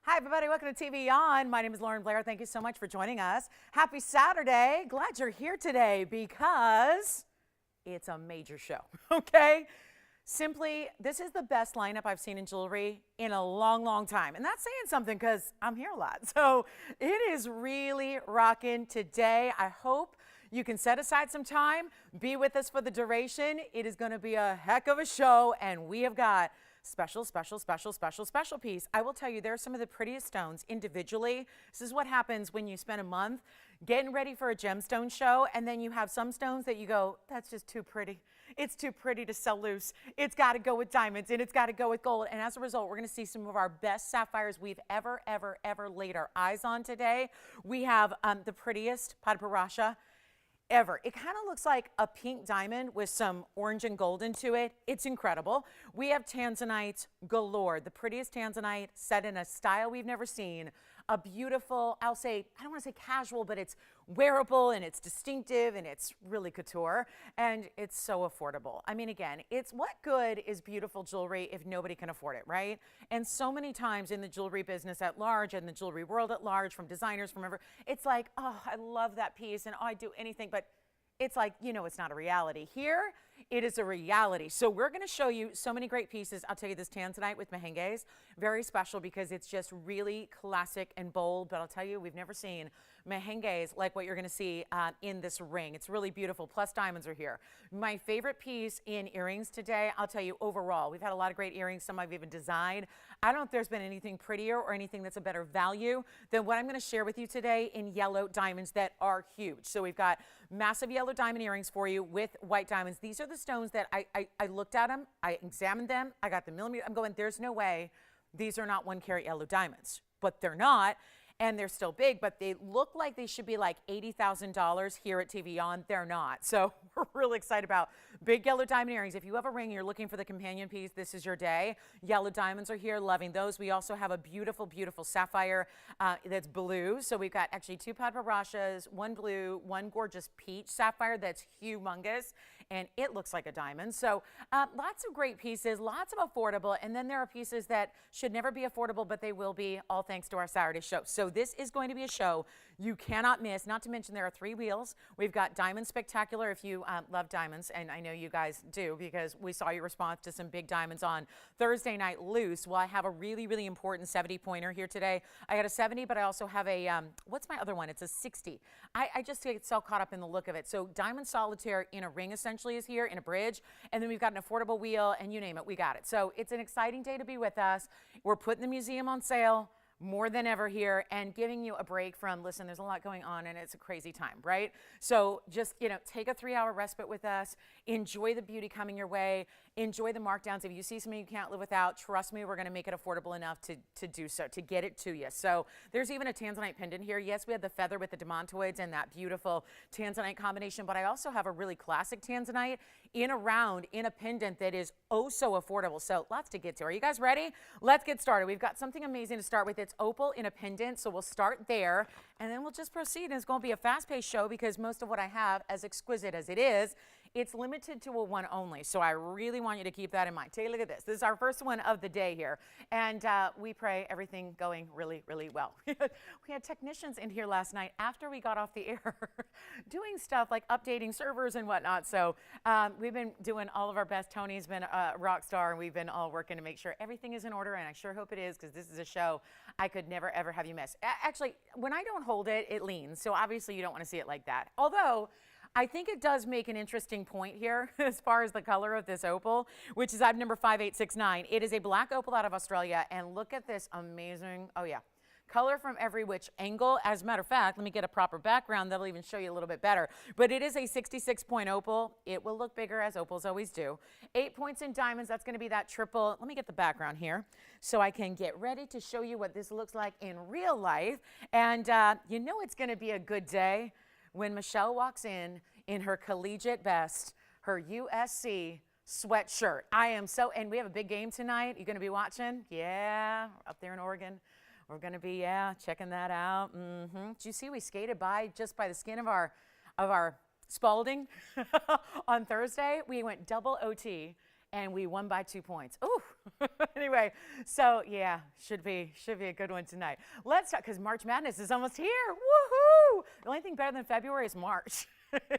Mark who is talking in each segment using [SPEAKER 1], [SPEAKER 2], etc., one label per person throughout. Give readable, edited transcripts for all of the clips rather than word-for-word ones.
[SPEAKER 1] Hi, everybody. Welcome to TVON. My name is Lauren Blair. Thank you so much for joining us. Happy Saturday. Glad you're here today because it's a major show, okay? Simply, this is the best lineup I've seen in jewelry in a long, long time. And that's saying something because I'm here a lot. So it is really rocking today. I hope you can set aside some time, be with us for the duration. It is going to be a heck of a show, and we have got special piece. I will tell you, there are some of the prettiest stones individually. This is what happens when you spend a month getting ready for a gemstone show, and then you have some stones that you go, that's just too pretty. It's too pretty to sell loose. It's got to go with diamonds, and it's got to go with gold. And as a result, we're going to see some of our best sapphires we've ever laid our eyes on today. We have the prettiest Padparadscha ever. It kind of looks like a pink diamond with some orange and gold into it. It's incredible. We have Tanzanite galore, the prettiest Tanzanite set in a style we've never seen. A beautiful, I'll say, I don't want to say casual, but it's wearable and it's distinctive and it's really couture and it's so affordable. I mean, again, it's what good is beautiful jewelry if nobody can afford it, right? And so many times in the jewelry business at large and the jewelry world at large, from designers, from ever, it's like, oh, I love that piece and oh, I'd do anything, but it's like, you know, it's not a reality. Here, it is a reality. So we're going to show you so many great pieces. I'll tell you this Tanzanite with Mahenges, very special because it's just really classic and bold. But I'll tell you, we've never seen Mahenges like what you're going to see in this ring. It's really beautiful. Plus diamonds are here. My favorite piece in earrings today, I'll tell you overall, we've had a lot of great earrings. Some I've even designed. I don't know if there's been anything prettier or anything that's a better value than what I'm going to share with you today in yellow diamonds that are huge. So we've got massive yellow diamond earrings for you with white diamonds. These are the stones that I looked at them, I examined them, I got the millimeter. I'm going, there's no way these are not 1 carat yellow diamonds, but they're not. And they're still big, but they look like they should be like $80,000 here at TVON. They're not. So we're really excited about big yellow diamond earrings. If you have a ring, you're looking for the companion piece, this is your day. Yellow diamonds are here, loving those. We also have a beautiful, beautiful sapphire that's blue. So we've got actually 2 Padparadschas, 1 blue, 1 gorgeous peach sapphire that's humongous, and it looks like a diamond. So lots of great pieces, lots of affordable, and then there are pieces that should never be affordable, but they will be, all thanks to our Saturday show. So this is going to be a show you cannot miss, not to mention there are 3 wheels. We've got Diamond Spectacular if you love diamonds, and I know you guys do because we saw your response to some big diamonds on Thursday night loose. Well, I have a really, really important 70 pointer here today. I got a 70, but I also have a, what's my other one? It's a 60. I just get so caught up in the look of it. So Diamond Solitaire in a ring essentially is here, in a bridge, and then we've got an affordable wheel, and you name it, we got it. So it's an exciting day to be with us. We're putting the museum on sale more than ever here and giving you a break from, listen, there's a lot going on and it's a crazy time, right? So just, you know, take a 3-hour respite with us, enjoy the beauty coming your way, enjoy the markdowns. If you see something you can't live without, trust me, we're going to make it affordable enough to do so, to get it to you. So there's even a Tanzanite pendant here. Yes, we had the feather with the demantoids and that beautiful Tanzanite combination, but I also have a really classic Tanzanite in a round, in a pendant that is oh so affordable. So lots to get to. Are you guys ready? Let's get started. We've got something amazing to start with. It's opal in a pendant, so we'll start there, and then we'll just proceed. And it's going to be a fast-paced show because most of what I have, as exquisite as it is, it's limited to a 1 only, so I really want you to keep that in mind. Take a look at this. This is our first one of the day here, and we pray everything going really, really well. We had technicians in here last night after we got off the air doing stuff like updating servers and whatnot, so we've been doing all of our best. Tony's been a rock star, and we've been all working to make sure everything is in order, and I sure hope it is because this is a show I could never, ever have you miss. Actually, when I don't hold it, it leans, so obviously you don't want to see it like that. Although, I think it does make an interesting point here as far as the color of this opal, which is item number 5869. It is a black opal out of Australia, and look at this amazing, oh yeah, color from every which angle. As a matter of fact, let me get a proper background that'll even show you a little bit better. But it is a 66-point opal. It will look bigger, as opals always do. 8 points in diamonds. That's going to be that triple. Let me get the background here so I can get ready to show you what this looks like in real life. And you know it's going to be a good day when Michelle walks in her collegiate best, her USC sweatshirt. I am so, and we have a big game tonight. You going to be watching? Yeah, up there in Oregon. We're going to be, yeah, checking that out. Did you see we skated by just by the skin of our Spalding on Thursday? We went double OT and we won by 2 points. Ooh. Anyway, so yeah, should be a good one tonight. Let's talk, because March Madness is almost here. Woohoo! The only thing better than February is March.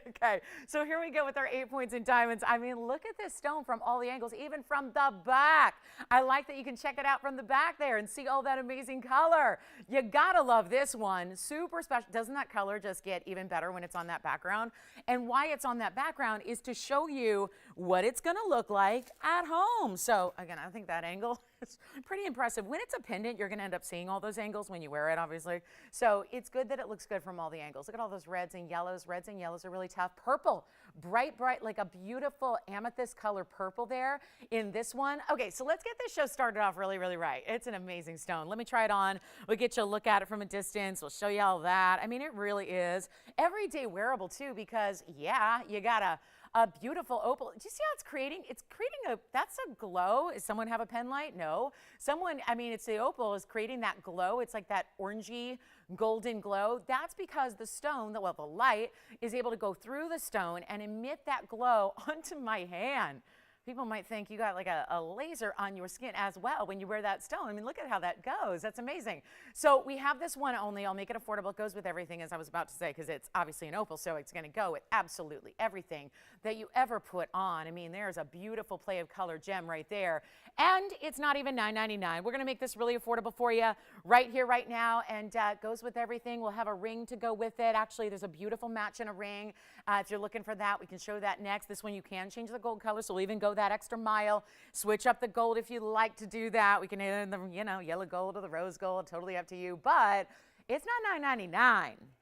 [SPEAKER 1] Okay, so here we go with our 8 points in diamonds. I mean, look at this stone from all the angles, even from the back. I like that you can check it out from the back there and see all that amazing color. You gotta love this one. Super special. Doesn't that color just get even better when it's on that background? And why it's on that background is to show you what it's gonna look like at home. So again, I think that angle is pretty impressive. When it's a pendant, you're gonna end up seeing all those angles when you wear it, obviously. So it's good that it looks good from all the angles. Look at all those reds and yellows. Reds and yellows are really tough. Purple, bright, like a beautiful amethyst color purple there in this one. Okay, so let's get this show started off really right. It's an amazing stone. Let me try it on. We'll get you a look at it from a distance. We'll show you all that. I mean, it really is everyday wearable too, because yeah, you got a beautiful opal. Do you see how it's creating? It's creating that's a glow. Does someone have a pen light? No. Someone, I mean, it's the opal is creating that glow. It's like that orangey golden glow. That's because the stone, the light is able to go through the stone and emit that glow onto my hand. People might think you got like a laser on your skin as well when you wear that stone. I mean, look at how that goes. That's amazing. So we have this one only. I'll make it affordable. It goes with everything, as I was about to say, because it's obviously an opal, so it's going to go with absolutely everything that you ever put on. I mean, there's a beautiful play of color gem right there. And it's not even $9.99. We're going to make this really affordable for you right here, right now, and it goes with everything. We'll have a ring to go with it. Actually, there's a beautiful match in a ring. If you're looking for that, we can show that next. This one, you can change the gold color, so we'll even go that extra mile. Switch up the gold if you like to do that. We can add the, yellow gold or the rose gold, totally up to you. But it's not $9.99.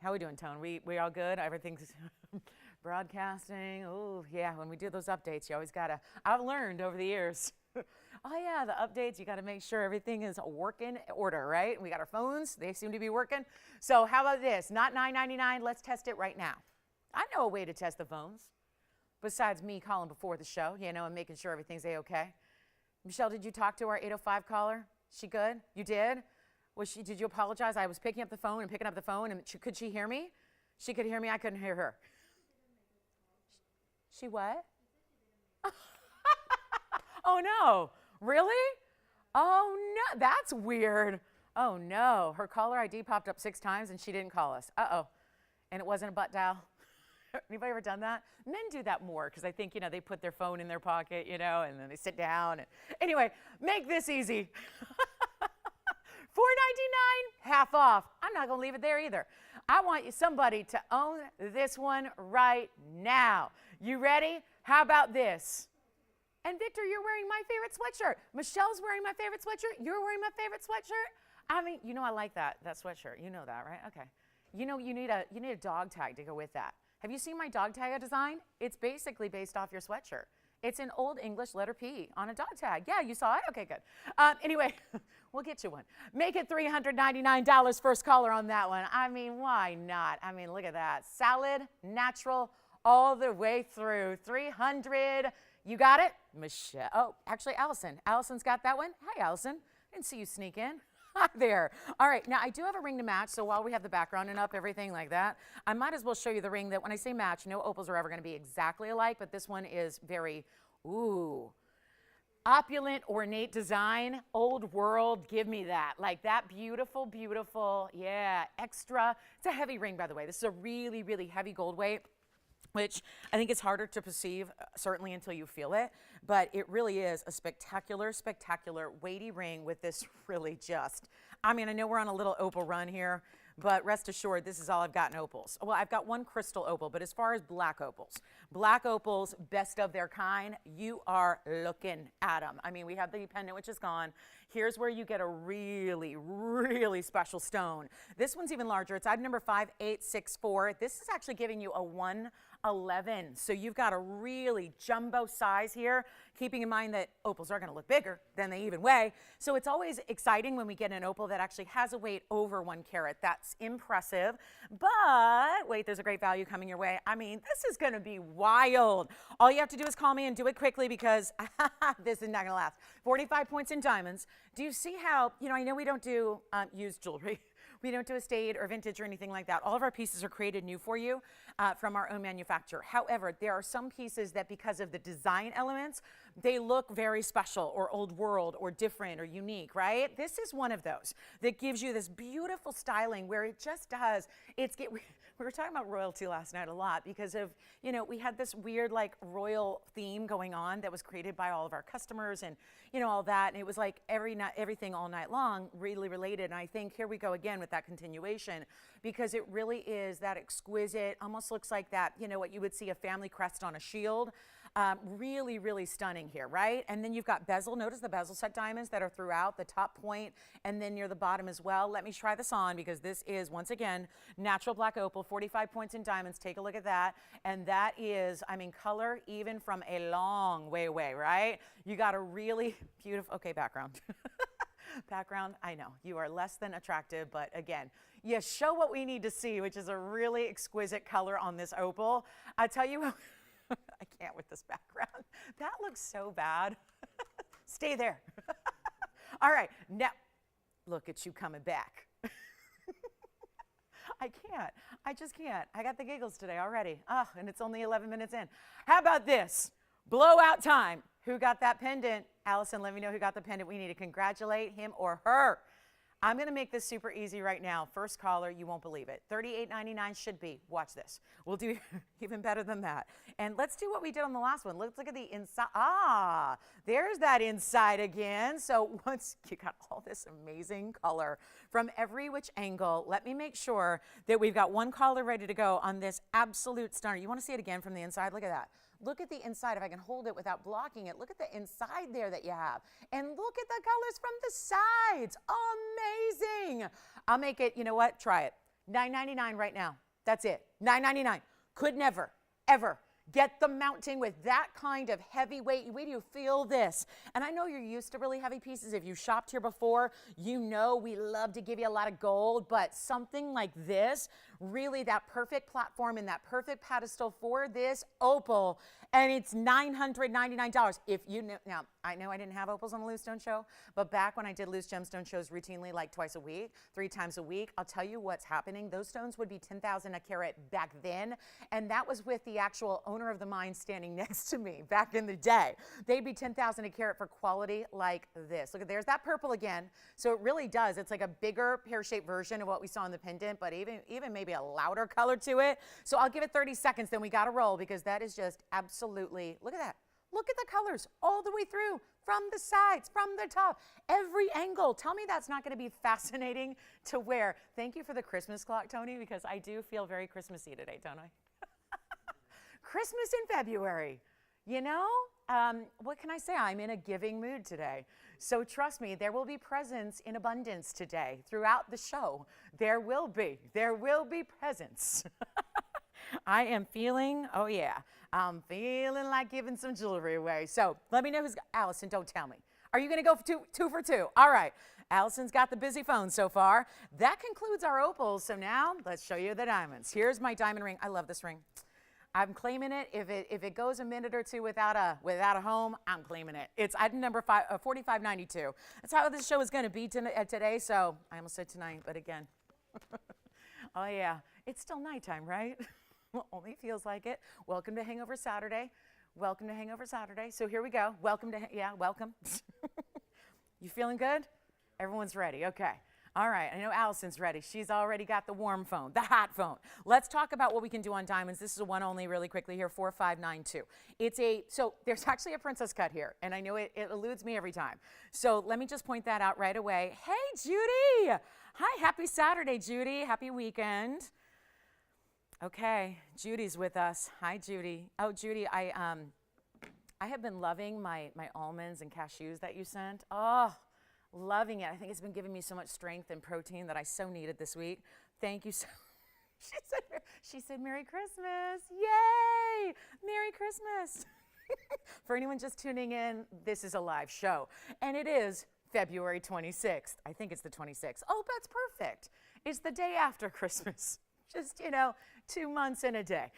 [SPEAKER 1] How are we doing, Tone? We all good? Everything's broadcasting. Oh, yeah, when we do those updates, you always gotta, I've learned over the years. Oh yeah, the updates, you gotta make sure everything is working order, right? We got our phones, they seem to be working. So how about this? Not $9.99, let's test it right now. I know a way to test the phones, besides me calling before the show, and making sure everything's A-okay. Michelle, did you talk to our 805 caller? She good? You did? Did you apologize? I was picking up the phone, and could she hear me? She could hear me, I couldn't hear her. She what? Oh no, really? Oh no, that's weird. Oh no, her caller ID popped up 6 times and she didn't call us. Uh-oh, and it wasn't a butt dial. Anybody ever done that? Men do that more because I think, they put their phone in their pocket, and then they sit down. Anyway, make this easy. $4.99, half off. I'm not going to leave it there either. I want somebody to own this one right now. You ready? How about this? And Victor, you're wearing my favorite sweatshirt. Michelle's wearing my favorite sweatshirt. You're wearing my favorite sweatshirt. I mean, I like that sweatshirt. You know that, right? Okay. You need a dog tag to go with that. Have you seen my dog tag design? It's basically based off your sweatshirt. It's an old English letter P on a dog tag. Yeah, you saw it? Okay, good. Anyway, we'll get you one. Make it $399 first caller on that one. I mean, why not? I mean, look at that. Solid, natural, all the way through. 300. You got it? Michelle. Oh, actually, Allison. Allison's got that one. Hi, Allison. Didn't see you sneak in. Hi there. All right, now I do have a ring to match, so while we have the background and up, everything like that, I might as well show you the ring that when I say match, no opals are ever going to be exactly alike, but this one is very, opulent, ornate design, old world, give me that. Like that beautiful, beautiful, yeah, extra. It's a heavy ring, by the way. This is a really, really heavy gold weight, which I think is harder to perceive, certainly until you feel it. But it really is a spectacular, spectacular, weighty ring with this really I know we're on a little opal run here, but rest assured, this is all I've got in opals. Well, I've got one crystal opal, but as far as black opals, best of their kind, you are looking at them. I mean, we have the pendant, which is gone. Here's where you get a really, really special stone. This one's even larger. It's item number 5864. This is actually giving you a 111. So you've got a really jumbo size here, keeping in mind that opals are going to look bigger than they even weigh. So it's always exciting when we get an opal that actually has a weight over 1 carat. That's impressive. But wait, there's a great value coming your way. I mean, this is going to be wild. All you have to do is call me and do it quickly because this is not going to last. 45 points in diamonds. Do you see how, I know we don't do used jewelry. We don't do estate or vintage or anything like that. All of our pieces are created new for you from our own manufacturer. However, there are some pieces that, because of the design elements, they look very special or old world or different or unique, right? This is one of those that gives you this beautiful styling where it just does. We were talking about royalty last night a lot because of, we had this weird like royal theme going on that was created by all of our customers and, all that. And it was like everything all night long really related. And I think here we go again with that continuation because it really is that exquisite, almost looks like that, what you would see a family crest on a shield. Really, really stunning here, right? And then you've got bezel. Notice the bezel set diamonds that are throughout the top point and then near the bottom as well. Let me try this on because this is, once again, natural black opal, 45 points in diamonds. Take a look at that. And that is, color even from a long way away, right? You got a really beautiful, okay, background. Background, I know, you are less than attractive, but again, you show what we need to see, which is a really exquisite color on this opal. I tell you, I can't with this background. That looks so bad. Stay there. All right, now, look at you coming back. I can't. I just can't. I got the giggles today already. Oh, and it's only 11 minutes in. How about this? Blowout time. Who got that pendant? Allison, let me know who got the pendant. We need to congratulate him or her. I'm going to make this super easy right now. First caller, you won't believe it. $38.99 should be. Watch this. We'll do even better than that. And let's do what we did on the last one. Let's look at the inside. Ah, there's that inside again. So once you got all this amazing color from every which angle, let me make sure that we've got one caller ready to go on this absolute stunner. You want to see it again from the inside? Look at that. Look at the inside. If I can hold it without blocking it, look at the inside there that you have. And look at the colors from the sides. Amazing. I'll make it, you know what? Try it. $9.99 right now. That's it. $9.99. Could never, ever get the mounting with that kind of heavyweight. Wait till you feel this. And I know you're used to really heavy pieces. If you shopped here before, you know we love to give you a lot of gold, but something like this, really that perfect platform and that perfect pedestal for this opal, and it's $999. If you know, now I know I didn't have opals on the Loose Stone show, but back when I did loose gemstone shows routinely, like twice a week, 3 times a week, I'll tell you what's happening. Those stones would be 10,000 a carat back then, and that was with the actual owner of the mine standing next to me back in the day. They'd be 10,000 a carat for quality like this. Look at, there's that purple again. So it really does. It's like a bigger pear-shaped version of what we saw in the pendant, but even maybe a louder color to it. So I'll give it 30 seconds, then we got to roll because that is just absolutely, look at that. Look at the colors all the way through, from the sides, from the top, every angle. Tell me that's not going to be fascinating to wear. Thank you for the Christmas clock, Tony, because I do feel very Christmassy today, don't I? Christmas in February. You know, what can I say? I'm in a giving mood today. So trust me, there will be presents in abundance today throughout the show. There will be presents. I am feeling, oh yeah, I'm feeling like giving some jewelry away. So let me know who's, Allison, don't tell me. Are you going to go for two for two? All right. Allison's got the busy phone so far. That concludes our opals. So now let's show you the diamonds. Here's my diamond ring. I love this ring. I'm claiming it. If it goes a minute or two without a home, I'm claiming it. It's item number 4592. That's how this show is going to be today. So I almost said tonight, but again, oh yeah, it's still nighttime, right? Well, only feels like it. Welcome to Hangover Saturday. Welcome to Hangover Saturday. So here we go. Welcome. You feeling good? Everyone's ready. Okay. All right, I know Allison's ready. She's already got the warm phone, the hot phone. Let's talk about what we can do on diamonds. This is a one only really quickly here, 4592. So there's actually a princess cut here, and I know it eludes me every time. So let me just point that out right away. Hey, Judy. Hi, happy Saturday, Judy. Happy weekend. Okay, Judy's with us. Hi, Judy. Oh, Judy, I have been loving my almonds and cashews that you sent. Oh, loving it. I think it's been giving me so much strength and protein that I so needed this week. Thank you so She said, Merry Christmas. Yay! Merry Christmas. For anyone just tuning in, this is a live show. And it is February 26th. I think it's the 26th. Oh, that's perfect. It's the day after Christmas. Just, 2 months and a day.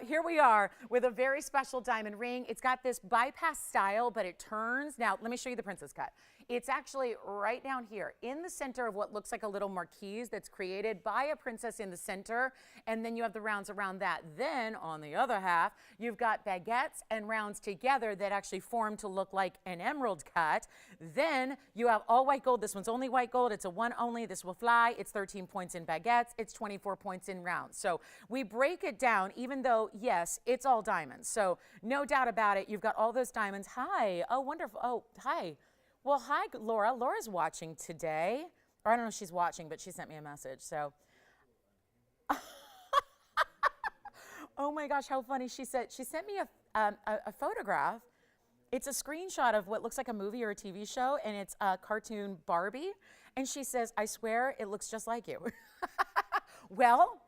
[SPEAKER 1] Here we are with a very special diamond ring. It's got this bypass style, but it turns. Now, let me show you the princess cut. It's actually right down here in the center of what looks like a little marquise that's created by a princess in the center, and then you have the rounds around that. Then on the other half, you've got baguettes and rounds together that actually form to look like an emerald cut. Then you have all white gold. This one's only white gold. It's a one only. This will fly. It's 13 points in baguettes. It's 24 points in rounds. So we break it down, even though, yes, it's all diamonds. So no doubt about it. You've got all those diamonds. Hi. Oh, wonderful. Oh, hi. Well, hi, Laura. Laura's watching today. Or I don't know if she's watching, but she sent me a message. So, oh my gosh, how funny. She sent me a photograph. It's a screenshot of what looks like a movie or a TV show, and it's a cartoon Barbie. And she says, I swear it looks just like you. Well,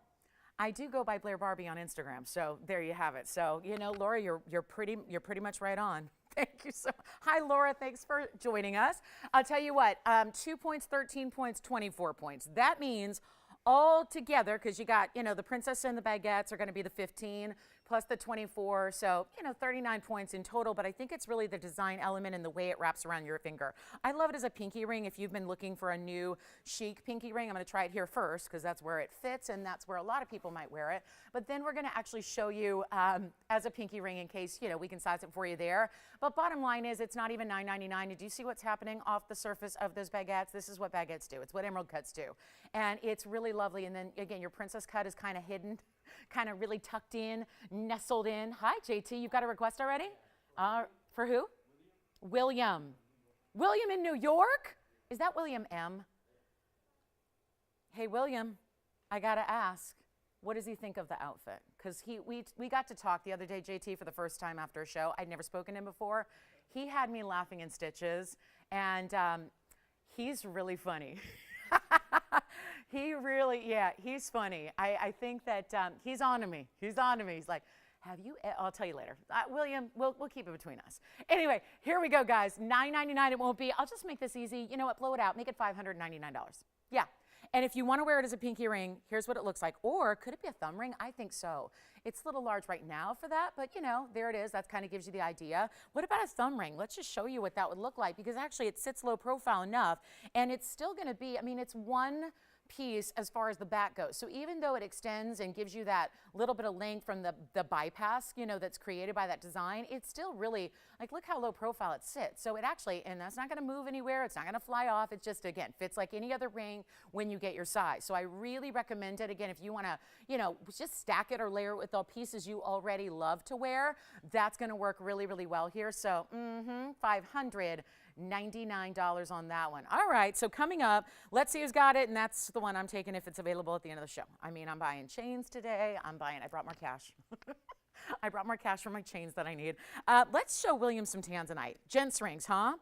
[SPEAKER 1] I do go by Blair Barbie on Instagram, so there you have it. So, you know, Laura, you're pretty much right on. Thank you so much. Hi, Laura. Thanks for joining us. I'll tell you what, 2 points, 13 points, 24 points. That means all together, because you got, you know, the princess and the baguettes are going to be the 15 plus the 24. So, you know, 39 points in total. But I think it's really the design element and the way it wraps around your finger. I love it as a pinky ring. If you've been looking for a new chic pinky ring, I'm going to try it here first because that's where it fits and that's where a lot of people might wear it. But then we're going to actually show you as a pinky ring in case, you know, we can size it for you there. But bottom line is it's not even $9.99. Did you see what's happening off the surface of those baguettes? This is what baguettes do. It's what emerald cuts do. And it's really lovely. And then again, your princess cut is kind of hidden, kind of really tucked in, nestled in. Hi, JT. You've got a request already? For who? William. William in New York? Is that William M? Hey, William, I got to ask, what does he think of the outfit? Because we got to talk the other day, JT, for the first time after a show. I'd never spoken to him before. He had me laughing in stitches, and he's really funny. He really, yeah, he's funny. I think that he's on to me. He's on to me. He's like, have you, I'll tell you later. William, we'll keep it between us. Anyway, here we go, guys. $9.99 it won't be. I'll just make this easy. You know what, blow it out. Make it $599. Yeah. And if you want to wear it as a pinky ring, here's what it looks like. Or could it be a thumb ring? I think so. It's a little large right now for that, but you know, there it is. That kind of gives you the idea. What about a thumb ring? Let's just show you what that would look like because actually it sits low profile enough and it's still going to be, I mean, it's one piece as far as the back goes. So even though it extends and gives you that little bit of length from the bypass, you know, that's created by that design, it's still really, like, look how low profile it sits. So it actually, and that's not going to move anywhere. It's not going to fly off. It just, again, fits like any other ring when you get your size. So I really recommend it. Again, if you want to, you know, just stack it or layer it with all pieces you already love to wear, that's going to work really, really well here. So, $599 on that one. All right, so coming up, let's see who's got it, and that's the one I'm taking if it's available at the end of the show. I mean, I'm buying chains today. I brought more cash. I brought more cash for my chains that I need. Let's show William some Tanzanite. Gents rings, huh?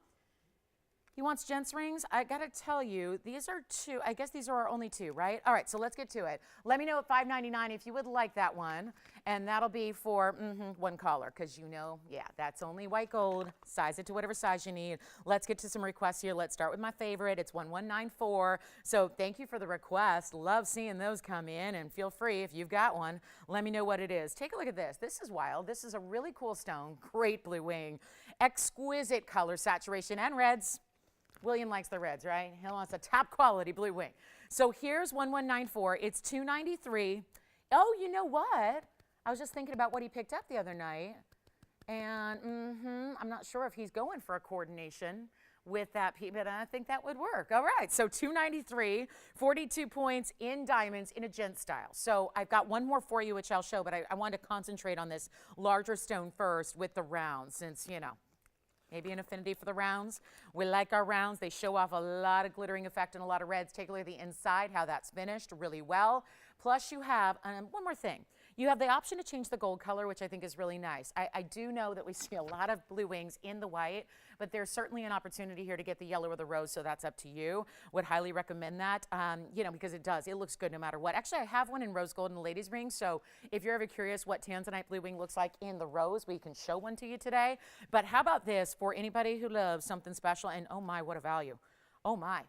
[SPEAKER 1] He wants gents rings. I got to tell you, these are two. I guess these are our only two, right? All right, so let's get to it. Let me know at $5.99 if you would like that one. And that'll be for one collar because, you know, yeah, that's only white gold. Size it to whatever size you need. Let's get to some requests here. Let's start with my favorite. It's 1194. So thank you for the request. Love seeing those come in. And feel free, if you've got one, let me know what it is. Take a look at this. This is wild. This is a really cool stone. Great blue wing. Exquisite color saturation and reds. William likes the reds, right? He wants a top quality blue wing. So here's 1194. It's $293. Oh, you know what? I was just thinking about what he picked up the other night. And I'm not sure if he's going for a coordination with that, but I think that would work. All right, so $293, 42 points in diamonds in a gent style. So I've got one more for you, which I'll show, but I wanted to concentrate on this larger stone first with the rounds since, you know, maybe an affinity for the rounds. We like our rounds. They show off a lot of glittering effect and a lot of reds. Take a look at the inside, how that's finished really well. Plus you have, one more thing. You have the option to change the gold color, which I think is really nice. I do know that we see a lot of blue wings in the white, but there's certainly an opportunity here to get the yellow or the rose, so that's up to you. Would highly recommend that, you know, because it looks good no matter what. Actually, I have one in rose gold in the ladies' ring, so if you're ever curious what Tanzanite blue wing looks like in the rose, we can show one to you today. But how about this for anybody who loves something special, and oh my, what a value. Oh my.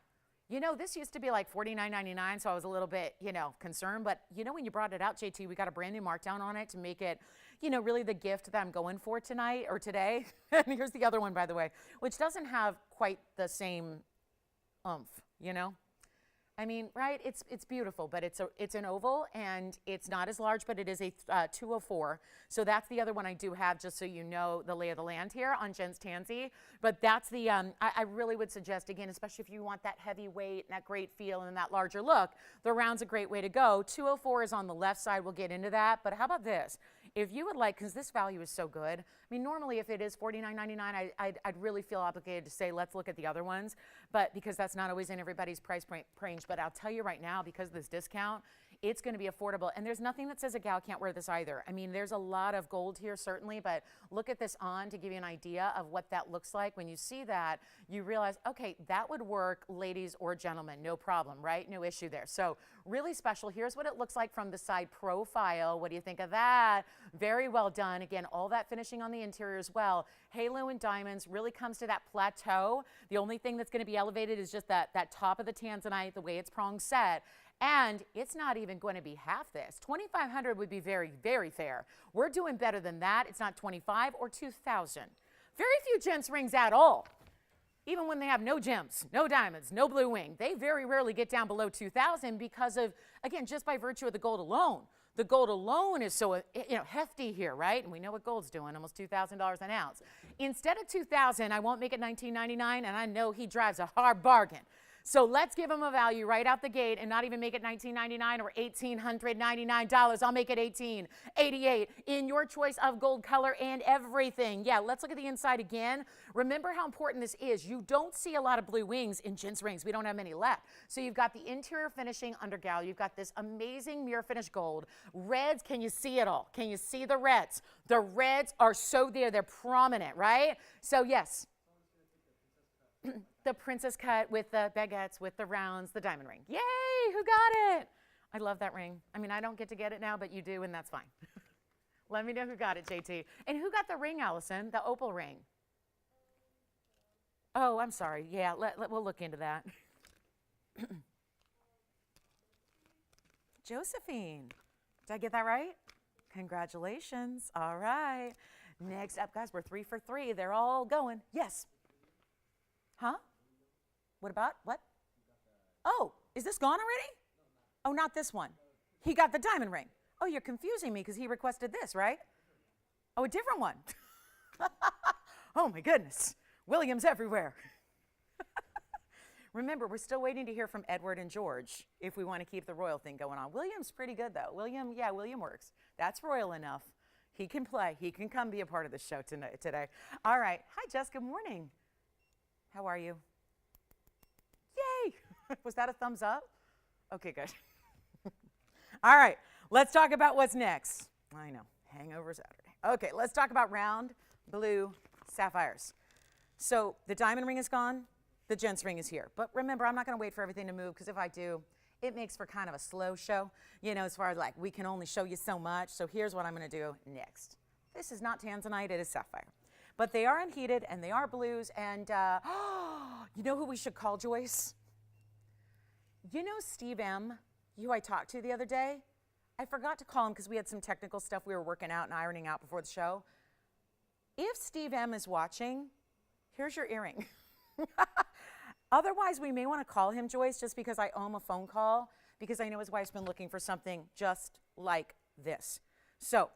[SPEAKER 1] You know, this used to be like $49.99, so I was a little bit, you know, concerned. But, you know, when you brought it out, JT, we got a brand new markdown on it to make it, you know, really the gift that I'm going for tonight or today. And here's the other one, by the way, which doesn't have quite the same oomph, you know. I mean, right? It's beautiful, but it's an oval, and it's not as large, but it is a 204. So that's the other one I do have, just so you know the lay of the land here on Jen's Tansy. But that's the I really would suggest, again, especially if you want that heavy weight and that great feel and that larger look, the round's a great way to go. 204 is on the left side. We'll get into that. But how about this? If you would like, because this value is so good, I mean, normally if it is $49.99, I'd really feel obligated to say, let's look at the other ones, but because that's not always in everybody's price range. But I'll tell you right now, because of this discount, it's going to be affordable. And there's nothing that says a gal can't wear this either. I mean, there's a lot of gold here, certainly, but look at this on to give you an idea of what that looks like. When you see that, you realize, okay, that would work, ladies or gentlemen, no problem, right? No issue there. So really special. Here's what it looks like from the side profile. What do you think of that? Very well done. Again, all that finishing on the interior as well. Halo and diamonds really comes to that plateau. The only thing that's going to be elevated is just that top of the Tanzanite, the way it's prong set. And it's not even going to be half this. $2,500 would be very, very fair. We're doing better than that. It's not $25,000 or $2,000. Very few gents rings at all. Even when they have no gems, no diamonds, no blue wing, they very rarely get down below $2,000 because of, again, just by virtue of the gold alone. The gold alone is so, you know, hefty here, right? And we know what gold's doing, almost $2,000 an ounce. Instead of $2,000, I won't make it $19.99, and I know he drives a hard bargain. So let's give him a value right out the gate and not even make it $19.99 or $1,899. I'll make it $1,888 in your choice of gold color and everything. Yeah, let's look at the inside again. Remember how important this is. You don't see a lot of blue wings in gents rings. We don't have many left. So you've got the interior finishing under gal. You've got this amazing mirror finish gold. Reds, can you see it all? Can you see the reds? The reds are so there. They're prominent, right? So yes. The princess cut with the baguettes, with the rounds, the diamond ring. Yay, who got it? I love that ring. I mean, I don't get to get it now, but you do, and that's fine. Let me know who got it, JT. And who got the ring, Allison, the opal ring? Oh, I'm sorry. Yeah, we'll look into that. Josephine. Did I get that right? Congratulations. All right. Next up, guys, we're 3 for 3. They're all going. Yes. Huh? What about? What? Oh, is this gone already? Oh, not this one. He got the diamond ring. Oh, you're confusing me because he requested this, right? Oh, a different one. Oh, my goodness. William's everywhere. Remember, we're still waiting to hear from Edward and George if we want to keep the royal thing going on. William's pretty good, though. William works. That's royal enough. He can play. He can come be a part of the show today. All right. Hi, Jess. Good morning. How are you? Yay! Was that a thumbs up? Okay, good. All right, let's talk about what's next. I know, hangover Saturday. Okay, let's talk about round blue sapphires. So the diamond ring is gone, the gents ring is here. But remember, I'm not going to wait for everything to move because if I do, it makes for kind of a slow show, you know, as far as like we can only show you so much. So here's what I'm going to do next. This is not Tanzanite, it is sapphire. But they are unheated, and they are blues, and you know who we should call, Joyce? You know Steve M., who I talked to the other day? I forgot to call him because we had some technical stuff we were working out and ironing out before the show. If Steve M. is watching, here's your earring. Otherwise, we may want to call him, Joyce, just because I owe him a phone call, because I know his wife's been looking for something just like this. So,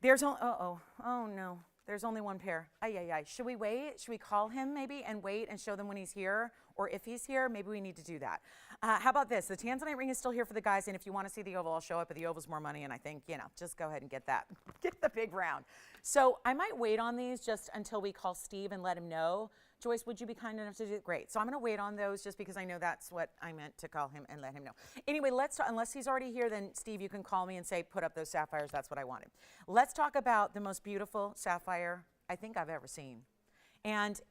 [SPEAKER 1] there's, oh no. There's only one pair. Ay. Should we wait? Should we call him maybe and wait and show them when he's here? Or if he's here, maybe we need to do that. How about this? The Tanzanite ring is still here for the guys, and if you want to see the oval, I'll show up, but the oval's more money, and I think, you know, just go ahead and get that. Get the big round. So I might wait on these just until we call Steve and let him know. Joyce, would you be kind enough to do it? Great. So I'm going to wait on those just because I know that's what I meant to call him and let him know. Anyway, unless he's already here, then Steve, you can call me and say, put up those sapphires. That's what I wanted. Let's talk about the most beautiful sapphire I think I've ever seen. And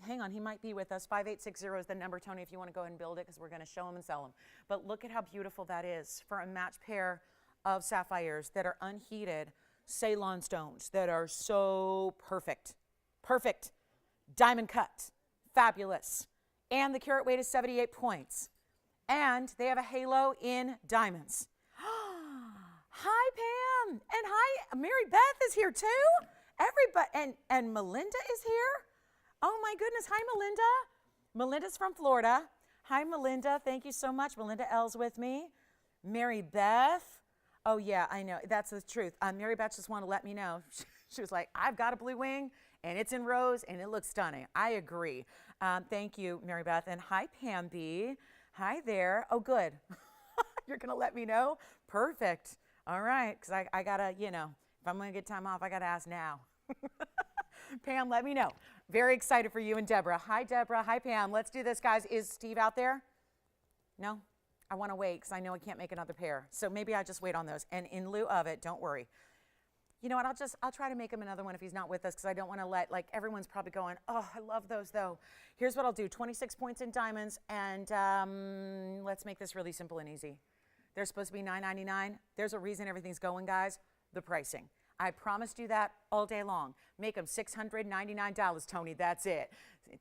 [SPEAKER 1] hang on, he might be with us. 5860 is the number, Tony, if you want to go ahead and build it, because we're going to show them and sell them. But look at how beautiful that is for a matched pair of sapphires that are unheated Ceylon stones that are so perfect. Perfect. Diamond cut. Fabulous. and the carat weight is 78 points. And they have a halo in diamonds. Hi, Pam, and hi, Mary Beth is here too. Everybody, and Melinda is here. Oh my goodness, hi, Melinda. Melinda's from Florida. Hi, Melinda, thank you so much. Melinda L's with me. Mary Beth, oh yeah, I know, that's the truth. Mary Beth just wanted to let me know. She was like, I've got a blue wing, and it's in rose, and it looks stunning. I agree. Thank you, Mary Beth, and hi, Pam B. Hi there. Oh, good. You're going to let me know? Perfect. All right, because I got to, you know, if I'm going to get time off, I got to ask now. Pam, let me know. Very excited for you and Deborah. Hi, Deborah. Hi, Pam. Let's do this, guys. Is Steve out there? No? I want to wait because I know I can't make another pair. So maybe I'll just wait on those. And in lieu of it, don't worry. You know what? I'll try to make him another one if he's not with us because I don't want to let, like, everyone's probably going, oh, I love those, though. Here's what I'll do. 26 points in diamonds, and let's make this really simple and easy. They're supposed to be $9.99. There's a reason everything's going, guys. The pricing. I promised you that all day long. Make them $699, Tony. That's it.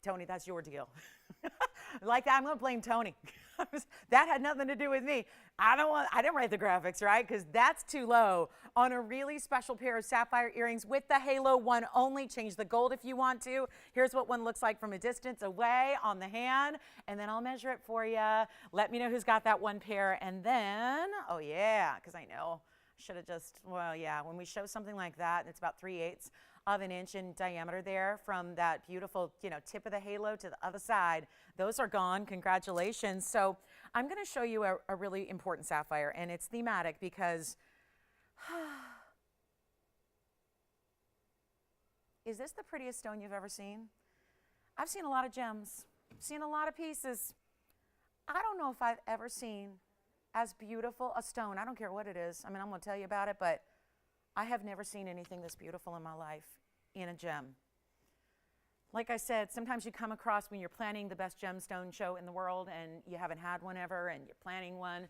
[SPEAKER 1] Tony, that's your deal. Like that, I'm going to blame Tony. That had nothing to do with me. I didn't write the graphics, right? Because that's too low on a really special pair of sapphire earrings with the halo one only. Change the gold if you want to. Here's what one looks like from a distance away on the hand, and then I'll measure it for you. Let me know who's got that one pair, and then, oh yeah, because I know. Should have just, well, yeah, when we show something like that, it's about 3/8 of an inch in diameter there from that beautiful, you know, tip of the halo to the other side. Those are gone. Congratulations. So I'm going to show you a really important sapphire, and it's thematic because is this the prettiest stone you've ever seen? I've seen a lot of gems. I've seen a lot of pieces. I don't know if I've ever seen as beautiful a stone. I don't care what it is. I mean, I'm going to tell you about it, but I have never seen anything this beautiful in my life in a gem. Like I said, sometimes you come across when you're planning the best gemstone show in the world and you haven't had one ever and you're planning one,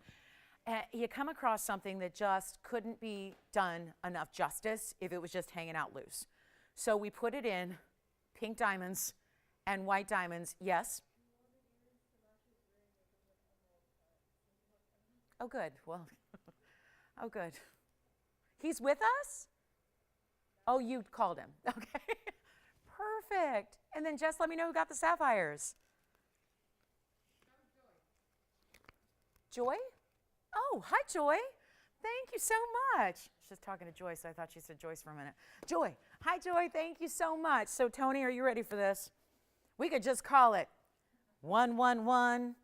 [SPEAKER 1] and you come across something that just couldn't be done enough justice if it was just hanging out loose. So we put it in pink diamonds and white diamonds. Yes? Oh, good. Well, oh, good. He's with us? Oh, you called him. Okay. Perfect. And then just let me know who got the sapphires. Joy? Oh, hi, Joy. Thank you so much. She's just talking to Joy, so I thought she said Joyce for a minute. Joy. Hi, Joy. Thank you so much. So, Tony, are you ready for this? We could just call it 111.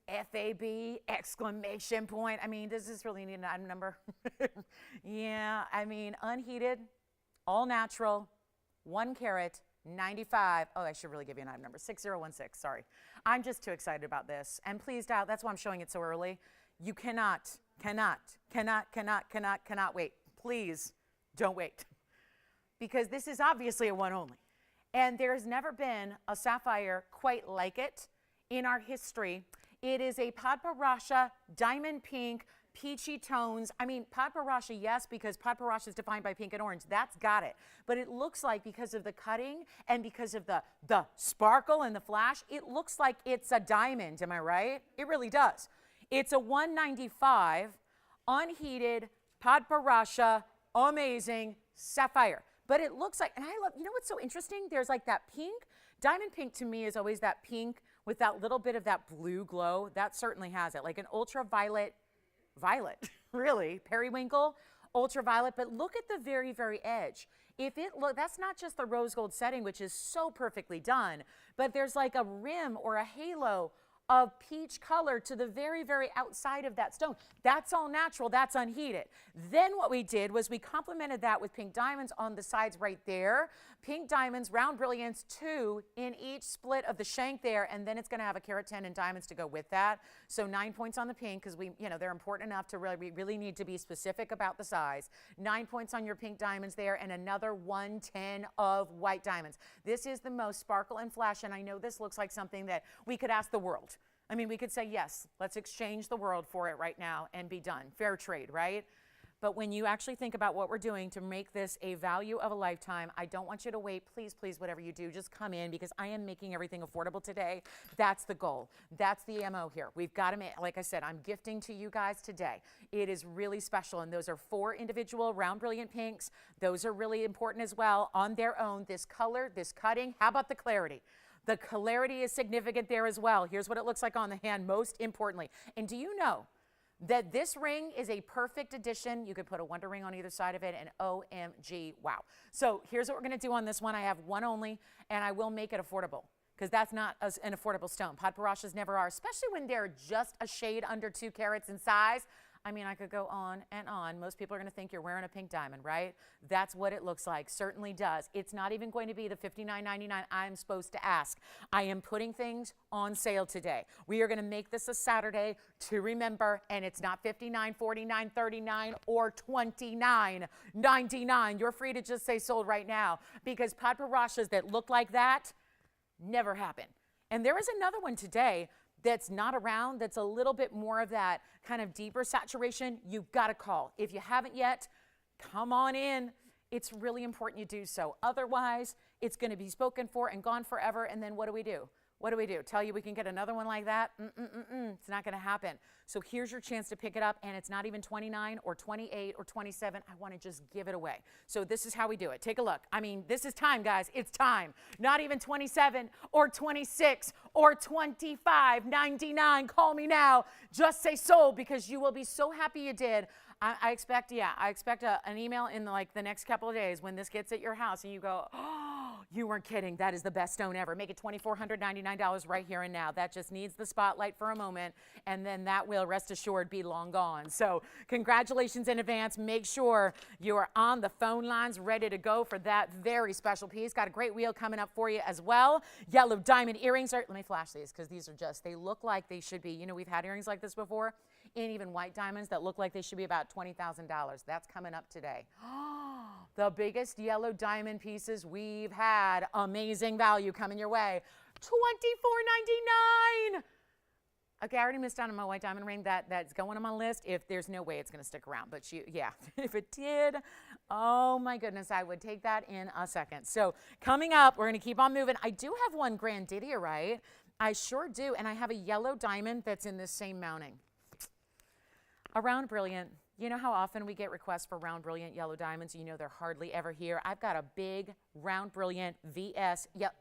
[SPEAKER 1] FAB, exclamation point. I mean, does this really need an item number? Yeah, I mean, unheated, all natural, 1 carat, 95. Oh, I should really give you an item number, 6016, sorry. I'm just too excited about this. And please dial, that's why I'm showing it so early. You cannot wait. Please don't wait. Because this is obviously a one only. And there's never been a sapphire quite like it in our history. It is a Padparadscha diamond pink, peachy tones. I mean, Padparadscha, yes, because Padparadscha is defined by pink and orange. That's got it. But it looks like because of the cutting and because of the sparkle and the flash, it looks like it's a diamond. Am I right? It really does. It's a 195 unheated Padparadscha, amazing sapphire. But it looks like, and I love, you know what's so interesting? There's like that pink. Diamond pink to me is always that pink with that little bit of that blue glow. That certainly has it, like an ultraviolet, really, periwinkle, ultraviolet. But look at the very, very edge. If it look, that's not just the rose gold setting, which is so perfectly done, but there's like a rim or a halo of peach color to the very, very outside of that stone. That's all natural, that's unheated. Then what we did was we complemented that with pink diamonds on the sides right there. Pink diamonds, round brilliance, 2 in each split of the shank there, and then it's gonna have a carat 10 in diamonds to go with that. So 9 points on the pink, because they're important enough to we really need to be specific about the size. 9 points on your pink diamonds there, and another 110 of white diamonds. This is the most sparkle and flash, and I know this looks like something that we could ask the world. I mean, we could say, yes, let's exchange the world for it right now and be done. Fair trade, right? But when you actually think about what we're doing to make this a value of a lifetime, I don't want you to wait. Please, please, whatever you do, just come in because I am making everything affordable today. That's the goal. That's the MO here. We've got to make, like I said, I'm gifting to you guys today. It is really special. And those are 4 individual round brilliant pinks. Those are really important as well on their own. This color, this cutting, how about the clarity? The clarity is significant there as well. Here's what it looks like on the hand, most importantly. And do you know that this ring is a perfect addition? You could put a wonder ring on either side of it, and OMG, wow. So here's what we're gonna do on this one. I have one only, and I will make it affordable because that's not an affordable stone. Padparashas never are, especially when they're just a shade under 2 carats in size. I mean, I could go on and on. Most people are going to think you're wearing a pink diamond, right? That's what it looks like. Certainly does. It's not even going to be the $59.99 I'm supposed to ask. I am putting things on sale today. We are going to make this a Saturday to remember, and it's not $59, $49, $39, or $29.99. You're free to just say sold right now because Padparashas that look like that never happen. And there is another one today that's not around, that's a little bit more of that kind of deeper saturation. You've got to call. If you haven't yet, come on in. It's really important you do so. Otherwise, it's going to be spoken for and gone forever. And then what do we do? What do we do? Tell you we can get another one like that? It's not going to happen. So here's your chance to pick it up, and it's not even 29 or 28 or 27. I want to just give it away. So this is how we do it. Take a look. I mean, this is time, guys. It's time. Not even 27 or 26 or 25.99. Call me now. Just say sold because you will be so happy you did. I expect an email in the next couple of days when this gets at your house and you go, oh, you weren't kidding. That is the best stone ever. Make it $2,499 right here and now. That just needs the spotlight for a moment, and then that will, rest assured, be long gone. So congratulations in advance. Make sure you are on the phone lines ready to go for that very special piece. Got a great wheel coming up for you as well. Yellow diamond earrings are, let me flash these because these are just, they look like they should be. You know, we've had earrings like this before, and even white diamonds that look like they should be about $20,000. That's coming up today. The biggest yellow diamond pieces we've had. Amazing value coming your way. $24.99. Okay, I already missed out on my white diamond ring. That's going on my list. If there's no way it's going to stick around, but yeah, if it did, oh my goodness, I would take that in a second. So coming up, we're going to keep on moving. I do have one Grandidierite. I sure do, and I have a yellow diamond that's in this same mounting. A round brilliant. You know how often we get requests for round brilliant yellow diamonds? You know they're hardly ever here. I've got a big round brilliant VS. Yep.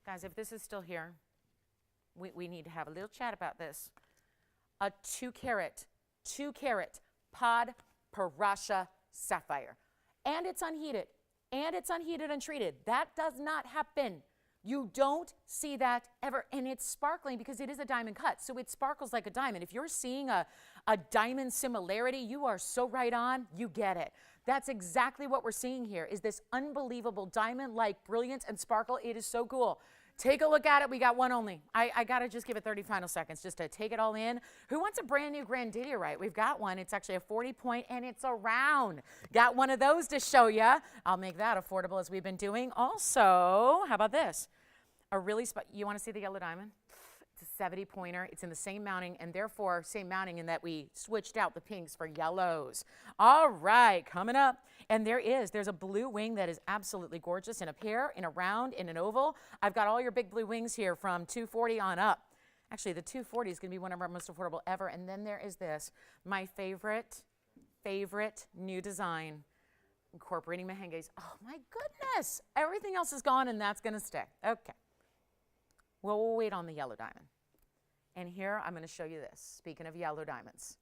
[SPEAKER 1] Guys, if this is still here, we need to have a little chat about this. A 2 carat Padparadscha sapphire. And it's unheated. And it's unheated and treated. That does not happen. You don't see that ever. And it's sparkling because it is a diamond cut. So it sparkles like a diamond. If you're seeing a diamond similarity, you are so right on. You get it. That's exactly what we're seeing here is this unbelievable diamond-like brilliance and sparkle. It is so cool. Take a look at it. We got one only. I got to just give it 30 final seconds just to take it all in. Who wants a brand new Grandidierite? We've got one. It's actually a 40 point and it's a round. Got one of those to show you. I'll make that affordable as we've been doing. Also, how about this? You want to see the yellow diamond? It's a 70 pointer. It's in the same mounting and therefore same mounting in that we switched out the pinks for yellows. All right, coming up. And there's a blue wing that is absolutely gorgeous in a pear, in a round, in an oval. I've got all your big blue wings here from $240 on up. Actually, the $240 is going to be one of our most affordable ever. And then there is this, my favorite new design, incorporating Mahenges. Oh my goodness. Everything else is gone and that's going to stay. Okay. Well, we'll wait on the yellow diamond. And here I'm going to show you this. Speaking of yellow diamonds.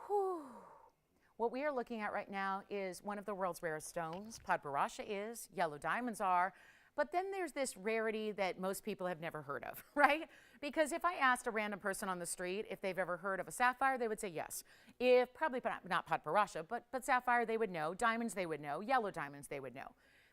[SPEAKER 1] Whew. What we are looking at right now is one of the world's rarest stones. Padparadscha is, yellow diamonds are, but then there's this rarity that most people have never heard of, right? Because if I asked a random person on the street if they've ever heard of a sapphire, they would say yes. If probably not Padparadscha, but sapphire they would know, diamonds they would know, yellow diamonds they would know.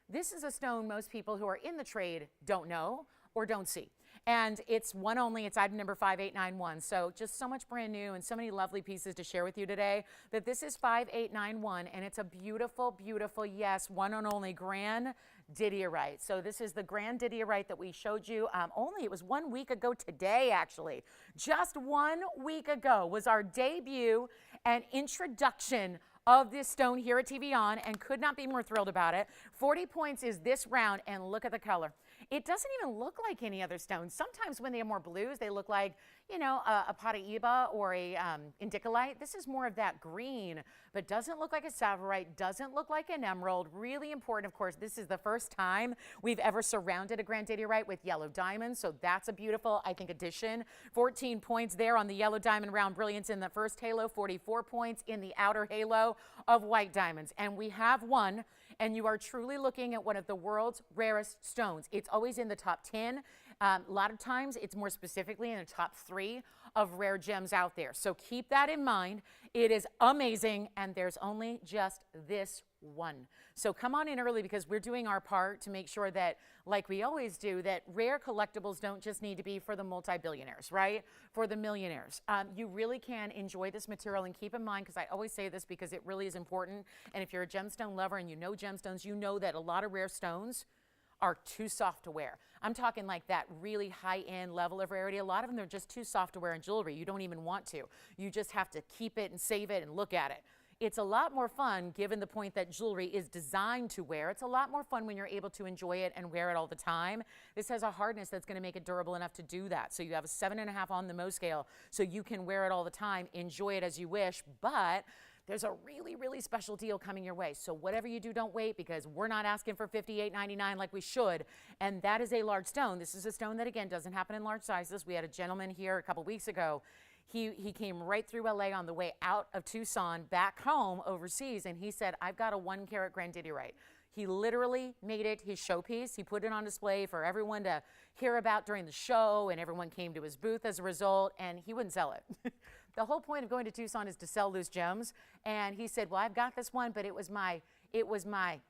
[SPEAKER 1] This is a stone most people who are in the trade don't know or don't see. And it's one only, it's item number 5891. So just so much brand new and so many lovely pieces to share with you today that this is 5891 and it's a beautiful, beautiful, yes, one and only Grandidierite Grandidierite. So this is the Grandidierite that we showed you. It was 1 week ago today, actually. Just 1 week ago was our debut and introduction of this stone here at TVON, and could not be more thrilled about it. 40 points is this round, and look at the color. It doesn't even look like any other stones. Sometimes when they have more blues, they look like, you know, a Paw-themed or a indicolite. This is more of that green, but doesn't look like a sapphire, doesn't look like an emerald. Really important, of course, this is the first time we've ever surrounded a Grandidierite with yellow diamonds, so that's a beautiful, I think, addition. 14 points there on the yellow diamond round brilliance in the first halo, 44 points in the outer halo of white diamonds. And we have one, and you are truly looking at one of the world's rarest stones. It's always in the top 10. A lot of times it's more specifically in the top 3 of rare gems out there. So keep that in mind. It is amazing, and there's only just this one. So come on in early, because we're doing our part to make sure that, like we always do, that rare collectibles don't just need to be for the multi-billionaires, right? For the millionaires. You really can enjoy this material, and keep in mind, because I always say this because it really is important, and if you're a gemstone lover and you know gemstones, you know that a lot of rare stones are too soft to wear. I'm talking like that really high-end level of rarity. A lot of them, they're just too soft to wear in jewelry. You don't even want to. You just have to keep it and save it and look at it. It's a lot more fun, given the point that jewelry is designed to wear. It's a lot more fun when you're able to enjoy it and wear it all the time. This has a hardness that's going to make it durable enough to do that. So you have a 7.5 on the Mohs scale, so you can wear it all the time, enjoy it as you wish, but there's a really, really special deal coming your way. So whatever you do, don't wait, because we're not asking for $58.99 like we should. And that is a large stone. This is a stone that, again, doesn't happen in large sizes. We had a gentleman here a couple weeks ago. He came right through LA on the way out of Tucson back home overseas, and he said, I've got a 1-carat Grandidierite. He literally made it his showpiece. He put it on display for everyone to hear about during the show, and everyone came to his booth as a result, and he wouldn't sell it. The whole point of going to Tucson is to sell loose gems. And he said, well, I've got this one, but it was my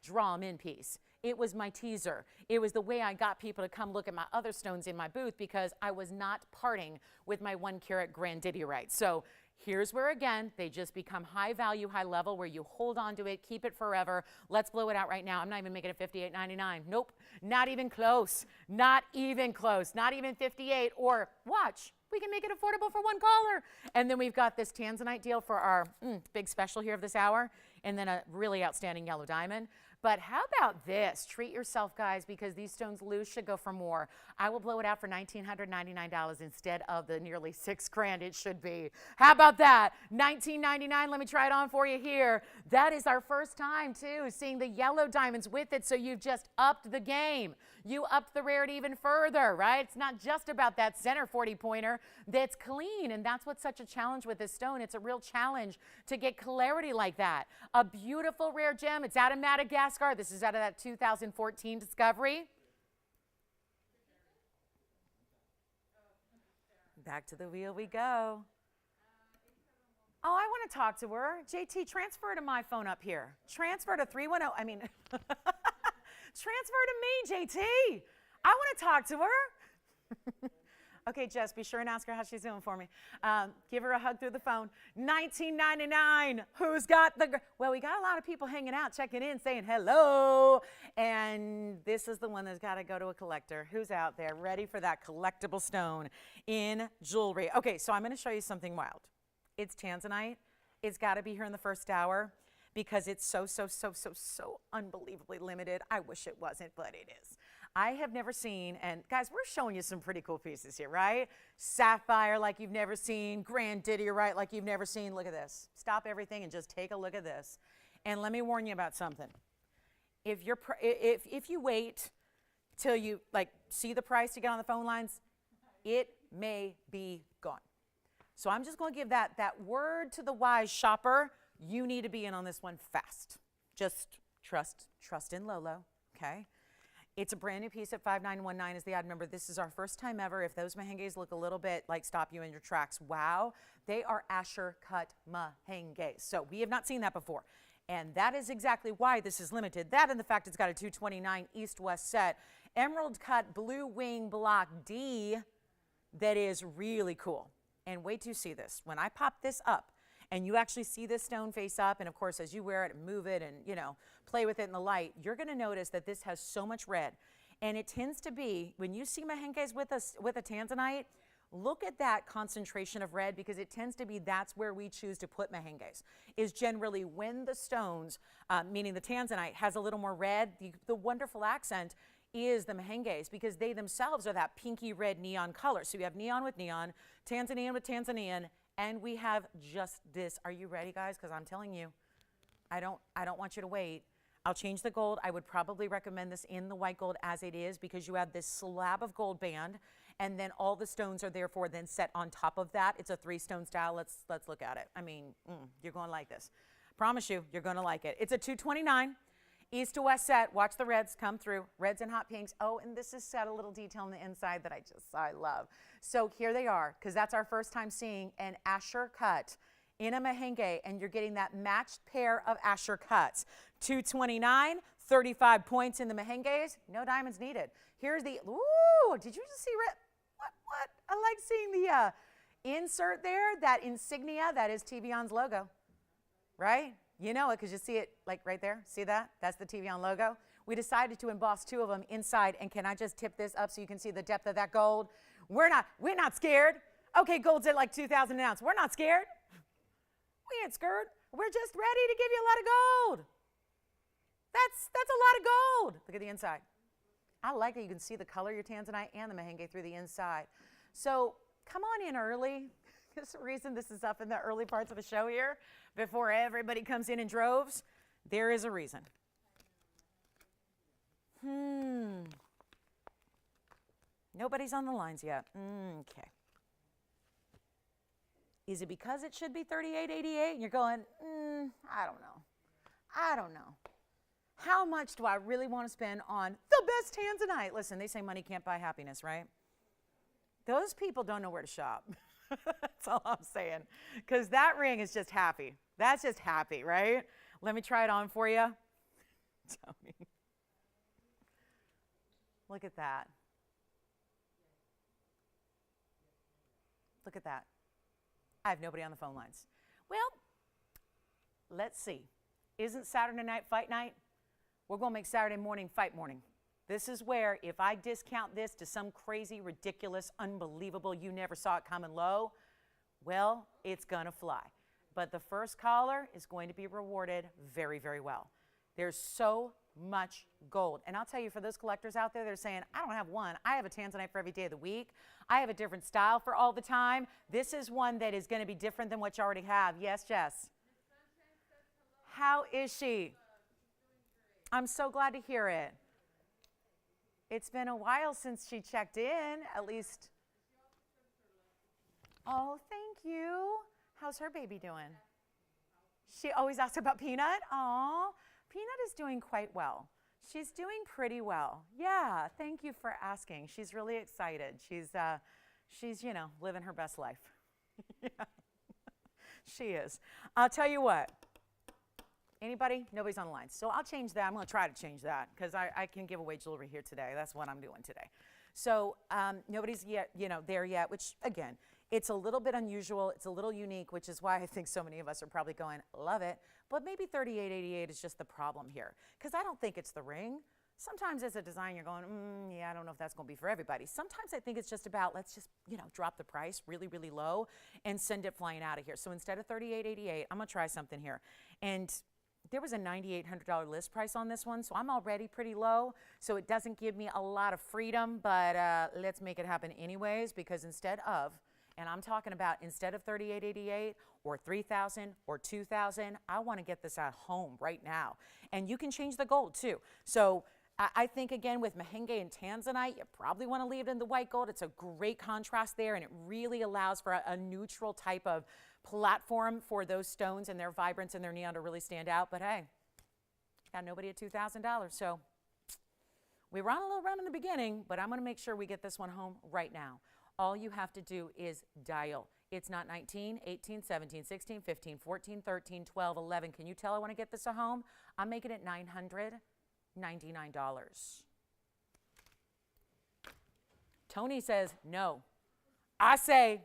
[SPEAKER 1] draw 'em in piece. It was my teaser. It was the way I got people to come look at my other stones in my booth, because I was not parting with my 1-carat Grandidierite. So here's where, again, they just become high value, high level, where you hold on to it, keep it forever. Let's blow it out right now. I'm not even making it $58.99. Nope, not even close. Not even close. Not even 58. Or watch, we can make it affordable for one caller. And then we've got this Tanzanite deal for our big special here of this hour, and then a really outstanding yellow diamond. But how about this? Treat yourself, guys, because these stones loose should go for more. I will blow it out for $1,999 instead of the nearly $6,000 it should be. How about that? $19.99. Let me try it on for you here. That is our first time, too, seeing the yellow diamonds with it, so you've just upped the game. You upped the rarity even further, right? It's not just about that center 40-pointer that's clean, and that's what's such a challenge with this stone. It's a real challenge to get clarity like that. A beautiful rare gem. It's out of Madagascar. This is out of that 2014 discovery. Back to the wheel we go. Oh, I want to talk to her. JT, transfer to my phone up here. Transfer to 310. Transfer to me, JT. I want to talk to her. Okay, Jess, be sure and ask her how she's doing for me. Give her a hug through the phone. $19.99. Who's got the... Well, we got a lot of people hanging out, checking in, saying hello. And this is the one that's got to go to a collector. Who's out there ready for that collectible stone in jewelry? Okay, so I'm going to show you something wild. It's Tanzanite. It's got to be here in the first hour, because it's so unbelievably limited. I wish it wasn't, but it is. I have never seen, and guys, we're showing you some pretty cool pieces here, right? Sapphire like you've never seen, Grandidierite like you've never seen. Look at this. Stop everything and just take a look at this. And let me warn you about something. If you wait till you see the price to get on the phone lines, it may be gone. So I'm just going to give that word to the wise shopper. You need to be in on this one fast. Just trust in Lolo, okay? It's a brand new piece at 5919 is the odd number. This is our first time ever. If those Mahenges look a little bit like stop you in your tracks, wow, they are Asher cut Mahenges. So we have not seen that before. And that is exactly why this is limited. That and the fact it's got a 229 east-west set. Emerald cut blue wing block D that is really cool. And wait till you see this. When I pop this up, and you actually see this stone face up, and of course, as you wear it and move it and, you know, play with it in the light, you're going to notice that this has so much red. And it tends to be, when you see Mahenges with a Tanzanite, look at that concentration of red, because it tends to be that's where we choose to put Mahenges, is generally when the stones, meaning the Tanzanite, has a little more red. The wonderful accent is the Mahenges, because they themselves are that pinky red neon color. So we have neon with neon, Tanzanian with Tanzanian, and we have just this. Are you ready, guys? Because I'm telling you, I don't want you to wait. I'll change the gold. I would probably recommend this in the white gold as it is, because you have this slab of gold band, and then all the stones are therefore then set on top of that. It's a 3-stone style. Let's look at it. I mean, you're going to like this. Promise you, you're going to like it. It's a 229 east to west set. Watch the reds come through. Reds and hot pinks. Oh, and this is set a little detail on the inside that I love. So here they are, because that's our first time seeing an Asher cut in a Mahenge, and you're getting that matched pair of Asher cuts. 229, 35 points in the Mahenges, no diamonds needed. Here's the, ooh, did you just see red? What? I like seeing the insert there, that insignia, that is TVON's logo, right? You know it because you see it like right there. See that? That's the TVON logo. We decided to emboss 2 of them inside, and can I just tip this up so you can see the depth of that gold? We're not scared. Okay, gold's at like 2,000 an ounce. We're not scared. We ain't scared. We're just ready to give you a lot of gold. That's a lot of gold. Look at the inside. I like that you can see the color of your Tanzanite and the Mahenge through the inside. So come on in early. There's a reason this is up in the early parts of the show here, before everybody comes in droves. There is a reason. Nobody's on the lines yet. Okay. Is it because it should be $38.88? And you're going, I don't know. How much do I really want to spend on the best Tanzanite? Listen, they say money can't buy happiness, right? Those people don't know where to shop. That's all I'm saying. Because that ring is just happy. That's just happy, right? Let me try it on for you. Tell me. Look at that. Look at that. I have nobody on the phone lines. Well, let's see. Isn't Saturday night fight night? We're going to make Saturday morning fight morning. This is where, if I discount this to some crazy, ridiculous, unbelievable, you never saw it coming low, well, it's going to fly. But the first caller is going to be rewarded very, very well. There's so much gold. And I'll tell you, for those collectors out there that are saying, I don't have one, I have a Tanzanite for every day of the week, I have a different style for all the time, this is one that is going to be different than what you already have. Yes, Jess? How is she? I'm so glad to hear it. It's been a while since she checked in, at least. Oh, thank you. How's her baby doing? She always asks about Peanut. Oh, Peanut is doing quite well. She's doing pretty well. Yeah, thank you for asking. She's really excited. She's you know, living her best life. Yeah, she is. I'll tell you what. Anybody? Nobody's on the line. So I'll change that. I'm going to try to change that, because I can give away jewelry here today. That's what I'm doing today. So nobody's yet, you know, there yet, which, again, it's a little bit unusual. It's a little unique, which is why I think so many of us are probably going, love it. But maybe $38.88 is just the problem here, because I don't think it's the ring. Sometimes as a design, you're going, yeah, I don't know if that's going to be for everybody. Sometimes I think it's just about, let's just, you know, drop the price really, really low and send it flying out of here. So instead of $38.88, I'm going to try something here. And there was a $9,800 list price on this one, so I'm already pretty low, so it doesn't give me a lot of freedom, but let's make it happen anyways, because instead of, and I'm talking about instead of $38.88 or $3,000 or $2,000, I want to get this at home right now. And you can change the gold too. So I think, again, with Mahenge and Tanzanite, you probably want to leave it in the white gold. It's a great contrast there, and it really allows for a neutral type of platform for those stones and their vibrance and their neon to really stand out. But hey, got nobody at $2,000. So we were on a little run in the beginning, but I'm going to make sure we get this one home right now. All you have to do is dial. It's not 19, 18, 17, 16, 15, 14, 13, 12, 11. Can you tell I want to get this at home? I'm making it $999. Tony says no. I say,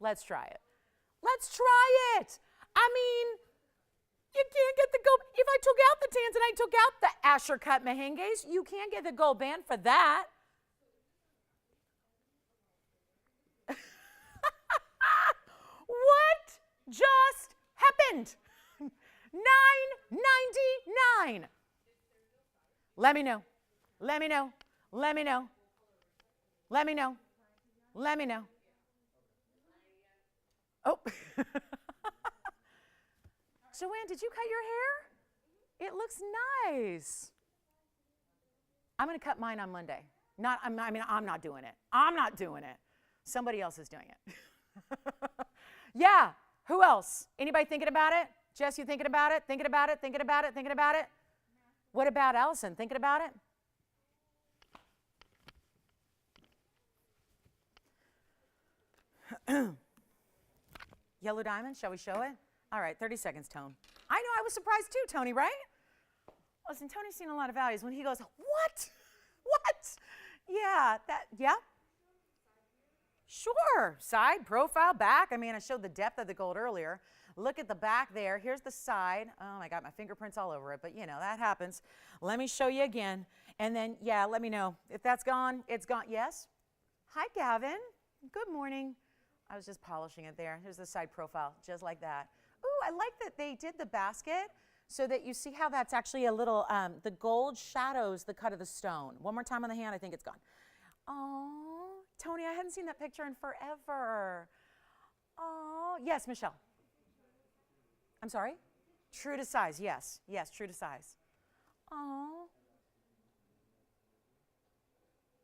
[SPEAKER 1] let's try it. Let's try it. I mean, you can't get the gold. If I took out the Tanzanite, took out the Asher cut Mahenges, you can't get the gold band for that. What just happened? $9.99. Let me know. Let me know. Let me know. Let me know. Let me know. Oh. Joanne, did you cut your hair? It looks nice. I'm going to cut mine on Monday. I'm not doing it. I'm not doing it. Somebody else is doing it. Yeah. Who else? Anybody thinking about it? Jess, you thinking about it? Thinking about it? Thinking about it? Thinking about it? What about Allison? Thinking about it? Yellow diamond, shall we show it? All right, 30 seconds, Tone. I know, I was surprised too, Tony, right? Listen, Tony's seen a lot of values. When he goes, what? What? Yeah, yeah? Sure, side, profile, back. I mean, I showed the depth of the gold earlier. Look at the back there. Here's the side. Oh, I got my fingerprints all over it, but you know, that happens. Let me show you again. And then, yeah, let me know. If that's gone, it's gone. Yes? Hi, Gavin. Good morning. I was just polishing it there. Here's the side profile, just like that. Ooh, I like that they did the basket so that you see how that's actually a little, the gold shadows the cut of the stone. One more time on the hand, I think it's gone. Oh, Tony, I hadn't seen that picture in forever. Oh, yes, Michelle. I'm sorry? True to size, yes. Yes, true to size. Oh.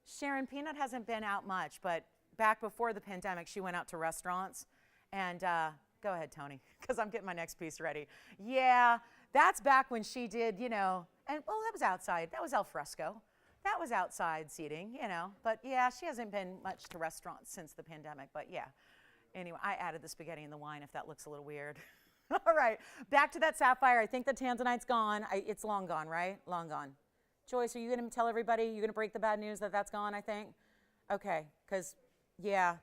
[SPEAKER 1] Sharon Peanut hasn't been out much, but back before the pandemic, she went out to restaurants. And go ahead, Tony, because I'm getting my next piece ready. Yeah, that's back when she did, you know, and well, that was outside. That was al fresco. That was outside seating, you know. But yeah, she hasn't been much to restaurants since the pandemic. But yeah, anyway, I added the spaghetti and the wine if that looks a little weird. All right, back to that sapphire. I think the Tanzanite's gone. It's long gone, right? Long gone. Joyce, are you going to tell everybody? You're going to break the bad news that that's gone, I think? Okay, because, yeah.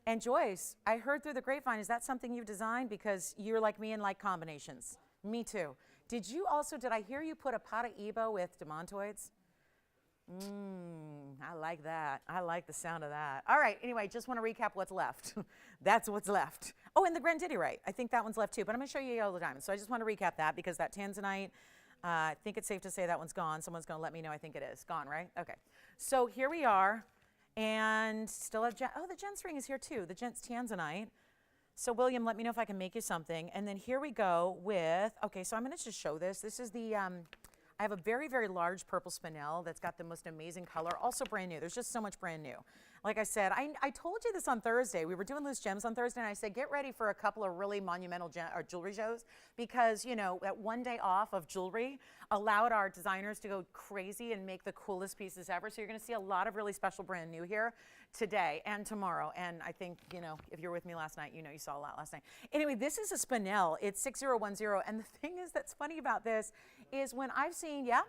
[SPEAKER 1] And Joyce, I heard through the grapevine, is that something you've designed? Because you're like me and like combinations. Me too. Did I hear you put a pot of Ebo with demontoids? I like that. I like the sound of that. All right, anyway, just want to recap what's left. That's what's left. Oh, and the Grandidierite. I think that one's left too, but I'm going to show you yellow diamonds. So I just want to recap that because that Tanzanite, I think it's safe to say that one's gone. Someone's going to let me know. I think it is. Gone, right? Okay. So here we are. And still have, the gents ring is here too. The gents Tanzanite. So William, let me know if I can make you something. And then here we go with, okay, so I'm going to just show this. This is the, I have a very, very large purple spinel that's got the most amazing color, also brand new. There's just so much brand new. Like I said, I told you this on Thursday. We were doing loose gems on Thursday, and I said, get ready for a couple of really monumental jewelry shows because, you know, that one day off of jewelry allowed our designers to go crazy and make the coolest pieces ever. So you're going to see a lot of really special brand new here today and tomorrow. And I think, you know, if you were with me last night, you know you saw a lot last night. Anyway, this is a spinel. It's 6010. And the thing is that's funny about this is when I've seen, yeah?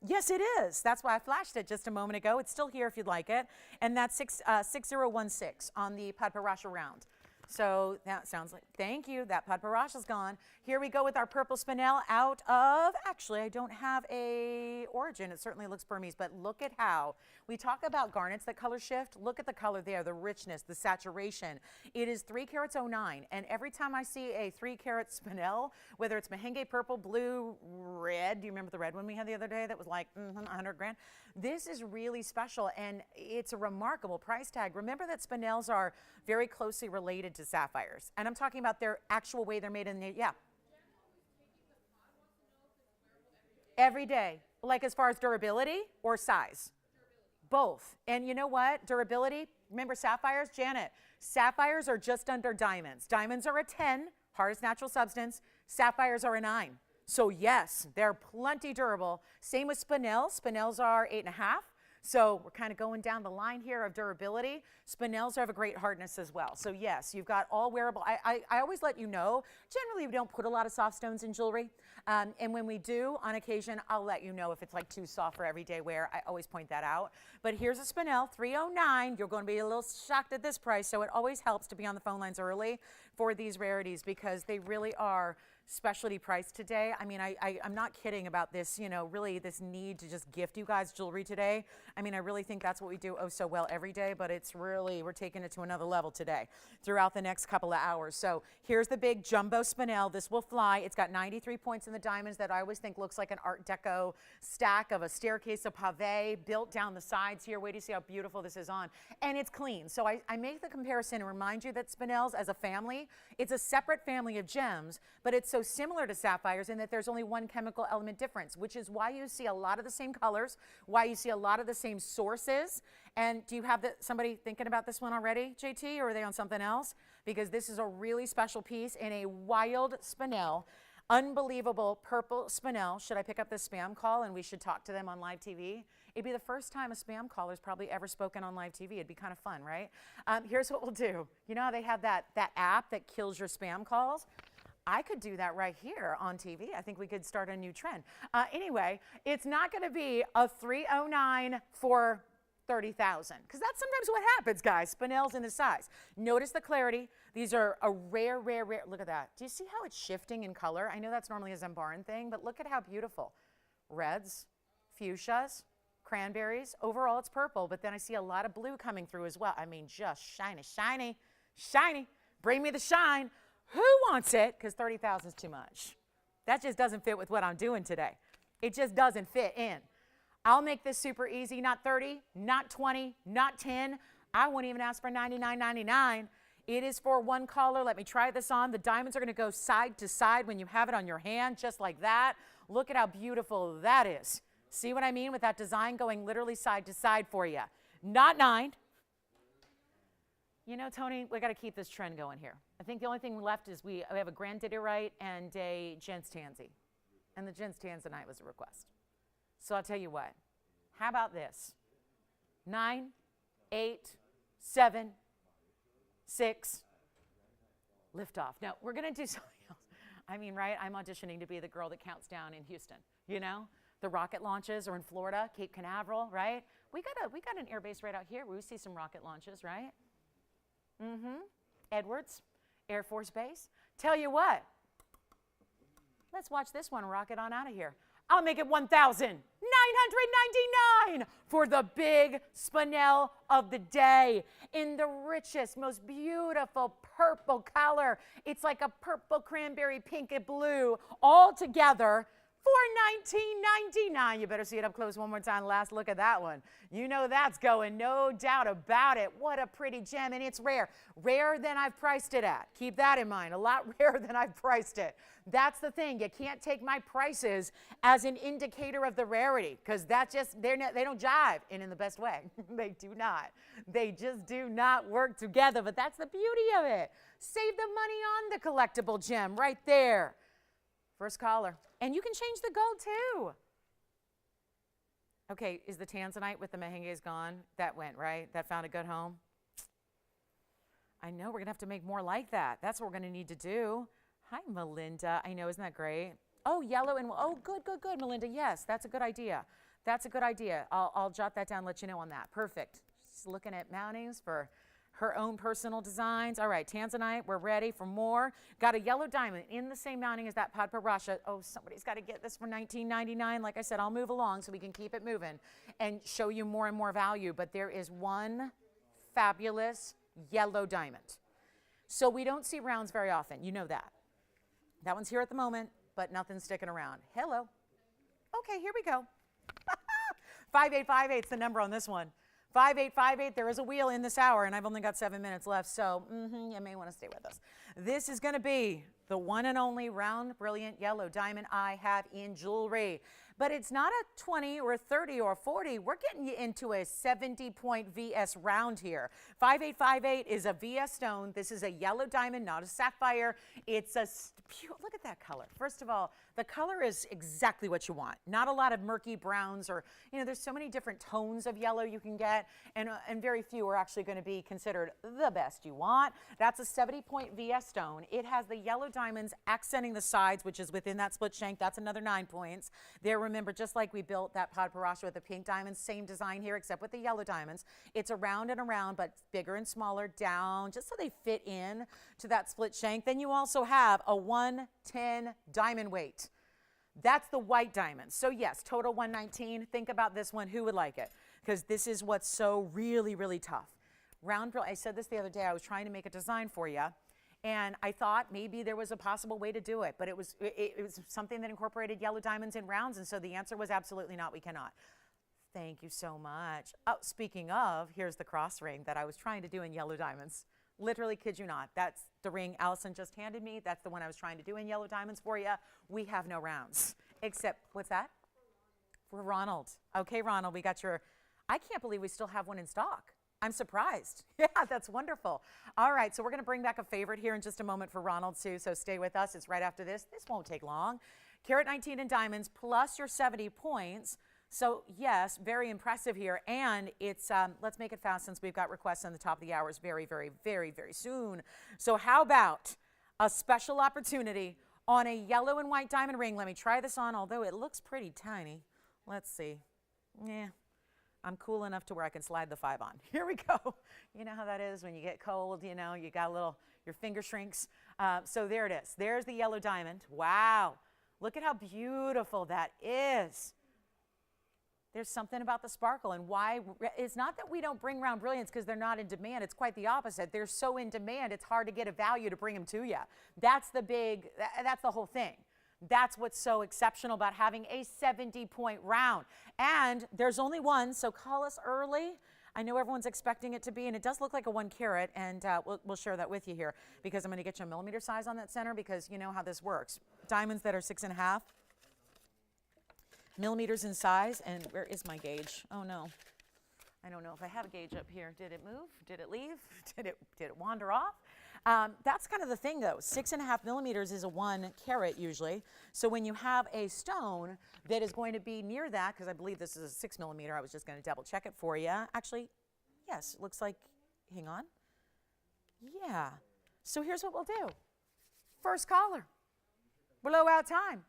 [SPEAKER 1] Yes, it is. That's why I flashed it just a moment ago. It's still here if you'd like it. And that's 6016 on the Padparadscha round. So that sounds like, thank you, that Padparadscha's gone. Here we go with our purple spinel out of, actually, I don't have a origin. It certainly looks Burmese, but look at how. We talk about garnets that color shift. Look at the color there, the richness, the saturation. It is 3 carats 09, and every time I see a 3 carat spinel, whether it's Mahenge purple, blue, red, do you remember the red one we had the other day that was like 100 grand? This is really special, and it's a remarkable price tag. Remember that spinels are very closely related to sapphires, and I'm talking about their actual way they're made in the, yeah. Every day, like as far as durability or size? Both. And you know what? Durability, remember sapphires? Janet, sapphires are just under diamonds. Diamonds are a 10, hardest natural substance. Sapphires are a 9. So yes, they're plenty durable. Same with spinels. Spinels are 8.5. So we're kind of going down the line here of durability. Spinels have a great hardness as well. So yes, you've got all wearable. I always let you know, generally we don't put a lot of soft stones in jewelry. And when we do, on occasion, I'll let you know if it's like too soft for everyday wear. I always point that out. But here's a spinel, $309. You're going to be a little shocked at this price. So it always helps to be on the phone lines early for these rarities because they really are specialty priced today. I mean, I'm not kidding about this, you know, really this need to just gift you guys jewelry today. I mean, I really think that's what we do oh so well every day, but it's really, we're taking it to another level today throughout the next couple of hours. So here's the big jumbo spinel. This will fly. It's got 93 points in the diamonds that I always think looks like an Art Deco stack of a staircase of pave built down the sides here. Wait to see how beautiful this is on. And it's clean. So I make the comparison and remind you that spinels as a family, it's a separate family of gems, but it's so similar to sapphires in that there's only one chemical element difference, which is why you see a lot of the same colors, why you see a lot of the same sources. And do you have somebody thinking about this one already, JT, or are they on something else? Because this is a really special piece in a wild spinel, unbelievable purple spinel. Should I pick up this spam call and we should talk to them on live TV? It'd be the first time a spam caller's probably ever spoken on live TV. It'd be kind of fun, right? Here's what we'll do. You know how they have that app that kills your spam calls? I could do that right here on TV. I think we could start a new trend. Anyway, it's not going to be a $309 for $30,000 because that's sometimes what happens, guys. Spinels in the size. Notice the clarity. These are a rare. Look at that. Do you see how it's shifting in color? I know that's normally a Zambaran thing, but look at how beautiful. Reds, fuchsias, cranberries. Overall, it's purple, but then I see a lot of blue coming through as well. I mean, just shiny, shiny, shiny. Bring me the shine. Who wants it? Because $30,000 is too much. That just doesn't fit with what I'm doing today. It just doesn't fit in. I'll make this super easy. Not 30, not 20, not 10. I won't even ask for $99.99. It is for one caller. Let me try this on. The diamonds are going to go side to side when you have it on your hand, just like that. Look at how beautiful that is. See what I mean with that design going literally side to side for you. Not 9. You know, Tony, we got to keep this trend going here. I think the only thing left is we have a Grandidierite and a gents tansy. And the gents Tanzanite was a request. So I'll tell you what. How about this? 9, 8, 7, 6, lift off. No, we're going to do something else. I mean, right? I'm auditioning to be the girl that counts down in Houston, you know? The rocket launches are in Florida, Cape Canaveral, right? We got an air base right out here where we see some rocket launches, right? Edwards Air Force Base. Tell you what, let's watch this one rocket on out of here. I'll make it $1,999 for the big spinel of the day in the richest, most beautiful purple color. It's like a purple, cranberry, pink, and blue all together. For $19.99. You better see it up close one more time. Last look at that one. You know that's going, no doubt about it. What a pretty gem, and it's rare. Rarer than I've priced it at. Keep that in mind. A lot rarer than I've priced it. That's the thing. You can't take my prices as an indicator of the rarity because that just, they don't jive, and in the best way. They do not. They just do not work together, but that's the beauty of it. Save the money on the collectible gem right there. First caller. And you can change the gold too. Okay, is the Tanzanite with the Mahenges gone? That went, right? That found a good home? I know, we're going to have to make more like that. That's what we're going to need to do. Hi, Melinda. I know, isn't that great? Oh, yellow and, oh, good, Melinda. Yes, that's a good idea. That's a good idea. I'll jot that down, let you know on that. Perfect. Just looking at mountings for her own personal designs. All right, Tanzanite, we're ready for more. Got a yellow diamond in the same mounting as that Padparadscha. Oh, somebody's got to get this for $19.99. Like I said, I'll move along so we can keep it moving and show you more and more value. But there is one fabulous yellow diamond. So we don't see rounds very often. You know that. That one's here at the moment, but nothing's sticking around. Hello. Okay, here we go. 5858 is the number on this one. 5858, there is a wheel in this hour, and I've only got 7 minutes left, so you may want to stay with us. This is going to be the one and only round, brilliant yellow diamond I have in jewelry. But it's not a 20 or a 30 or a 40. We're getting you into a 70-point VS round here. 5858 is a VS stone. This is a yellow diamond, not a sapphire. It's a look at that color. First of all, the color is exactly what you want. Not a lot of murky browns or, there's so many different tones of yellow you can get, and very few are actually going to be considered the best you want. That's a 70-point VS stone. It has the yellow diamonds accenting the sides, which is within that split shank. That's another 9 points. There, remember, just like we built that Padparadscha with the pink diamonds, same design here, except with the yellow diamonds. It's around and around, but bigger and smaller down, just so they fit in to that split shank. Then you also have a 110 diamond weight. That's the white diamond. So yes, total 119. Think about this one. Who would like it? Because this is what's so really, really tough. Round drill. I said this the other day. I was trying to make a design for you, and I thought maybe there was a possible way to do it, but it was something that incorporated yellow diamonds in rounds, and so the answer was absolutely not. We cannot. Thank you so much. Oh, speaking of, here's the cross ring that I was trying to do in yellow diamonds. Literally, kid you not. That's the ring Allison just handed me. That's the one I was trying to do in yellow diamonds for you. We have no rounds, except, what's that? For Ronald. Okay, Ronald, we got your, I can't believe we still have one in stock. I'm surprised. Yeah, that's wonderful. All right, so we're going to bring back a favorite here in just a moment for Ronald, too, so stay with us. It's right after this. This won't take long. Carat 19 in diamonds plus your 70 points. So yes, very impressive here, and it's, let's make it fast since we've got requests on the top of the hours very, very, very, very soon. So how about a special opportunity on a yellow and white diamond ring? Let me try this on, although it looks pretty tiny. Let's see. Yeah, I'm cool enough to where I can slide the 5 on. Here we go. You know how that is when you get cold, you got a little, your finger shrinks. So there it is. There's the yellow diamond. Wow. Look at how beautiful that is. There's something about the sparkle, and why it's not that we don't bring round brilliants because they're not in demand. It's quite the opposite. They're so in demand, it's hard to get a value to bring them to you. That's the whole thing. That's what's so exceptional about having a 70-point round. And there's only one, so call us early. I know everyone's expecting it to be, and it does look like a 1 carat, and we'll share that with you here because I'm going to get you a millimeter size on that center because you know how this works. Diamonds that are 6.5 millimeters in size, and where is my gauge? Oh no, I don't know if I have a gauge up here. Did it move? Did it leave? Did it wander off? That's kind of the thing though. 6.5 millimeters is a 1 carat usually. So when you have a stone that is going to be near that, because I believe this is a 6 millimeter, I was just going to double check it for you. Actually, yes, it looks like, hang on. Yeah. So here's what we'll do. First caller, blowout time.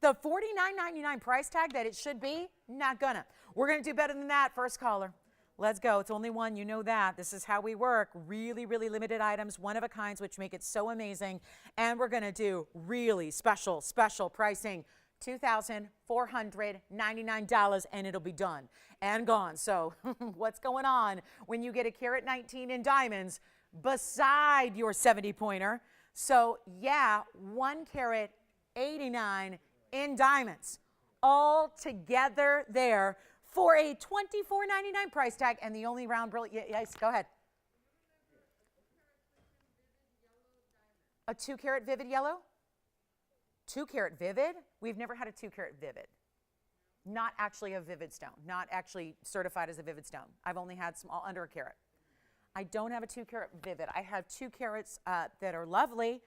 [SPEAKER 1] The $49.99 price tag that it should be, not gonna. We're gonna do better than that. First caller. Let's go. It's only one. You know that. This is how we work. Really, really limited items, one of a kinds, which make it so amazing. And we're gonna do really special pricing. $2,499, and it'll be done and gone. So what's going on when you get a carat 19 in diamonds beside your 70-pointer? So yeah, 1 carat 89 in diamonds, all together there for a $24.99 price tag, and the only round brilliant. Yes, go ahead. A 2 carat vivid yellow? 2 carat vivid? We've never had a 2 carat vivid. Not actually a vivid stone, not actually certified as a vivid stone. I've only had small under a carat. I don't have a 2 carat vivid. I have 2 carats that are lovely.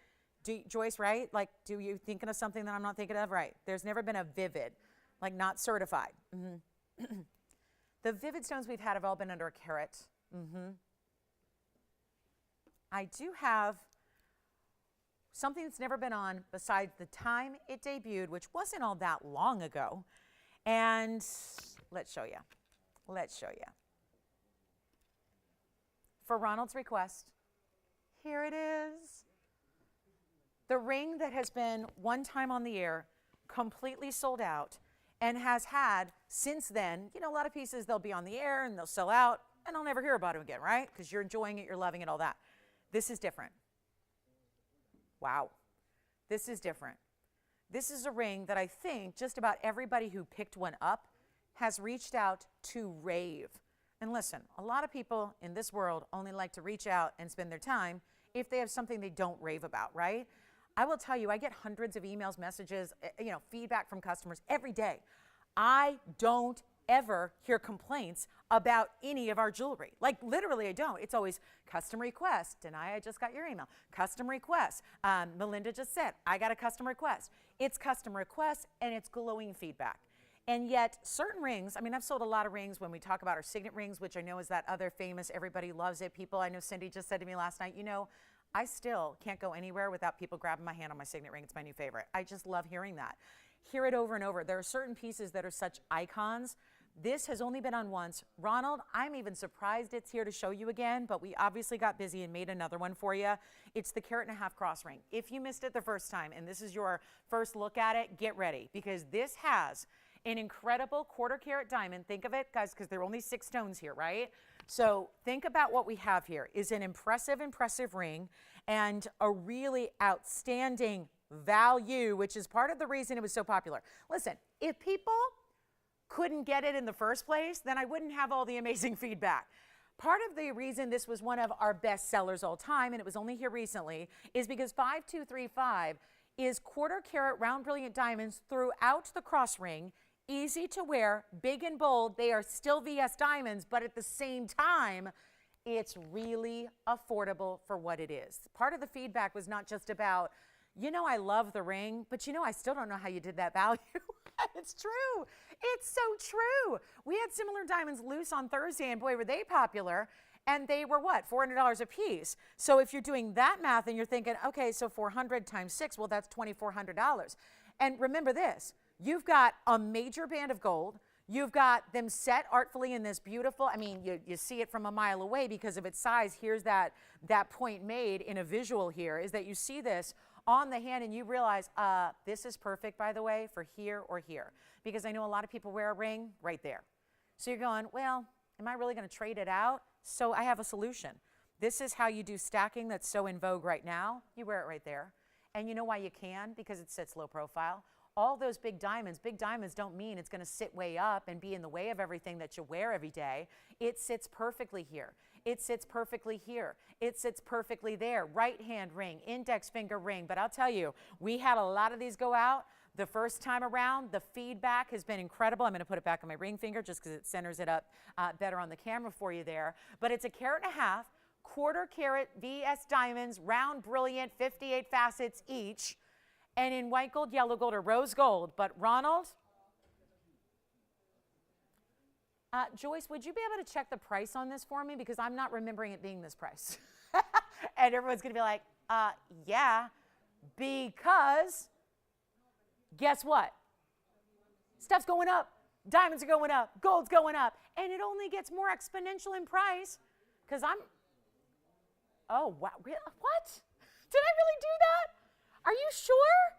[SPEAKER 1] Joyce, right? Like, do you thinking of something that I'm not thinking of? Right. There's never been a vivid, like not certified. The vivid stones we've had have all been under a carat. I do have something that's never been on besides the time it debuted, which wasn't all that long ago. And let's show you. Let's show you. For Ronald's request, here it is. The ring that has been one time on the air, completely sold out, and has had since then, a lot of pieces, they'll be on the air and they'll sell out, and I'll never hear about them again, right? Because you're enjoying it, you're loving it, all that. This is different. Wow. This is different. This is a ring that I think just about everybody who picked one up has reached out to rave. And listen, a lot of people in this world only like to reach out and spend their time if they have something they don't rave about, right? I will tell you, I get hundreds of emails, messages, feedback from customers every day. I don't ever hear complaints about any of our jewelry. Like literally I don't. It's always custom request. Denai, I just got your email. Custom request. Melinda just said, I got a custom request. It's custom request and it's glowing feedback. And yet certain rings, I mean, I've sold a lot of rings when we talk about our signet rings, which I know is that other famous, everybody loves it. People, I know Cindy just said to me last night, you know, I still can't go anywhere without people grabbing my hand on my signet ring. It's my new favorite. I just love hearing that. Hear it over and over. There are certain pieces that are such icons. This has only been on once. Ronald, I'm even surprised it's here to show you again, but we obviously got busy and made another one for you. It's the 1.5 carat cross ring. If you missed it the first time and this is your first look at it, get ready because this has an incredible 1/4 carat diamond. Think of it, guys, because there are only 6 stones here, right? So think about what we have here is an impressive ring and a really outstanding value, which is part of the reason it was so popular. Listen, if people couldn't get it in the first place, then I wouldn't have all the amazing feedback. Part of the reason this was one of our best sellers all time, and it was only here recently, is because 5235 is 1/4 carat round brilliant diamonds throughout the cross ring, easy to wear, big and bold. They are still VS diamonds, but at the same time, it's really affordable for what it is. Part of the feedback was not just about, you know, I love the ring, but you know, I still don't know how you did that value. It's true. It's so true. We had similar diamonds loose on Thursday, and boy, were they popular. And they were what? $400 a piece. So if you're doing that math and you're thinking, okay, so 400 times 6, well, that's $2,400. And remember this, you've got a major band of gold. You've got them set artfully in this beautiful, I mean, you see it from a mile away because of its size. Here's that point made in a visual here, is that you see this on the hand and you realize, this is perfect, by the way, for here or here. Because I know a lot of people wear a ring right there. So you're going, well, am I really going to trade it out? So I have a solution. This is how you do stacking that's so in vogue right now. You wear it right there. And you know why you can? Because it sits low profile. All those big diamonds don't mean it's going to sit way up and be in the way of everything that you wear every day. It sits perfectly here. It sits perfectly here. It sits perfectly there. Right hand ring, index finger ring. But I'll tell you, we had a lot of these go out. The first time around, the feedback has been incredible. I'm going to put it back on my ring finger just because it centers it up better on the camera for you there. But it's a 1.5 carat, 1/4 carat VS diamonds, round brilliant, 58 facets each. And in white gold, yellow gold, or rose gold. But Ronald, Joyce, would you be able to check the price on this for me? Because I'm not remembering it being this price. And everyone's going to be like, yeah, because guess what? Stuff's going up. Diamonds are going up. Gold's going up. And it only gets more exponential in price because oh, wow. What? Did I really do that? Are you sure?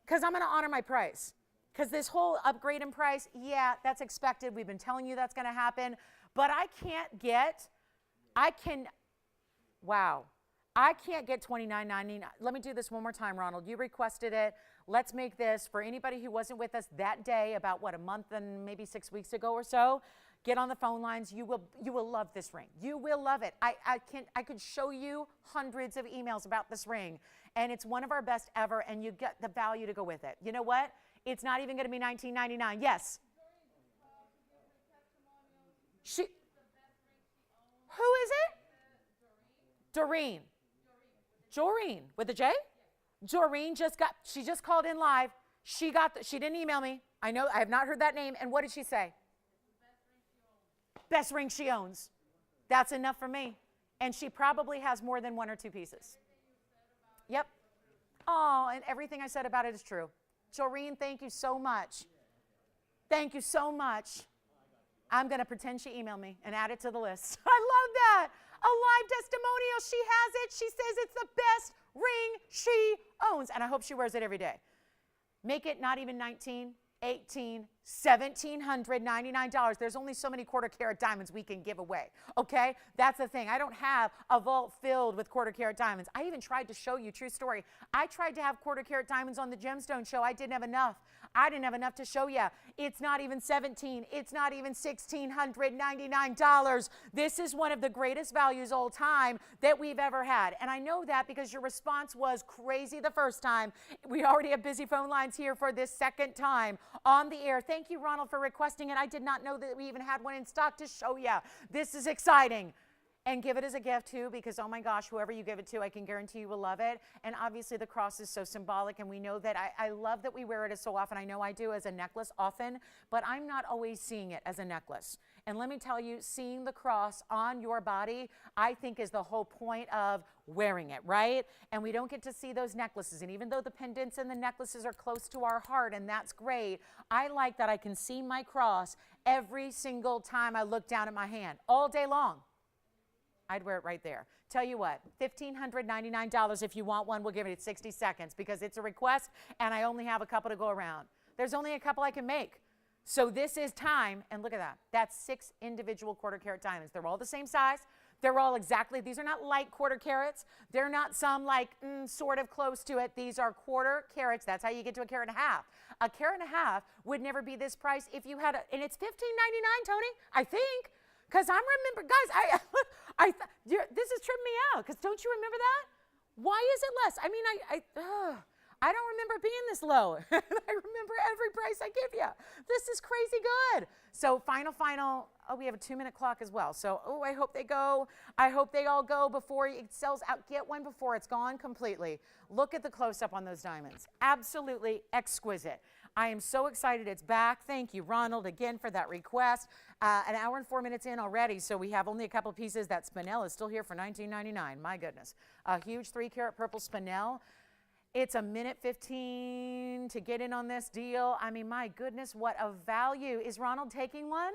[SPEAKER 1] Because I'm going to honor my price. Because this whole upgrade in price, yeah, that's expected. We've been telling you that's going to happen. But I can't get $29.99. Let me do this one more time, Ronald. You requested it. Let's make this, for anybody who wasn't with us that day, about what, a month and maybe 6 weeks ago or so, get on the phone lines. You will love this ring. You will love it. I could show you hundreds of emails about this ring, and it's one of our best ever, and you get the value to go with it. You know what? It's not even going to be $19.99. Yes. Who is it? Doreen. Doreen with a J? Doreen she just called in live. She didn't email me. I know, I have not heard that name. And what did she say? Best ring she owns. That's enough for me. And she probably has more than 1 or 2 pieces. Yep. Oh, and everything I said about it is true. Doreen, thank you so much. Thank you so much. I'm going to pretend she emailed me and add it to the list. I love that. A live testimonial. She has it. She says it's the best ring she owns. And I hope she wears it every day. Make it not even $19, $18, $1,799. There's only so many 1/4 carat diamonds we can give away. Okay? That's the thing. I don't have a vault filled with 1/4 carat diamonds. I even tried to show you, true story. I tried to have 1/4 carat diamonds on the gemstone show. I didn't have enough. I didn't have enough to show you. It's not even $17. It's not even $1,699. This is one of the greatest values all time that we've ever had. And I know that because your response was crazy the first time. We already have busy phone lines here for this second time on the air. Thank you, Ronald, for requesting it. I did not know that we even had one in stock to show you. This is exciting. And give it as a gift too, because oh my gosh, whoever you give it to, I can guarantee you will love it. And obviously the cross is so symbolic, and we know that I love that we wear it so often. I know I do as a necklace often, but I'm not always seeing it as a necklace. And let me tell you, seeing the cross on your body, I think is the whole point of wearing it, right? And we don't get to see those necklaces. And even though the pendants and the necklaces are close to our heart, and that's great, I like that I can see my cross every single time I look down at my hand all day long. I'd wear it right there. Tell you what, $1,599. If you want one, we'll give it 60 seconds because it's a request and I only have a couple to go around. There's only a couple I can make. So this is time, and look at that. That's 6 individual quarter carat diamonds. They're all the same size. They're all exactly, these are not light quarter carats. They're not some like sort of close to it. These are quarter carats. That's how you get to a carat and a half. A carat and a half would never be this price if you had and it's $15.99, Tony, I think. Because I remember, guys, this is tripping me out. Because don't you remember that? Why is it less? I mean, I don't remember being this low. I remember every price I give you. This is crazy good. So final. Oh, we have a 2-minute clock as well. So, I hope they go. I hope they all go before it sells out. Get one before it's gone completely. Look at the close-up on those diamonds. Absolutely exquisite. I am so excited it's back. Thank you, Ronald, again for that request. An hour and 4 minutes in already, so we have only a couple pieces. That spinel is still here for $19.99. My goodness. A huge 3-carat purple spinel. It's 1:15 to get in on this deal. I mean, my goodness, what a value. Is Ronald taking one?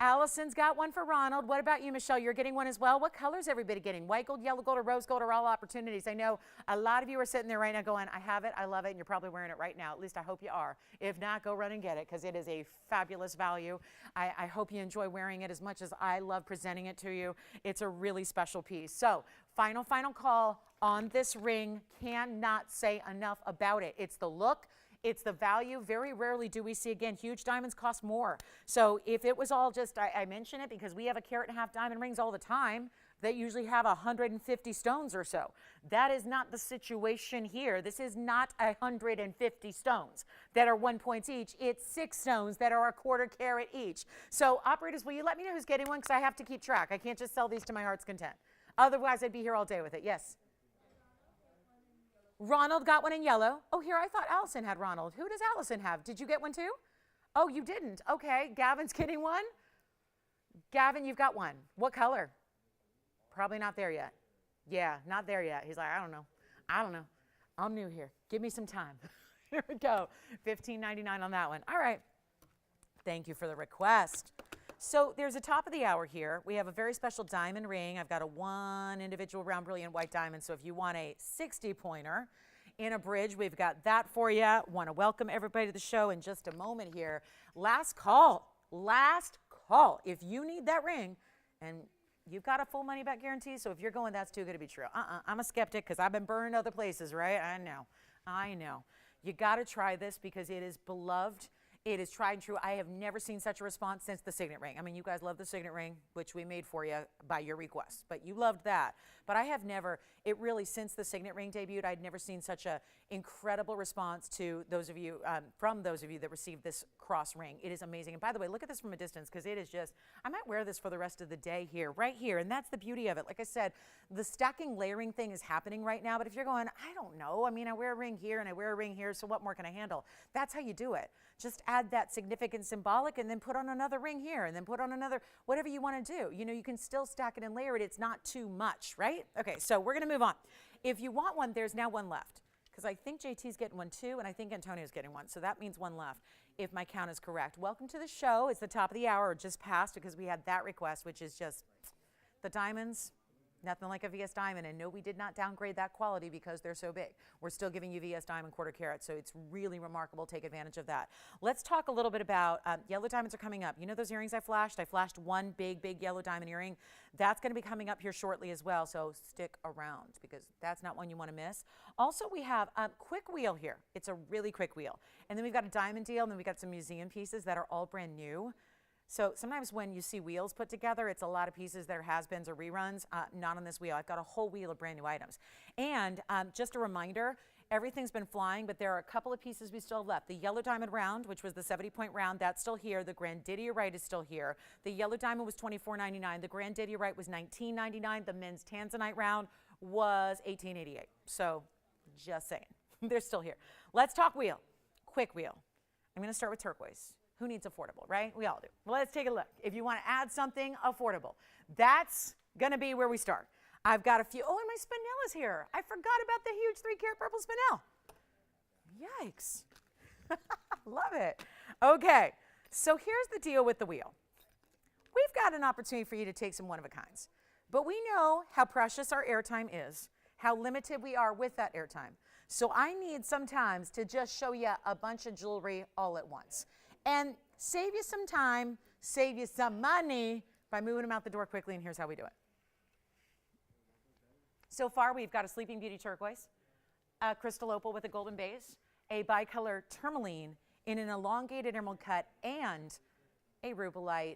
[SPEAKER 1] Allison's got one for Ronald. What about you, Michelle? You're getting one as well? What color is everybody getting? White gold, yellow gold, or rose gold are all opportunities. I know a lot of you are sitting there right now going, I have it, I love it, and you're probably wearing it right now. At least I hope you are. If not, go run and get it because it is a fabulous value. I hope you enjoy wearing it as much as I love presenting it to you. It's a really special piece. So, final call on this ring. Cannot say enough about it. It's the look. It's the value. Very rarely do we see, again, huge diamonds cost more. So if it was all just, I mention it because we have a carat and a half diamond rings all the time that usually have 150 stones or so. That is not the situation here. This is not 150 stones that are 1 point each. It's 6 stones that are a quarter carat each. So operators, will you let me know who's getting one? Because I have to keep track. I can't just sell these to my heart's content. Otherwise, I'd be here all day with it. Yes? Ronald got one in yellow. Oh, here, I thought Allison had Ronald. Who does Allison have? Did you get one too? Oh, you didn't. Okay, Gavin's getting one. Gavin, you've got one. What color? Probably not there yet. Yeah, not there yet. He's like, I don't know. I'm new here. Give me some time. Here we go. $15.99 on that one. All right. Thank you for the request. So there's a top of the hour here. We have a very special diamond ring. I've got a 1 individual round brilliant white diamond. So if you want a 60-pointer in a bridge, we've got that for you. Want to welcome everybody to the show in just a moment here. Last call. If you need that ring, and you've got a full money back guarantee, so if you're going, that's too good to be true. I'm a skeptic because I've been burned other places, right? I know. You got to try this because it is beloved. It is tried and true. I have never seen such a response since the signet ring. I mean, you guys love the signet ring, which we made for you by your request, but you loved that. But I have never, since the signet ring debuted, I'd never seen such an incredible response to those of you, from those of you that received this cross ring. It is amazing. And by the way, look at this from a distance because it is just, I might wear this for the rest of the day here, right here. And that's the beauty of it. Like I said, the stacking layering thing is happening right now. But if you're going, I don't know. I mean, I wear a ring here and I wear a ring here, so what more can I handle? That's how you do it. Just add that significant symbolic and then put on another ring here and then put on another, whatever you want to do. You know, you can still stack it and layer it. It's not too much, right? Okay, so we're going to move on. If you want one, there's now one left because I think JT's getting one too and I think Antonio's getting one. So that means one left if my count is correct. Welcome to the show. It's the top of the hour or just past because we had that request, which is just the diamonds. Nothing like a VS diamond, and no, we did not downgrade that quality because they're so big. We're still giving you VS diamond quarter carat, so it's really remarkable. Take advantage of that. Let's talk a little bit about yellow diamonds are coming up. You know those earrings I flashed? I flashed one big yellow diamond earring. That's going to be coming up here shortly as well, so stick around because that's not one you want to miss. Also, we have a quick wheel here. It's a really quick wheel. And then we've got a diamond deal, and then we've got some museum pieces that are all brand new. So sometimes when you see wheels put together, it's a lot of pieces that are has-beens or reruns, not on this wheel. I've got a whole wheel of brand new items. And just a reminder, Everything's been flying, but there are a couple of pieces we still have left. The yellow diamond round, which was the 70-point round, that's still here. The Grandidierite is still here. The yellow diamond was $24.99. The Grandidierite was $19.99. The men's Tanzanite round was $18.88. So just saying, they're still here. Let's talk wheel. Quick wheel. I'm going to start with turquoise. Who needs affordable, right? We all do. Well, let's take a look. If you want to add something affordable, that's going to be where we start. I've got a few. Oh, and my spinel is here. I forgot about the huge 3-carat purple spinel. Yikes. Love it. Okay, so here's the deal with the wheel. We've got an opportunity for you to take some one-of-a-kinds, but we know how precious our airtime is, how limited we are with that airtime. So I need sometimes to just show you a bunch of jewelry all at once and save you some time, save you some money by moving them out the door quickly, and here's how we do it. So far, we've got a Sleeping Beauty turquoise, a crystal opal with a golden base, a bicolor tourmaline in an elongated emerald cut, and a rubellite.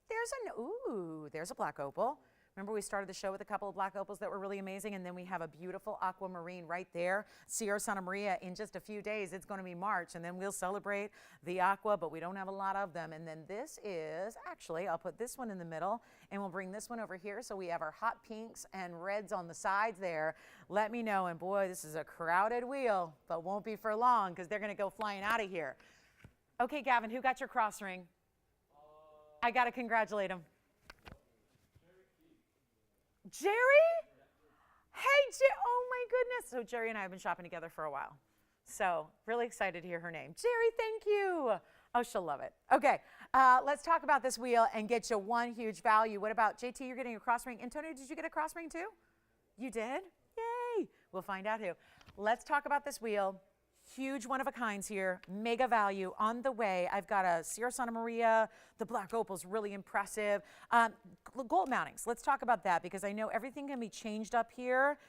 [SPEAKER 1] There's a black opal. Remember, we started the show with a couple of black opals that were really amazing, and then we have a beautiful aquamarine right there. Sierra Santa Maria, in just a few days, it's going to be March, and then we'll celebrate the aqua, but we don't have a lot of them. And then this is, actually, I'll put this one in the middle, and we'll bring this one over here, so we have our hot pinks and reds on the sides there. Let me know, and boy, this is a crowded wheel, but won't be for long, because they're going to go flying out of here. Okay, Gavin, who got your cross ring? I got to congratulate him. Jerry? Hey, oh my goodness. So Jerry and I have been shopping together for a while. So really excited to hear her name. Jerry, thank you. Oh, she'll love it. Okay, let's talk about this wheel and get you one huge value. What about JT? You're getting a cross ring. Antonio, did you get a cross ring too? You did? Yay. We'll find out who. Let's talk about this wheel. Huge one-of-a-kinds here, mega value on the way. I've got a Sierra Santa Maria. The black opal's really impressive. Gold mountings, let's talk about that because I know everything can be changed up here,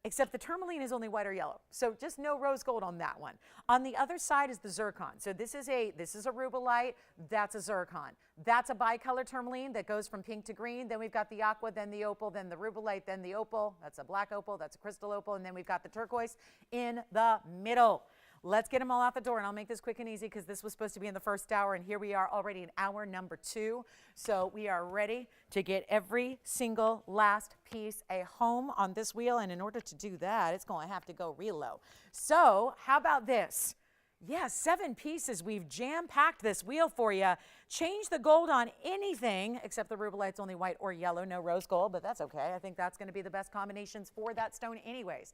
[SPEAKER 1] except the tourmaline is only white or yellow. So just no rose gold on that one. On the other side is the zircon. So this is a rubellite, that's a zircon. That's a bicolor tourmaline that goes from pink to green. Then we've got the aqua, then the opal, then the rubellite, then the opal. That's a black opal, that's a crystal opal, and then we've got the turquoise in the middle. Let's get them all out the door, and I'll make this quick and easy because this was supposed to be in the first hour, and here we are already in hour number 2. So we are ready to get every single last piece a home on this wheel, and in order to do that, it's going to have to go real low. So how about this? Yeah, 7 pieces. We've jam-packed this wheel for you. Change the gold on anything, except the rubellite's only white or yellow, no rose gold, but that's okay. I think that's going to be the best combinations for that stone anyways.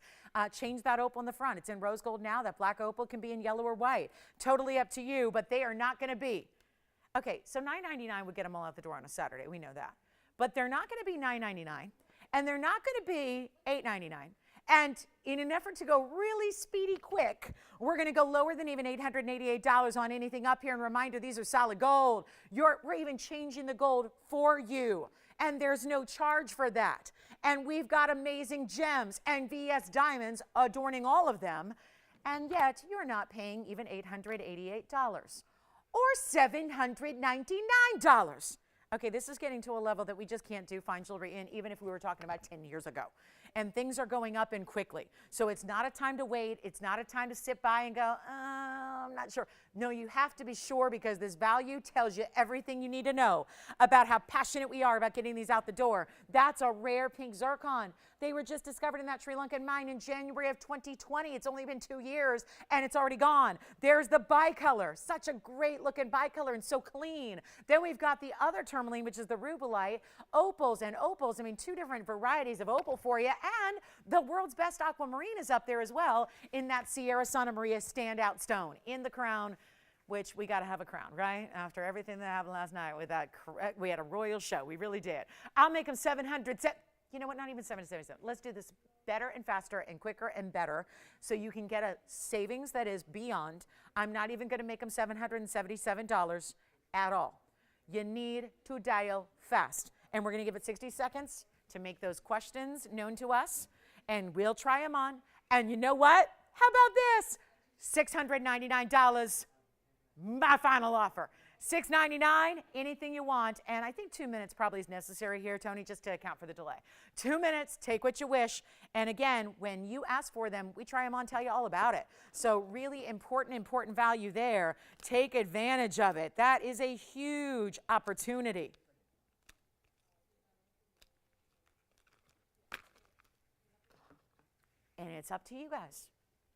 [SPEAKER 1] Change that opal in the front. It's in rose gold now. That black opal can be in yellow or white. Totally up to you, but they are not going to be. Okay, so $9.99 would get them all out the door on a Saturday. We know that. But they're not going to be $9.99, and they're not going to be $8.99. And in an effort to go really speedy quick, we're going to go lower than even $888 on anything up here. And reminder, these are solid gold. We're even changing the gold for you. And there's no charge for that. And we've got amazing gems and VS diamonds adorning all of them. And yet, you're not paying even $888 or $799. Okay, this is getting to a level that we just can't do fine jewelry in, even if we were talking about 10 years ago. And things are going up and quickly. So it's not a time to wait. It's not a time to sit by and go, I'm not sure. No, you have to be sure because this value tells you everything you need to know about how passionate we are about getting these out the door. That's a rare pink zircon. They were just discovered in that Sri Lankan mine in January of 2020. It's only been 2 years and it's already gone. There's the bicolor, such a great looking bicolor and so clean. Then we've got the other tourmaline, which is the rubellite, opals and opals. I mean, 2 different varieties of opal for you. And the world's best aquamarine is up there as well in that Sierra Santa Maria standout stone in the crown, which we got to have a crown, right? After everything that happened last night with that, we had a royal show. We really did. I'll make them 700. You know what? Not even 777. Let's do this better and faster and quicker and better so you can get a savings that is beyond. I'm not even going to make them $777 at all. You need to dial fast. And we're going to give it 60 seconds to make those questions known to us. And we'll try them on. And you know what? How about this? $699. My final offer. $6.99, anything you want. And I think 2 minutes probably is necessary here, Tony, just to account for the delay. 2 minutes, take what you wish. And again, when you ask for them, we try them on, tell you all about it. So really important value there. Take advantage of it. That is a huge opportunity. And it's up to you guys.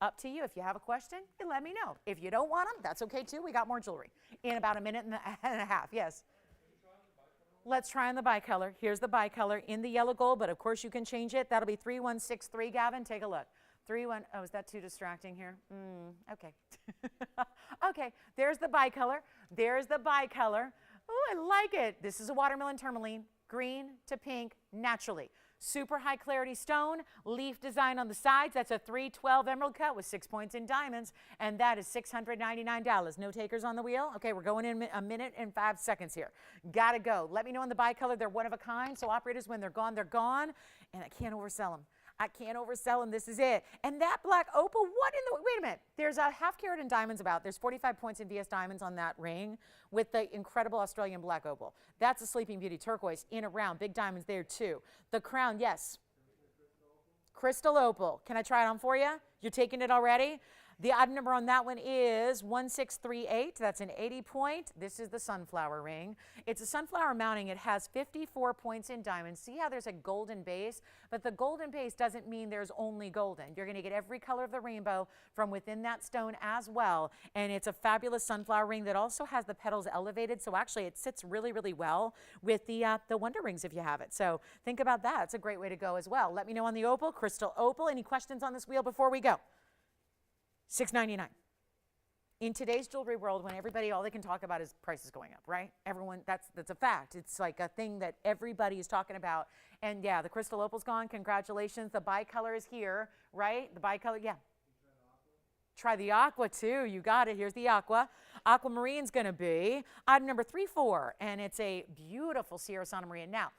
[SPEAKER 1] Up to you. If you have a question, you let me know. If you don't want them, that's okay too. We got more jewelry in about a minute and a half. Yes. Let's try on the bicolor. Here's the bicolor in the yellow gold, but of course you can change it. That'll be 3163, Gavin. Take a look. 31. Oh, is that too distracting here? Okay. Okay. There's the bicolor. There's the bicolor. Oh, I like it. This is a watermelon tourmaline, green to pink naturally. Super high clarity stone, leaf design on the sides. That's a 312 emerald cut with 6 points in diamonds, and that is $699. No takers on the wheel? Okay, we're going in a minute and 5 seconds here. Gotta go. Let me know on the bicolor. They're one of a kind, so operators, when they're gone, and I can't oversell them. I can't oversell them. This is it. And that black opal, what in the, wait a minute. There's a half carat in diamonds about. There's 45 points in VS diamonds on that ring with the incredible Australian black opal. That's a Sleeping Beauty turquoise in a round. Big diamonds there too. The crown, yes. Crystal opal. Can I try it on for you? You're taking it already? The odd number on that one is 1638. That's an 80 point. This is the sunflower ring. It's a sunflower mounting. It has 54 points in diamonds. See how there's a golden base? But the golden base doesn't mean there's only golden. You're going to get every color of the rainbow from within that stone as well. And it's a fabulous sunflower ring that also has the petals elevated. So actually it sits really, really well with the wonder rings if you have it. So think about that. It's a great way to go as well. Let me know on the opal, crystal opal. Any questions on this wheel before we go? $6.99. In today's jewelry world, when everybody, all they can talk about is prices going up, right? Everyone, that's a fact. It's like a thing that everybody is talking about. And yeah, the crystal opal's gone. Congratulations. The bicolor is here, right? The bicolor, yeah. Try the aqua too. You got it. Here's the aqua. Aquamarine's going to be item number 34, and it's a beautiful Sierra Santa Maria. Now,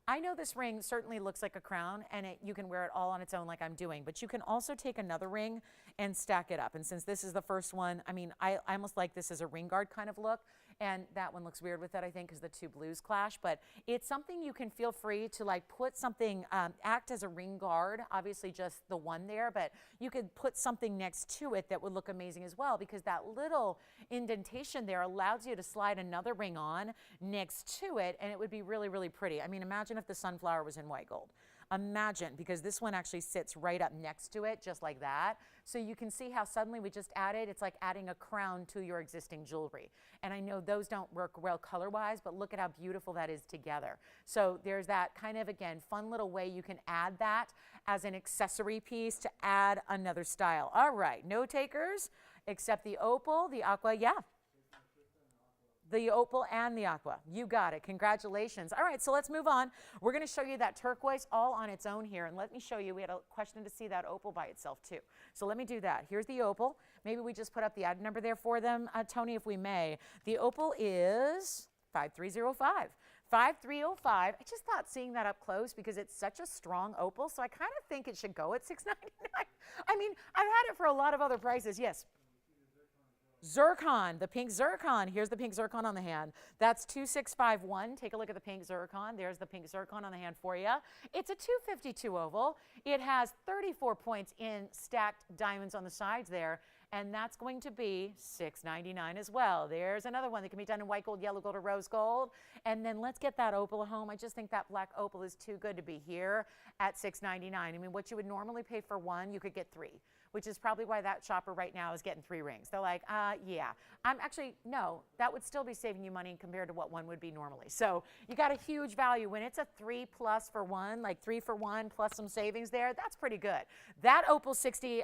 [SPEAKER 1] I know this ring certainly looks like a crown, and you can wear it all on its own like I'm doing, but you can also take another ring and stack it up. And since this is the first one, I mean, I almost like this as a ring guard kind of look, and that one looks weird with it, I think, because the two blues clash, but it's something you can feel free to like put something, act as a ring guard, obviously just the one there, but you could put something next to it that would look amazing as well, because that little indentation there allows you to slide another ring on next to it, and it would be really, really pretty. I mean, imagine if the sunflower was in white gold. Imagine, because this one actually sits right up next to it, just like that. So you can see how suddenly we just added, it's like adding a crown to your existing jewelry. And I know those don't work well color-wise, but look at how beautiful that is together. So there's that kind of, again, fun little way you can add that as an accessory piece to add another style. All right, no takers, except the opal, the aqua, yeah. The opal and the aqua. You got it. Congratulations. All right, so let's move on. We're going to show you that turquoise all on its own here. And let me show you, we had a question to see that opal by itself too. So let me do that. Here's the opal. Maybe we just put up the item number there for them, Tony, if we may. The opal is 5305. 5305. I just thought seeing that up close because it's such a strong opal, so I kind of think it should go at $6.99. I mean, I've had it for a lot of other prices. Yes. Zircon, the pink zircon. Here's the pink zircon on the hand. That's 2651. Take a look at the pink zircon. There's the pink zircon on the hand for you. It's a 252 oval. It has 34 points in stacked diamonds on the sides there, and that's going to be $6.99 as well. There's another one that can be done in white gold, yellow gold, or rose gold. And then let's get that opal home. I just think that black opal is too good to be here at $6.99. I mean, what you would normally pay for one, you could get three, which is probably why that shopper right now is getting 3 rings. They're like, yeah. I'm actually, no, that would still be saving you money compared to what one would be normally. So you got a huge value. When it's a 3 plus for one, like 3 for 1 plus some savings there, that's pretty good. That opal $6.99,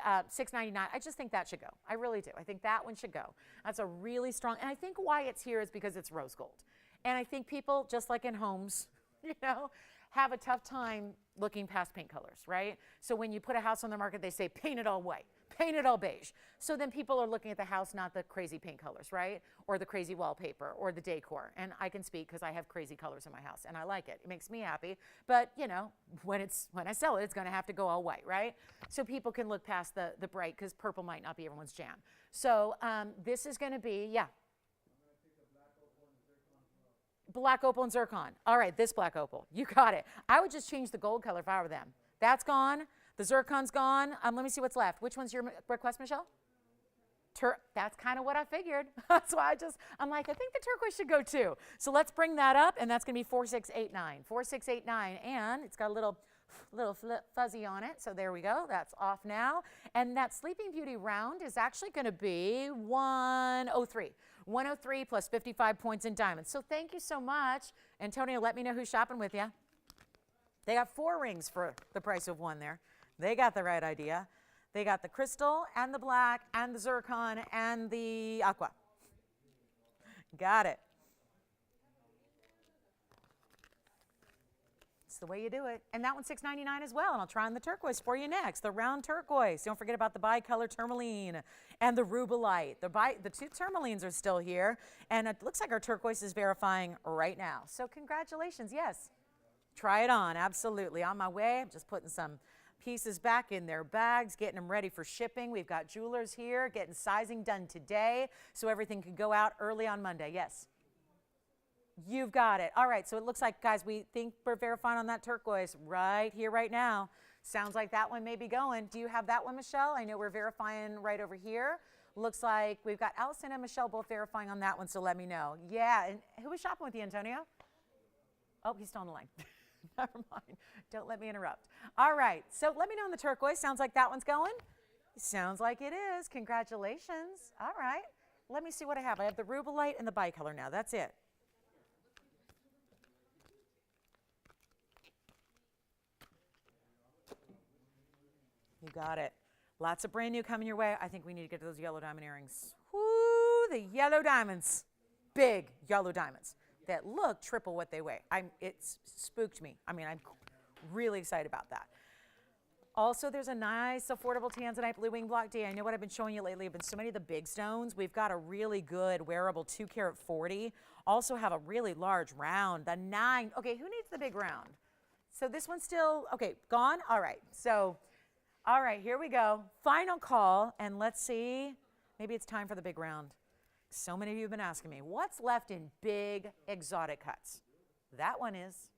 [SPEAKER 1] I just think that should go. I really do. I think that one should go. That's a really strong, and I think why it's here is because it's rose gold. And I think people, just like in homes, you know, have a tough time looking past paint colors, right? So when you put a house on the market, they say paint it all white, paint it all beige. So then people are looking at the house, not the crazy paint colors, right? Or the crazy wallpaper or the decor. And I can speak because I have crazy colors in my house and I like it. It makes me happy. But you know, when I sell it, it's gonna have to go all white, right? So people can look past the bright, because purple might not be everyone's jam. So this is gonna be, yeah. black opal and zircon. All right, this black opal. You got it. I would just change the gold color if I were them. That's gone. The zircon's gone. Let me see what's left. Which one's your request, Michelle? That's kind of what I figured. That's why I'm like, I think the turquoise should go too. So let's bring that up, and that's going to be 4689. 4689, and it's got a little fuzzy on it. So there we go. That's off now. And that Sleeping Beauty round is actually going to be 103. 103 plus 55 points in diamonds. So thank you so much. Antonio, let me know who's shopping with you. They got 4 rings for the price of 1 there. They got the right idea. They got the crystal and the black and the zircon and the aqua. Got it. It's the way you do it. And that one's $6.99 as well. And I'll try on the turquoise for you next. The round turquoise. Don't forget about the bicolor tourmaline and the rubelite. The 2 tourmalines are still here. And it looks like our turquoise is verifying right now. So congratulations. Yes. Try it on. Absolutely. On my way. I'm just putting some pieces back in their bags, getting them ready for shipping. We've got jewelers here getting sizing done today so everything can go out early on Monday. Yes. You've got it. All right, so it looks like, guys, we think we're verifying on that turquoise right here, right now. Sounds like that one may be going. Do you have that one, Michelle? I know we're verifying right over here. Looks like we've got Allison and Michelle both verifying on that one, so let me know. Yeah, and who was shopping with you, Antonio? Oh, he's still on the line. Never mind. Don't let me interrupt. All right, so let me know on the turquoise. Sounds like that one's going? Sounds like it is. Congratulations. All right. Let me see what I have. I have the rubelite and the bicolor now. That's it. You got it. Lots of brand new coming your way. I think we need to get to those yellow diamond earrings. Woo, the yellow diamonds. Big yellow diamonds that look triple what they weigh. It's spooked me. I mean, I'm really excited about that. Also, there's a nice, affordable Tanzanite blue wing block D. I know what I've been showing you lately have been so many of the big stones. We've got a really good wearable 2 carat 40. Also have a really large round, the 9. Okay, who needs the big round? So this one's still, okay, gone? All right, so, all right, here we go. Final call, and let's see. Maybe it's time for the big round. So many of you have been asking me, what's left in big exotic cuts? That one is,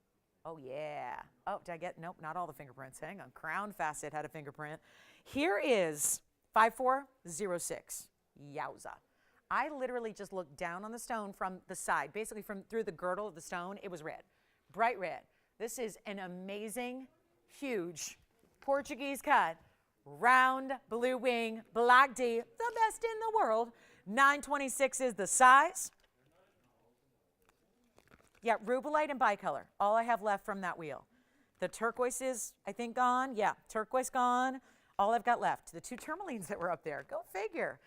[SPEAKER 1] oh yeah. Oh, did I get, nope, not all the fingerprints. Hang on, Crown Facet had a fingerprint. Here is 5406, yowza. I literally just looked down on the stone from the side, basically from through the girdle of the stone, it was red, bright red. This is an amazing, huge Portuguese cut, round blue wing, black D, the best in the world. 926 is the size. Yeah, rubelite and bicolor. All I have left from that wheel. The turquoise is, I think, gone. Yeah, turquoise gone. All I've got left. The 2 tourmalines that were up there. Go figure.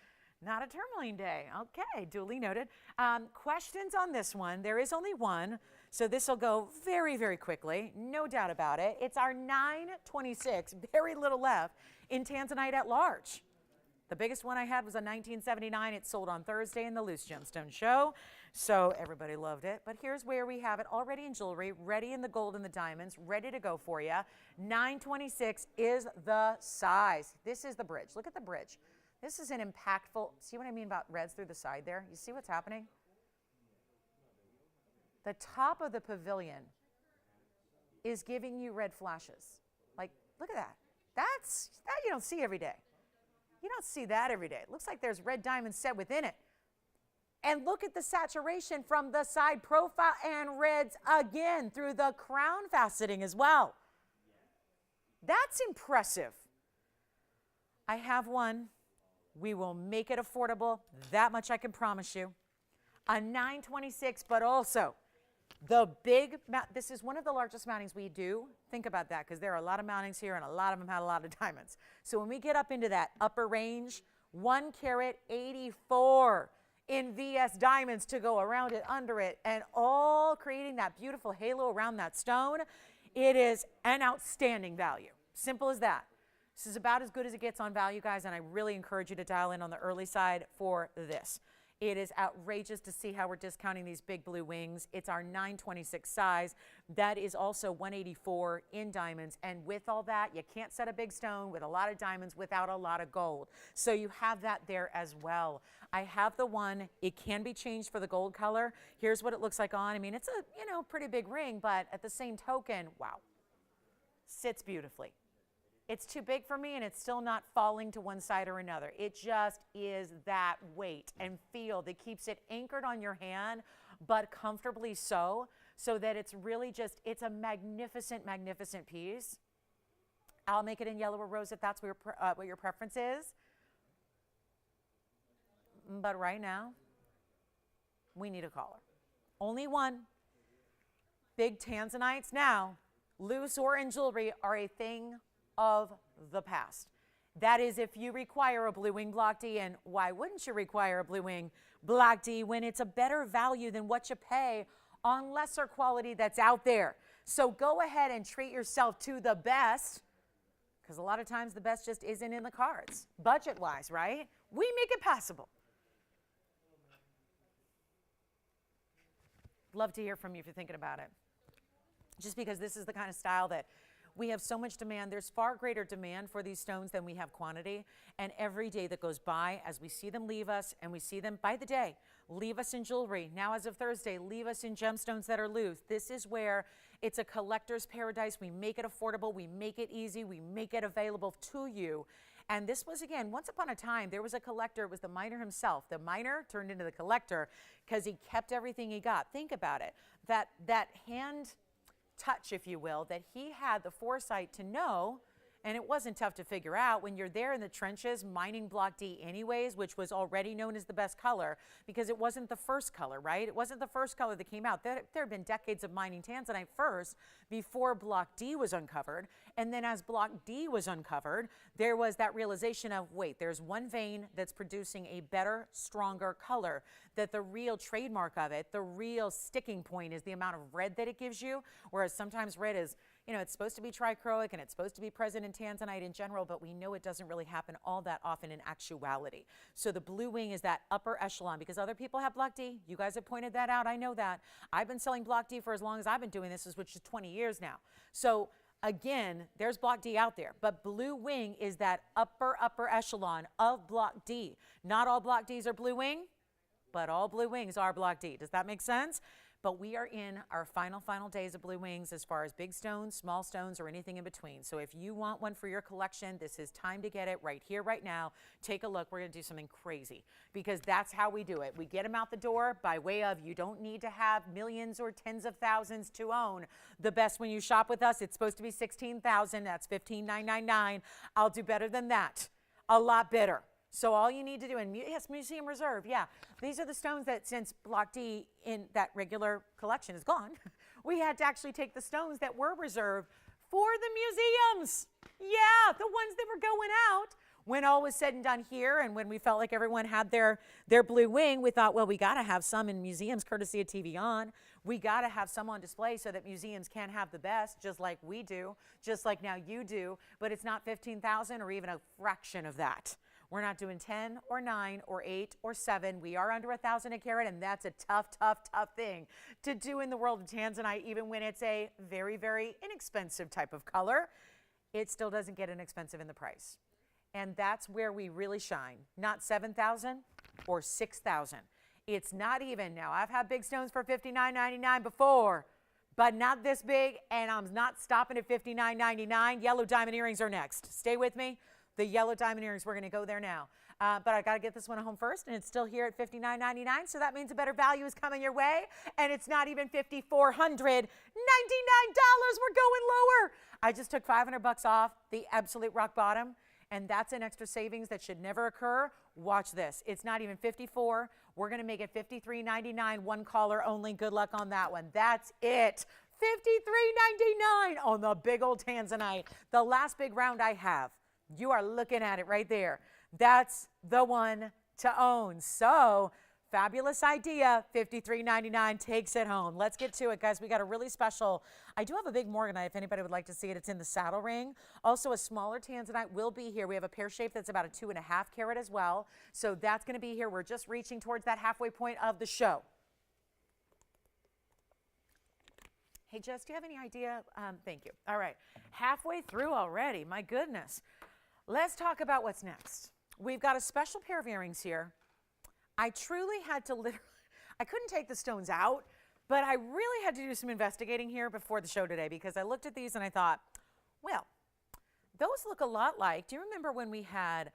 [SPEAKER 1] Not a tourmaline day. Okay, duly noted. Questions on this one. There is only one, so this will go very, very quickly. No doubt about it. It's our 926, very little left, in Tanzanite at large. The biggest one I had was a 1979. It sold on Thursday in the Loose Gemstone show, so everybody loved it. But here's where we have it already in jewelry, ready in the gold and the diamonds, ready to go for you. 926 is the size. This is the bridge. Look at the bridge. This is an impactful, see what I mean about reds through the side there? You see what's happening? The top of the pavilion is giving you red flashes. Like, look at that. That you don't see every day. You don't see that every day. It looks like there's red diamonds set within it. And look at the saturation from the side profile and reds again through the crown faceting as well. That's impressive. I have one. We will make it affordable. That much I can promise you. A 926, but also the big, this is one of the largest mountings we do. Think about that, because there are a lot of mountings here and a lot of them had a lot of diamonds. So when we get up into that upper range, 1 carat 84 in VS diamonds to go around it, under it, and all creating that beautiful halo around that stone, it is an outstanding value. Simple as that. This is about as good as it gets on value, guys, and I really encourage you to dial in on the early side for this. It is outrageous to see how we're discounting these big blue wings. It's our 926 size. That is also 184 in diamonds. And with all that, you can't set a big stone with a lot of diamonds without a lot of gold. So you have that there as well. I have the one, it can be changed for the gold color. Here's what it looks like on. I mean, it's a, pretty big ring, but at the same token, wow, sits beautifully. It's too big for me, and it's still not falling to one side or another. It just is that weight and feel that keeps it anchored on your hand, but comfortably so that it's really just, it's a magnificent, magnificent piece. I'll make it in yellow or rose if that's what your preference is. But right now, we need a collar. Only one. Big Tanzanites now, loose or in jewelry, are a thing of the past. That is if you require a blue wing block D, and why wouldn't you require a blue wing block D when it's a better value than what you pay on lesser quality that's out there? So go ahead and treat yourself to the best, because a lot of times the best just isn't in the cards, budget-wise, right? We make it possible. Love to hear from you if you're thinking about it. Just because this is the kind of style that we have so much demand. There's far greater demand for these stones than we have quantity. And every day that goes by, as we see them leave us, and we see them by the day, leave us in jewelry. Now, as of Thursday, leave us in gemstones that are loose. This is where it's a collector's paradise. We make it affordable. We make it easy. We make it available to you. And this was, again, once upon a time, there was a collector. It was the miner himself. The miner turned into the collector because he kept everything he got. Think about it. That hand touch, if you will, that he had the foresight to know, and it wasn't tough to figure out when you're there in the trenches mining block D anyways, which was already known as the best color because it wasn't the first color, right? It wasn't the first color that came out. There had been decades of mining Tanzanite first before block D was uncovered. And then as block D was uncovered, there was that realization of, wait, there's one vein that's producing a better, stronger color, that the real trademark of it, the real sticking point is the amount of red that it gives you, whereas sometimes red is, it's supposed to be trichroic and it's supposed to be present in Tanzanite in general, but we know it doesn't really happen all that often in actuality. So the blue wing is that upper echelon because other people have block D. You guys have pointed that out. I know that. I've been selling block D for as long as I've been doing this, which is 20 years now. So again, there's block D out there, but blue wing is that upper echelon of block D. Not all block Ds are blue wing, but all blue wings are block D. Does that make sense? But we are in our final days of blue wings as far as big stones, small stones, or anything in between. So if you want one for your collection, this is time to get it right here, right now. Take a look. We're going to do something crazy because that's how we do it. We get them out the door by way of you don't need to have millions or tens of thousands to own the best. When you shop with us, it's supposed to be $16,000. That's $15,999. I'll do better than that. A lot better. So all you need to do, and yes, Museum Reserve, yeah. These are the stones that since block D in that regular collection is gone, we had to actually take the stones that were reserved for the museums. Yeah, the ones that were going out. When all was said and done here, and when we felt like everyone had their blue wing, we thought, well, we got to have some in museums courtesy of TVON. We got to have some on display so that museums can have the best, just like we do, just like now you do, but it's not 15,000 or even a fraction of that. We're not doing 10 or 9 or 8 or 7. We are under 1,000 a carat, and that's a tough thing to do in the world of Tanzanite, even when it's a very, very inexpensive type of color. It still doesn't get inexpensive in the price. And that's where we really shine. Not 7,000 or 6,000. It's not even. Now, I've had big stones for $59.99 before, but not this big, and I'm not stopping at $59.99. Yellow diamond earrings are next. Stay with me. The yellow diamond earrings, we're going to go there now. But I got to get this one home first, and it's still here at $59.99, so that means a better value is coming your way, and it's not even $5,499. We're going lower. I just took $500 off the absolute rock bottom, and that's an extra savings that should never occur. Watch this. It's not even $54. We're going to make it $53.99, one caller only. Good luck on that one. That's it. $53.99 on the big old Tanzanite. The last big round I have. You are looking at it right there. That's the one to own. So Fabulous idea. $53.99 takes it home. Let's get to it, guys. We got a really special, I do have a big morganite if anybody would like to see it. It's in the saddle ring. Also, a smaller Tanzanite will be here. We have a pear shape that's about a 2.5 carat as well. So that's going to be here. We're just reaching towards that halfway point of the show. Hey, Jess, do you have any idea? Thank you. All right. Halfway through already. My goodness. Let's talk about what's next. We've got a special pair of earrings here. I truly had to literally, I couldn't take the stones out, but I really had to do some investigating here before the show today because I looked at these and I thought, well, those look a lot like, do you remember when we had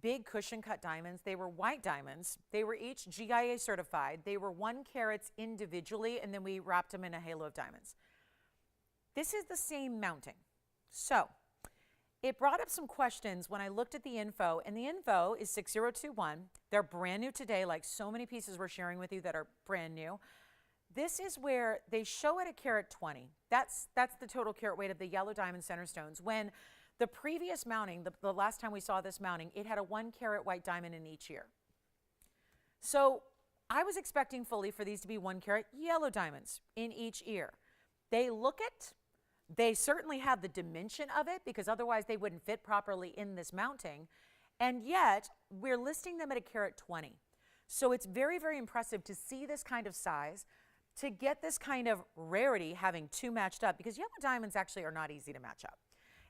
[SPEAKER 1] big cushion cut diamonds? They were white diamonds. They were each GIA certified. They were 1 carats individually, and then we wrapped them in a halo of diamonds. This is the same mounting. So it brought up some questions when I looked at the info, and the info is 6021. They're brand new today, like so many pieces we're sharing with you that are brand new. This is where they show it 1 carat 20. That's the total carat weight of the yellow diamond center stones. When the previous mounting, the last time we saw this mounting, it had a 1 carat white diamond in each ear. So I was expecting fully for these to be 1 carat yellow diamonds in each ear. They look it. They certainly have the dimension of it because otherwise they wouldn't fit properly in this mounting. And yet we're listing them at 1 carat 20. So it's very, very impressive to see this kind of size, to get this kind of rarity having 2 matched up, because yellow diamonds actually are not easy to match up.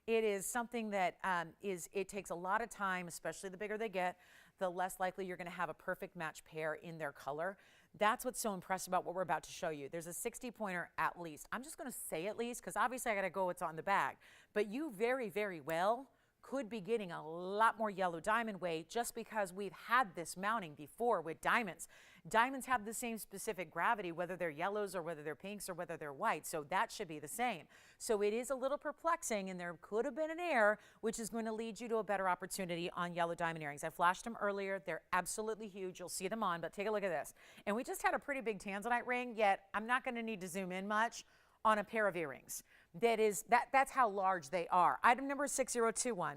[SPEAKER 1] It is something that it takes a lot of time, especially the bigger they get, the less likely you're going to have a perfect match pair in their color. That's what's so impressive about what we're about to show you. There's a 60-pointer at least. I'm just going to say at least because obviously I got to go what's on the bag. But you very, very well could be getting a lot more yellow diamond weight just because we've had this mounting before with diamonds. Diamonds have the same specific gravity, whether they're yellows or whether they're pinks or whether they're white. So that should be the same. So it is a little perplexing, and there could have been an error, which is going to lead you to a better opportunity on yellow diamond earrings. I flashed them earlier. They're absolutely huge. You'll see them on, but take a look at this. And we just had a pretty big Tanzanite ring, yet I'm not going to need to zoom in much on a pair of earrings. That's how large they are. Item number 6021.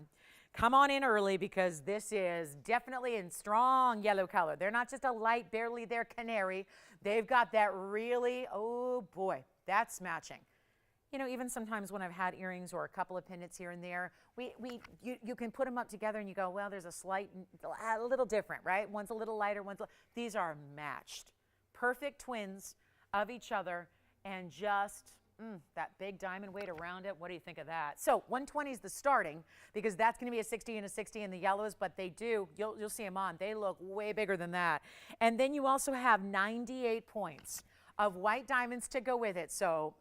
[SPEAKER 1] Come on in early because this is definitely in strong yellow color. They're not just a light, barely there canary. They've got that really, oh boy, that's matching. You know, even sometimes when I've had earrings or a couple of pendants here and there, you can put them up together and you go, well, there's a little different, right? One's a little lighter, these are matched. Perfect twins of each other, and just that big diamond weight around it. What do you think of that? So 120 is the starting, because that's going to be a 60 and a 60 in the yellows, but they do, you'll see them on. They look way bigger than that. And then you also have 98 points of white diamonds to go with it. So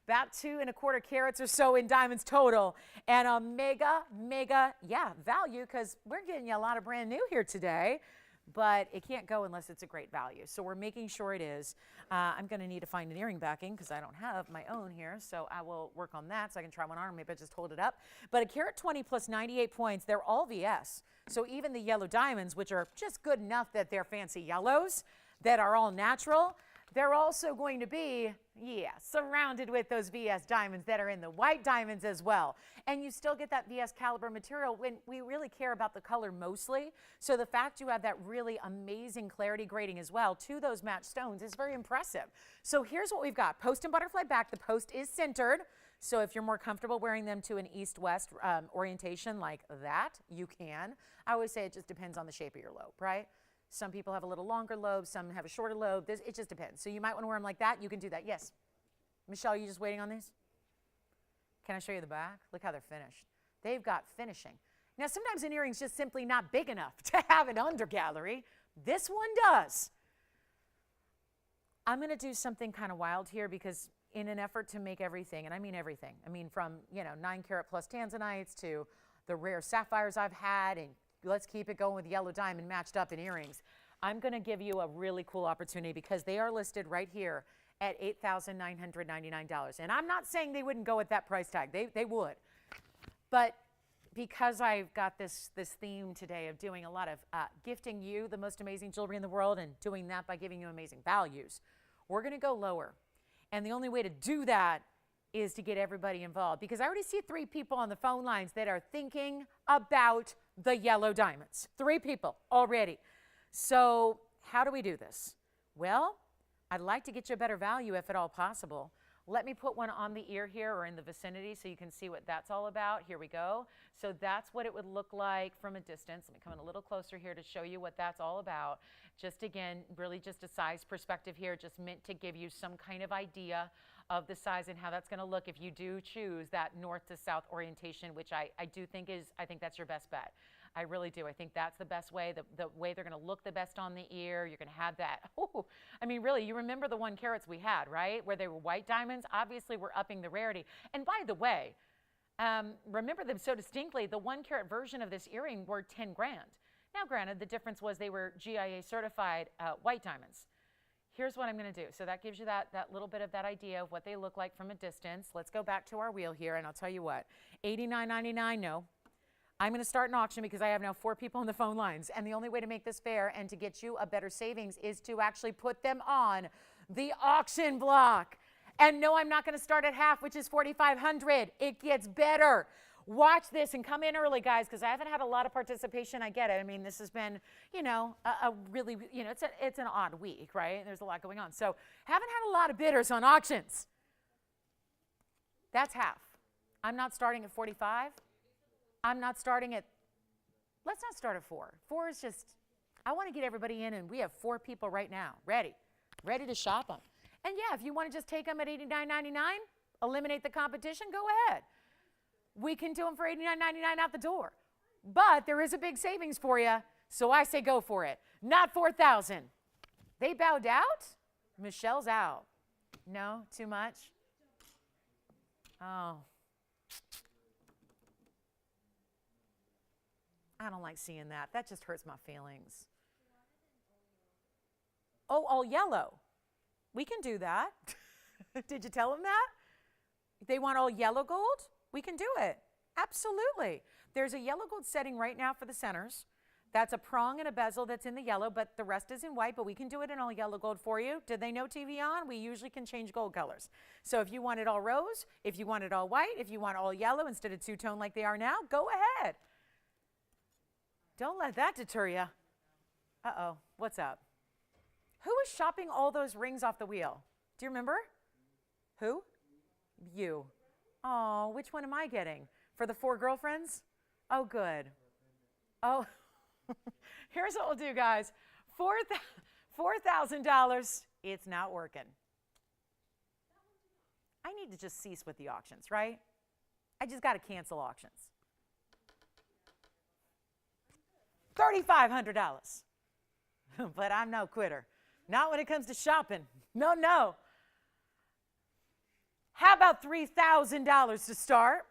[SPEAKER 1] about 2¼ carats or so in diamonds total, and a mega value, because we're getting you a lot of brand new here today. But it can't go unless it's a great value. So we're making sure it is. I'm going to need to find an earring backing because I don't have my own here. So I will work on that so I can try one arm. Maybe I just hold it up. But 1 carat 20 plus 98 points, they're all VS. So even the yellow diamonds, which are just good enough that they're fancy yellows, that are all natural, they're also going to be, surrounded with those VS diamonds that are in the white diamonds as well. And you still get that VS caliber material when we really care about the color mostly. So the fact you have that really amazing clarity grading as well to those matched stones is very impressive. So here's what we've got. Post and butterfly back. The post is centered. So if you're more comfortable wearing them to an east-west orientation like that, you can. I always say it just depends on the shape of your lobe, right? Some people have a little longer lobe, some have a shorter lobe. It just depends. So you might want to wear them like that. You can do that. Yes. Michelle, you just waiting on these? Can I show you the back? Look how they're finished. They've got finishing. Now, sometimes an earring's just simply not big enough to have an under gallery. This one does. I'm going to do something kind of wild here because in an effort to make everything, and I mean everything, I mean from, 9 carat plus Tanzanites to the rare sapphires I've had, and let's keep it going with yellow diamond matched up in earrings. I'm going to give you a really cool opportunity because they are listed right here at $8,999. And I'm not saying they wouldn't go at that price tag. They would. But because I've got this theme today of doing a lot of gifting you the most amazing jewelry in the world and doing that by giving you amazing values, we're going to go lower. And the only way to do that is to get everybody involved, because I already see 3 people on the phone lines that are thinking about the yellow diamonds. 3 people already. So how do we do this? Well, I'd like to get you a better value if at all possible. Let me put one on the ear here or in the vicinity so you can see what that's all about. Here we go. So that's what it would look like from a distance. Let me come in a little closer here to show you what that's all about. Just again, really just a size perspective here, just meant to give you some kind of idea of the size and how that's going to look if you do choose that north to south orientation, which I do think I think that's your best bet. I really do. I think that's the best way, the way they're going to look the best on the ear. You're going to have that. Oh, I mean, really, you remember the 1 carats we had, right? Where they were white diamonds. Obviously, we're upping the rarity. And by the way, remember them so distinctly. The 1 carat version of this earring were 10 grand. Now, granted, the difference was they were GIA certified white diamonds. Here's what I'm going to do. So that gives you that little bit of that idea of what they look like from a distance. Let's go back to our wheel here, and I'll tell you what. $89.99, no. I'm going to start an auction because I have now 4 people on the phone lines. And the only way to make this fair and to get you a better savings is to actually put them on the auction block. And no, I'm not going to start at half, which is $4,500. It gets better. Watch this and come in early, guys, because I haven't had a lot of participation. I get it. I mean, this has been, you know, a really, you know, it's an odd week, right? There's a lot going on. So haven't had a lot of bidders on auctions. That's half. I'm not starting at 45. I'm not starting at, let's not start at 4. 4 is just, I want to get everybody in, and we have 4 people right now, ready to shop them. And yeah, if you want to just take them at $89.99, eliminate the competition, go ahead. We can do them for $89.99 out the door. But there is a big savings for you, so I say go for it. Not $4,000. They bowed out? Michelle's out. No, too much? Oh. I don't like seeing that. That just hurts my feelings. Oh, all yellow. We can do that. Did you tell them that? They want all yellow gold? We can do it. Absolutely. There's a yellow gold setting right now for the centers. That's a prong and a bezel that's in the yellow, but the rest is in white, but we can do it in all yellow gold for you. Did they know TVON? We usually can change gold colors. So if you want it all rose, if you want it all white, if you want all yellow instead of two-tone like they are now, go ahead. Don't let that deter you. Uh-oh, what's up? Who is shopping all those rings off the wheel? Do you remember? Who? You. Oh, which one am I getting? For the 4 girlfriends? Oh, good. Oh, here's what we'll do, guys. $4,000, it's not working. I need to just cease with the auctions, right? I just got to cancel auctions. $3,500. But I'm no quitter. Not when it comes to shopping. No, no. How about $3,000 to start?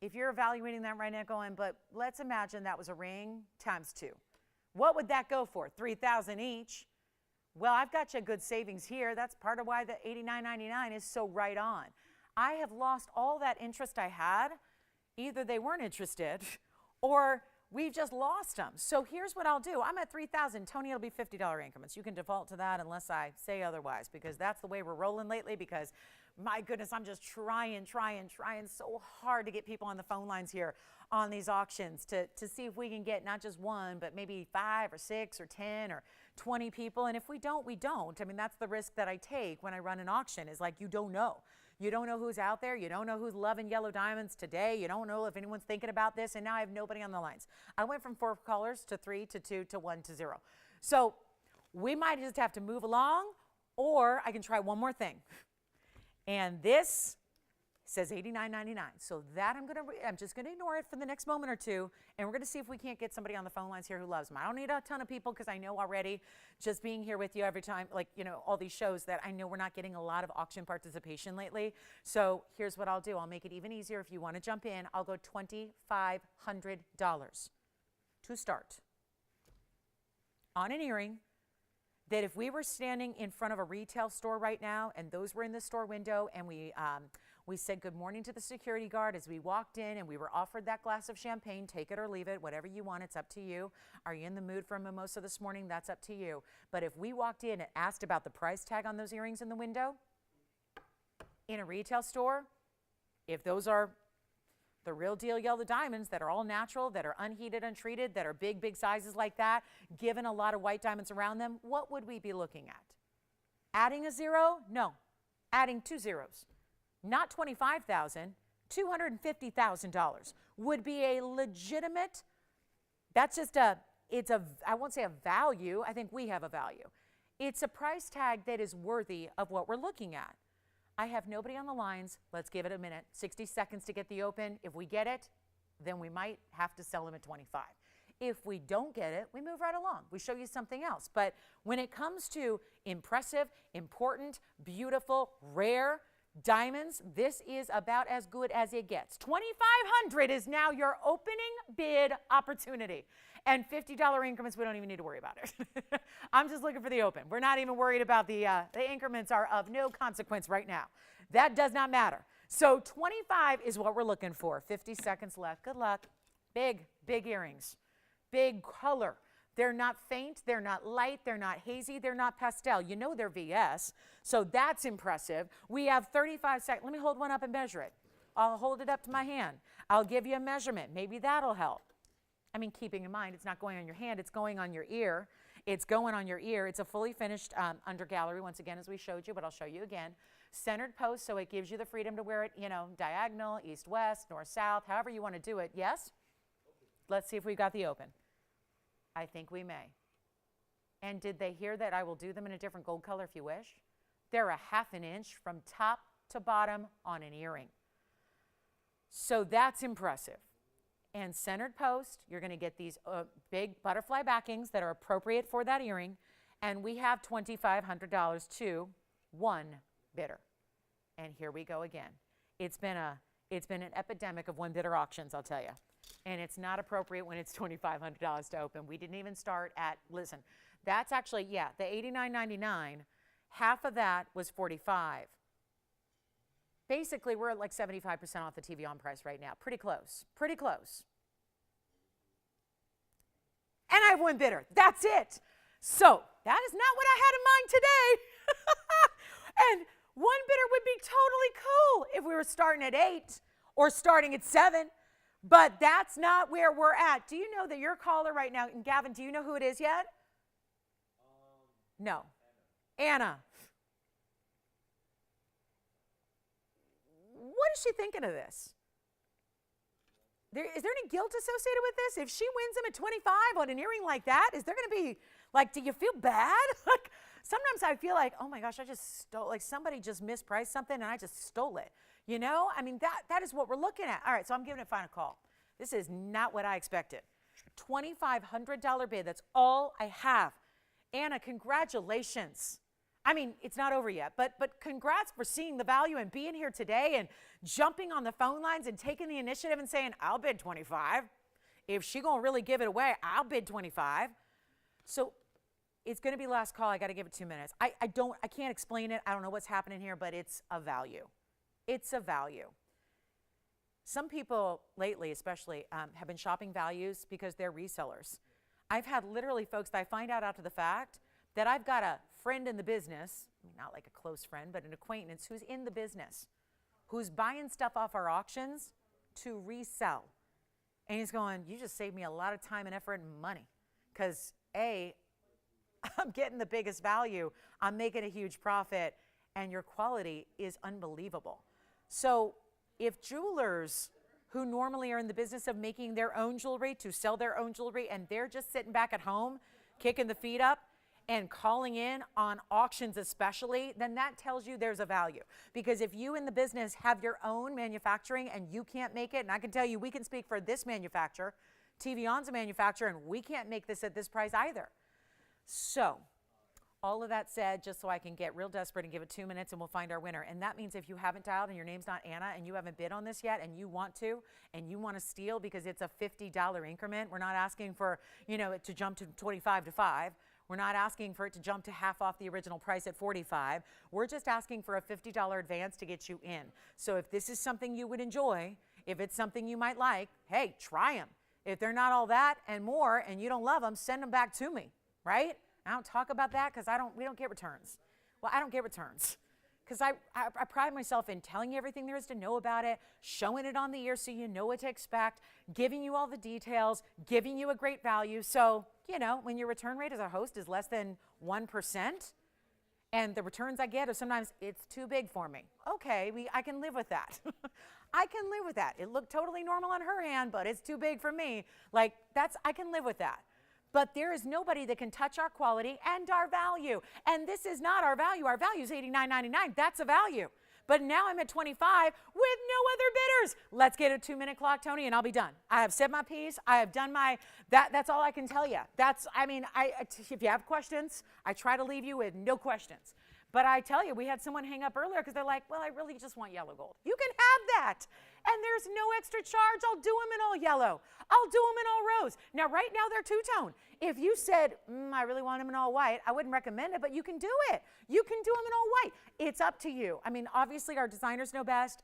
[SPEAKER 1] If you're evaluating that right now going, but let's imagine that was a ring times 2. What would that go for? $3,000 each. Well, I've got you a good savings here. That's part of why the $89.99 is so right on. I have lost all that interest I had. Either they weren't interested or we've just lost them. So here's what I'll do. I'm at $3,000. Tony, it'll be $50 increments. You can default to that unless I say otherwise, because that's the way we're rolling lately, because my goodness, I'm just trying so hard to get people on the phone lines here on these auctions to see if we can get not just 1, but maybe 5 or 6 or 10 or 20 people. And if we don't, we don't. I mean, that's the risk that I take when I run an auction, is like, you don't know. You don't know who's out there. You don't know who's loving yellow diamonds today. You don't know if anyone's thinking about this. And now I have nobody on the lines. I went from 4 callers to 3 to 2 to 1 to 0. So we might just have to move along, or I can try one more thing. And this says $89.99. So that I'm just going to ignore it for the next moment or two, and we're going to see if we can't get somebody on the phone lines here who loves them. I don't need a ton of people, because I know already, just being here with you every time, like, you know, all these shows, that I know we're not getting a lot of auction participation lately. So here's what I'll do. I'll make it even easier. If you want to jump in, I'll go $2,500 to start on an earring that if we were standing in front of a retail store right now, and those were in the store window, and we said good morning to the security guard as we walked in, and we were offered that glass of champagne, take it or leave it, whatever you want, it's up to you. Are you in the mood for a mimosa this morning? That's up to you. But if we walked in and asked about the price tag on those earrings in the window, in a retail store, if those are the real deal yellow diamonds that are all natural, that are unheated, untreated, that are big, big sizes like that, given a lot of white diamonds around them, what would we be looking at? Adding a zero? No. Adding 2 zeros. Not $25,000, $250,000 would be a legitimate, that's just a, it's a, I won't say a value, I think we have a value. It's a price tag that is worthy of what we're looking at. I have nobody on the lines. Let's give it a minute. 60 seconds to get the open. If we get it, then we might have to sell them at 25. If we don't get it, we move right along. We show you something else. But when it comes to impressive, important, beautiful, rare diamonds, this is about as good as it gets. $2,500 is now your opening bid opportunity. And $50 increments, we don't even need to worry about it. I'm just looking for the open. We're not even worried about the increments are of no consequence right now. That does not matter. So 25 is what we're looking for. 50 seconds left. Good luck. Big, big earrings. Big color. They're not faint. They're not light. They're not hazy. They're not pastel. You know they're VS. So that's impressive. We have 35 seconds. Let me hold one up and measure it. I'll hold it up to my hand. I'll give you a measurement. Maybe that'll help. I mean, keeping in mind, it's not going on your hand, it's going on your ear. It's going on your ear. It's a fully finished under gallery, once again, as we showed you, but I'll show you again. Centered post, so it gives you the freedom to wear it, you know, diagonal, east, west, north, south, however you want to do it. Yes? Let's see if we've got the open. I think we may. And did they hear that I will do them in a different gold color if you wish? They're a ½ an inch from top to bottom on an earring. So that's impressive. And centered post, you're going to get these big butterfly backings that are appropriate for that earring. And we have $2,500 to one bidder. And here we go again. It's been an epidemic of one bidder auctions, I'll tell you. And it's not appropriate when it's $2,500 to open. We didn't even start at, listen, that's actually, yeah, the $89.99, half of that was $45. Basically, we're at like 75% off the TVON price right now. Pretty close. Pretty close. And I have one bidder. That's it. So that is not what I had in mind today. And one bidder would be totally cool if we were starting at 8 or starting at 7. But that's not where we're at. Do you know that your caller right now, and Gavin, do you know who it is yet? No. Anna. What is she thinking of this? Is there any guilt associated with this? If she wins them at 25 on an earring like that, is there going to be, like, do you feel bad? Like, sometimes I feel like, oh my gosh, I just stole, like somebody just mispriced something and I just stole it. You know, I mean, that is what we're looking at. All right, so I'm giving it a final call. This is not what I expected. $2,500 bid, that's all I have. Anna, congratulations. I mean, it's not over yet, but congrats for seeing the value and being here today and jumping on the phone lines and taking the initiative and saying, I'll bid 25. If she gonna really give it away, I'll bid 25. So it's gonna be last call. I gotta give it 2 minutes. I can't explain it. I don't know what's happening here, but it's a value. It's a value. Some people lately, especially, have been shopping values because they're resellers. I've had literally folks that I find out after the fact that I've got a friend in the business, not like a close friend, but an acquaintance who's in the business, who's buying stuff off our auctions to resell. And he's going, you just saved me a lot of time and effort and money because A, I'm getting the biggest value, I'm making a huge profit, and your quality is unbelievable. So if jewelers who normally are in the business of making their own jewelry to sell their own jewelry and they're just sitting back at home, kicking the feet up and calling in on auctions especially, then that tells you there's a value. Because if you in the business have your own manufacturing and you can't make it, and I can tell you we can speak for this manufacturer, TVON's a manufacturer, and we can't make this at this price either. So all of that said, just so I can get real desperate and give it 2 minutes and we'll find our winner. And that means if you haven't dialed and your name's not Anna and you haven't bid on this yet and you want to steal because it's a $50 increment, we're not asking for, you know, it to jump to 25 to 5. We're not asking for it to jump to half off the original price at 45. We're just asking for a $50 advance to get you in. So if this is something you would enjoy, if it's something you might like, hey, try them. If they're not all that and more and you don't love them, send them back to me, right? I don't talk about that because we don't get returns. Well, I don't get returns. because I pride myself in telling you everything there is to know about it, showing it on the ear so you know what to expect, giving you all the details, giving you a great value. So, you know, when your return rate as a host is less than 1%, and the returns I get are sometimes, it's too big for me. Okay, I can live with that. I can live with that. It looked totally normal on her hand, but it's too big for me. Like, I can live with that. But there is nobody that can touch our quality and our value. And this is not our value. Our value is $89.99. That's a value. But now I'm at 25 with no other bidders. Let's get a 2-minute clock, Tony, and I'll be done. I have said my piece. I have done my, that's all I can tell you. If you have questions, I try to leave you with no questions. But I tell you, we had someone hang up earlier because they're like, well, I really just want yellow gold. You can have that. And there's no extra charge. I'll do them in all yellow. I'll do them in all rose. Now, right now, they're two-tone. If you said, I really want them in all white, I wouldn't recommend it, but you can do it. You can do them in all white. It's up to you. I mean, obviously, our designers know best.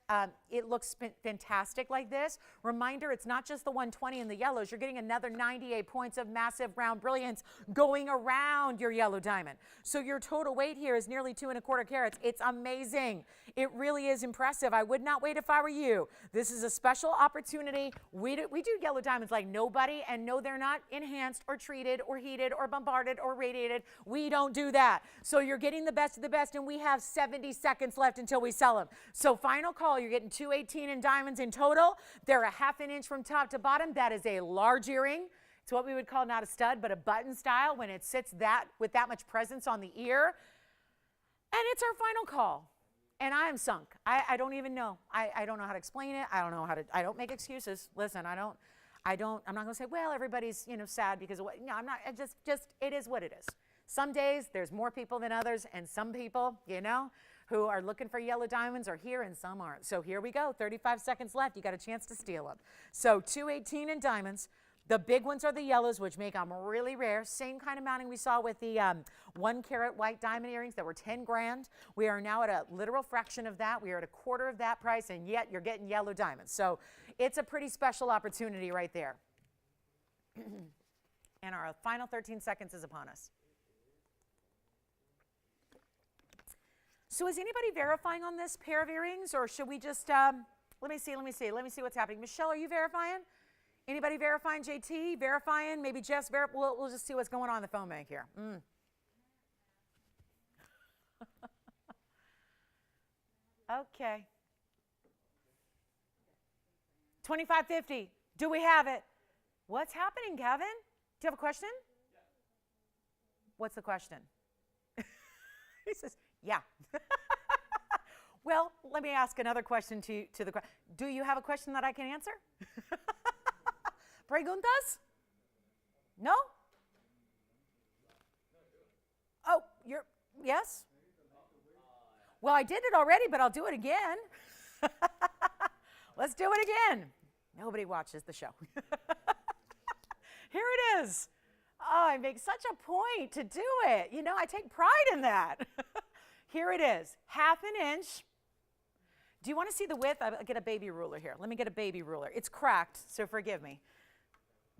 [SPEAKER 1] It looks fantastic like this. Reminder, it's not just the 120 in the yellows. You're getting another 98 points of massive round brilliance going around your yellow diamond. So your total weight here is nearly 2¼ carats. It's amazing. It really is impressive. I would not wait if I were you. This is a special opportunity. We do yellow diamonds like nobody, and no, they're not enhanced or treated or heated or bombarded or radiated. We don't do that. So you're getting the best of the best, and we have 70 seconds left until we sell them. So final call, you're getting 218 in diamonds in total. They're a ½ inch from top to bottom. That is a large earring. It's what we would call not a stud, but a button style when it sits with that much presence on the ear. And it's our final call. And I am sunk. I don't even know. I don't know how to explain it. I don't make excuses. Listen, I'm not going to say, well, everybody's, sad because of what. No, I'm not. It is what it is. Some days there's more people than others, and some people, who are looking for yellow diamonds are here and some aren't. So here we go. 35 seconds left. You got a chance to steal them. So 218 in diamonds. The big ones are the yellows, which make them really rare. Same kind of mounting we saw with the 1 carat white diamond earrings that were 10 grand. We are now at a literal fraction of that. We are at a quarter of that price, and yet you're getting yellow diamonds. So it's a pretty special opportunity right there. And our final 13 seconds is upon us. So is anybody verifying on this pair of earrings, or should we just, let me see what's happening. Michelle, are you verifying? Anybody verifying? JT verifying? Maybe Jess we'll just see what's going on in the phone bank here. Okay. $25.50. Do we have it? What's happening, Kevin? Do you have a question? Yeah. What's the question? He says, yeah. Well, let me ask another question to the question. Do you have a question that I can answer? Preguntas? No? Oh, yes? Well, I did it already, but I'll do it again. Let's do it again. Nobody watches the show. Here it is. Oh, I make such a point to do it. I take pride in that. Here it is, ½ inch. Do you want to see the width? I'll get a baby ruler here. Let me get a baby ruler. It's cracked, so forgive me.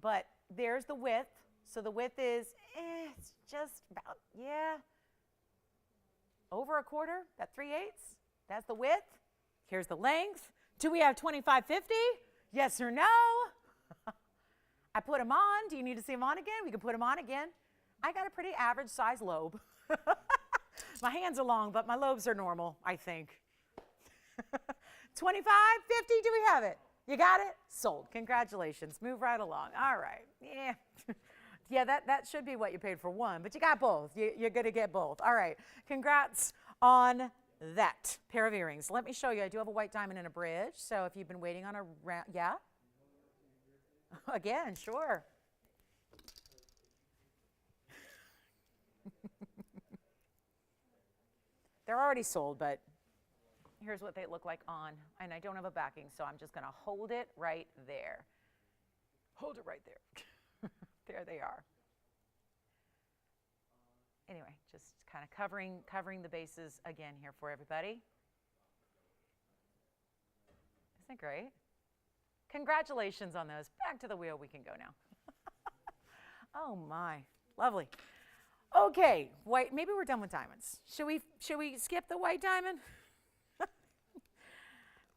[SPEAKER 1] But there's the width. So the width is, it's just about, over a quarter, that 3/8. That's the width. Here's the length. Do we have $25.50? Yes or no? I put them on. Do you need to see them on again? We can put them on again. I got a pretty average size lobe. My hands are long, but my lobes are normal, I think. $25.50, do we have it? You got it? Sold. Congratulations. Move right along. All right. Yeah. Yeah, that should be what you paid for one, but you got both. You're going to get both. All right. Congrats on that pair of earrings. Let me show you. I do have a white diamond and a bridge, so if you've been waiting on a round, yeah? Again, sure. They're already sold, but here's what they look like on. And I don't have a backing, so I'm just going to hold it right there. Hold it right there. There they are. Anyway, just kind of covering the bases again here for everybody. Isn't it great? Congratulations on those. Back to the wheel we can go now. Oh my, lovely. Okay, white, maybe we're done with diamonds. Should we skip the white diamond?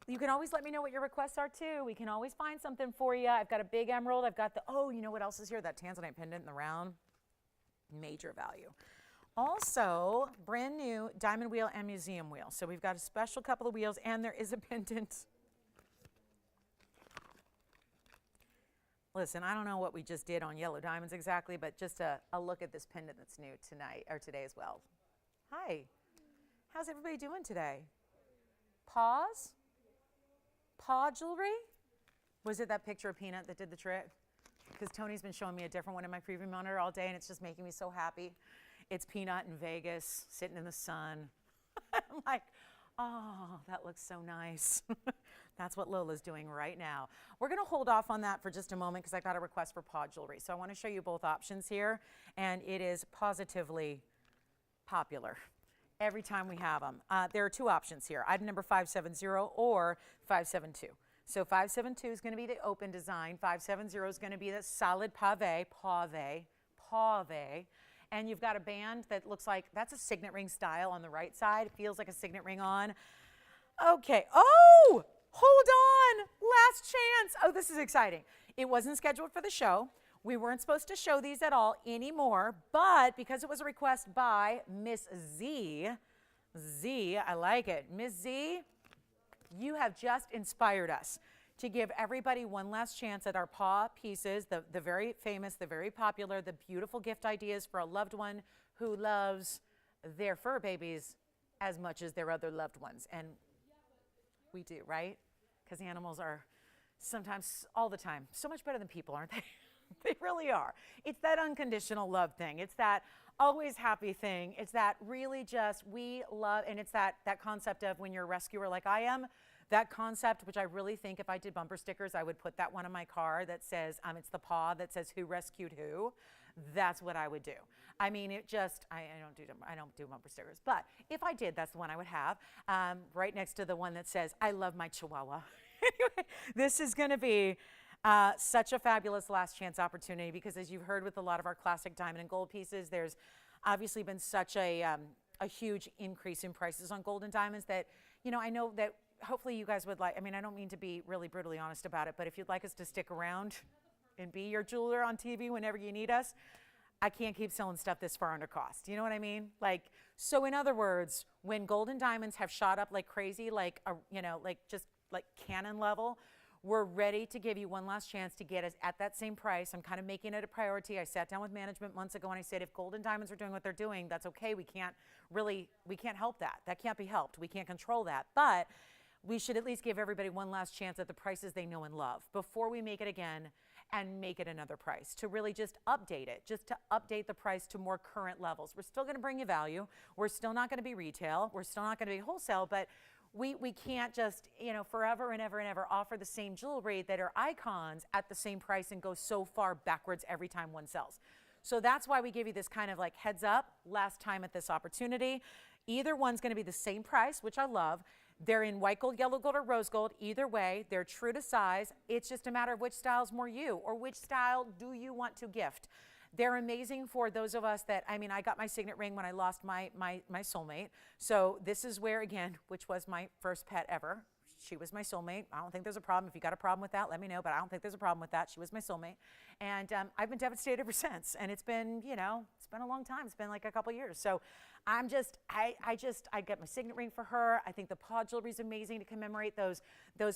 [SPEAKER 1] You can always let me know what your requests are too. We can always find something for you. I've got a big emerald. I've got the, oh, you know what else is here? That Tanzanite pendant in the round. Major value. Also, brand new diamond wheel and museum wheel. So we've got a special couple of wheels and there is a pendant. Listen, I don't know what we just did on yellow diamonds exactly, but just a look at this pendant that's new tonight, or today as well. Hi. How's everybody doing today? Paws? Paw jewelry? Was it that picture of Peanut that did the trick? Because Tony's been showing me a different one in my preview monitor all day, and it's just making me so happy. It's Peanut in Vegas, sitting in the sun. I'm like, oh, that looks so nice. That's what Lola's doing right now. We're going to hold off on that for just a moment because I got a request for paw jewelry. So I want to show you both options here, and it is positively popular every time we have them. There are two options here, item number 570 or 572. So 572 is going to be the open design. 570 is going to be the solid pave, and you've got a band that looks like, that's a signet ring style on the right side. It feels like a signet ring on. Okay, oh, hold on, last chance. Oh, this is exciting. It wasn't scheduled for the show. We weren't supposed to show these at all anymore, but because it was a request by Miss Z, I like it. Miss Z, you have just inspired us to give everybody one last chance at our paw pieces, the very famous, the very popular, the beautiful gift ideas for a loved one who loves their fur babies as much as their other loved ones. And we do, right? Because animals are sometimes, all the time, so much better than people, aren't they? They really are. It's that unconditional love thing. It's that always happy thing. It's that really just we love, and it's that concept of when you're a rescuer like I am, that concept, which I really think if I did bumper stickers, I would put that one on my car that says, it's the paw that says who rescued who. That's what I would do. I mean, it just, I don't do bumper stickers, but if I did, that's the one I would have, right next to the one that says, I love my Chihuahua. Anyway, this is going to be such a fabulous last chance opportunity because as you've heard with a lot of our classic diamond and gold pieces, there's obviously been such a huge increase in prices on gold and diamonds that, I know that hopefully you guys would like, I don't mean to be really brutally honest about it, but if you'd like us to stick around and be your jeweler on TV whenever you need us, I can't keep selling stuff this far under cost. You know what I mean? Like, so in other words, when gold and diamonds have shot up like crazy, like, just like cannon level, we're ready to give you one last chance to get us at that same price. I'm kind of making it a priority. I sat down with management months ago and I said, if gold and diamonds are doing what they're doing, that's okay. We can't help that. That can't be helped. We can't control that. But we should at least give everybody one last chance at the prices they know and love before we make it again and make it another price, to really just update it, just to update the price to more current levels. We're still going to bring you value. We're still not going to be retail. We're still not going to be wholesale, but we can't just, forever and ever and ever offer the same jewelry that are icons at the same price and go so far backwards every time one sells. So that's why we give you this kind of like heads up last time at this opportunity. Either one's going to be the same price, which I love. They're in white gold, yellow gold, or rose gold. Either way, they're true to size. It's just a matter of which style's more you, or which style do you want to gift. They're amazing for those of us that, I got my signet ring when I lost my soulmate. So this is where, again, which was my first pet ever. She was my soulmate. I don't think there's a problem. If you got a problem with that, let me know, but I don't think there's a problem with that. She was my soulmate. And I've been devastated ever since. And it's been, it's been a long time. It's been like a couple years. So I got my signet ring for her. I think the paw jewelry is amazing to commemorate those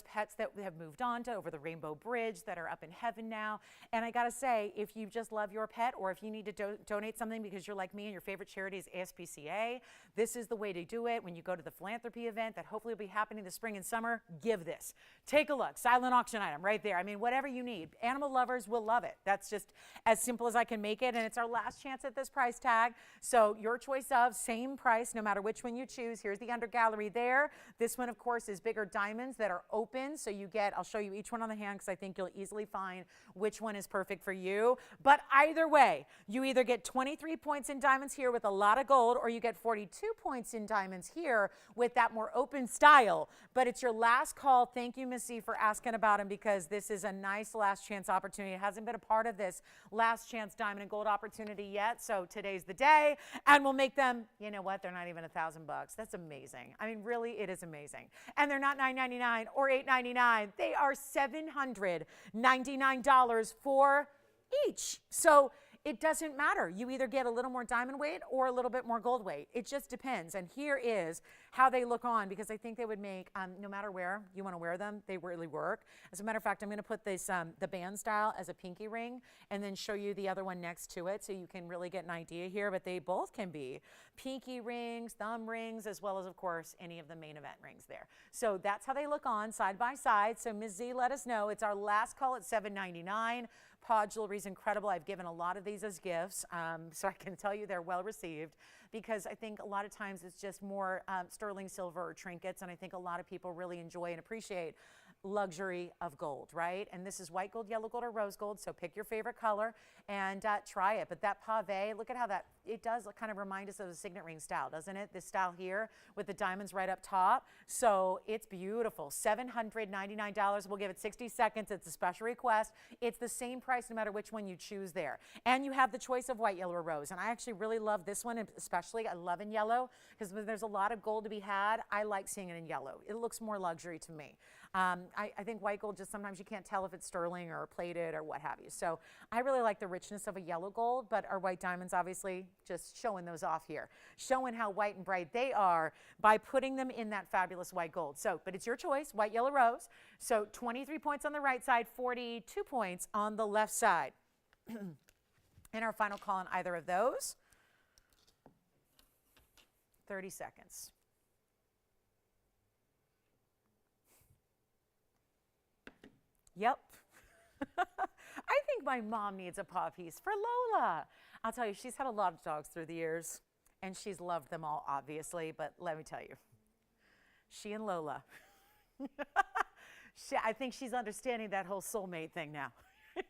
[SPEAKER 1] pets that have moved on to over the Rainbow Bridge that are up in heaven now. And I gotta say, if you just love your pet, or if you need to donate something because you're like me and your favorite charity is ASPCA, this is the way to do it. When you go to the philanthropy event that hopefully will be happening this spring and summer, give this. Take a look, silent auction item right there. Whatever you need. Animal lovers will love it. That's just as simple as I can make it, and it's our last chance at this price tag. So your choice of same price, no matter which one you choose. Here's the under gallery there. This one, of course, is bigger diamonds that are open. So you get, I'll show you each one on the hand because I think you'll easily find which one is perfect for you. But either way, you either get 23 points in diamonds here with a lot of gold, or you get 42 points in diamonds here with that more open style. But it's your last call. Thank you, Ms. Tennessee, for asking about them because this is a nice last chance opportunity. It hasn't been a part of this last chance diamond and gold opportunity yet, so today's the day, and we'll make them, you know what, they're not even $1,000 bucks. That's amazing. I mean, really, it is amazing. And they're not $9.99 or $8.99. They are $799 for each. So it doesn't matter. You either get a little more diamond weight or a little bit more gold weight. It just depends. And here is how they look on, because I think they would make, no matter where you want to wear them, they really work. As a matter of fact, I'm going to put this, the band style as a pinky ring and then show you the other one next to it so you can really get an idea here. But they both can be pinky rings, thumb rings, as well as, of course, any of the main event rings there. So that's how they look on side by side. So Ms. Z, let us know. It's our last call at $7.99. Paw jewelry is incredible. I've given a lot of these as gifts, so I can tell you they're well received, because I think a lot of times it's just more sterling silver or trinkets, and I think a lot of people really enjoy and appreciate luxury of gold, right? And this is white gold, yellow gold, or rose gold, so pick your favorite color and try it. But that pave, look at how that, it does kind of remind us of the signet ring style, doesn't it? This style here with the diamonds right up top. So it's beautiful. $799. We'll give it 60 seconds. It's a special request. It's the same price no matter which one you choose there. And you have the choice of white, yellow, or rose. And I actually really love this one, especially. I love in yellow, because when there's a lot of gold to be had, I like seeing it in yellow. It looks more luxury to me. I think white gold, just sometimes you can't tell if it's sterling or plated or what have you. So I really like the richness of a yellow gold, but our white diamonds, obviously, just showing those off here, showing how white and bright they are by putting them in that fabulous white gold. So, but it's your choice, white, yellow, rose. So 23 points on the right side, 42 points on the left side. And our final call on either of those, 30 seconds. Yep. I think my mom needs a paw piece for Lola. I'll tell you, she's had a lot of dogs through the years, and she's loved them all, obviously, but let me tell you, she and Lola, I think she's understanding that whole soulmate thing now.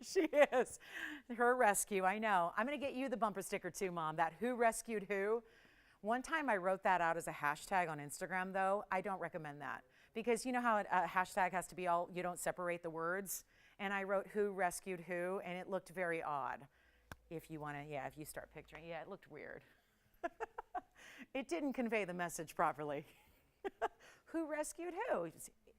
[SPEAKER 1] She is. Her rescue, I know. I'm going to get you the bumper sticker too, Mom, that who rescued who. One time I wrote that out as a hashtag on Instagram, though. I don't recommend that. Because you know how a hashtag has to be all, you don't separate the words? And I wrote who rescued who, and it looked very odd. If you want to, yeah, if you start picturing, yeah, it looked weird. It didn't convey the message properly. Who rescued who?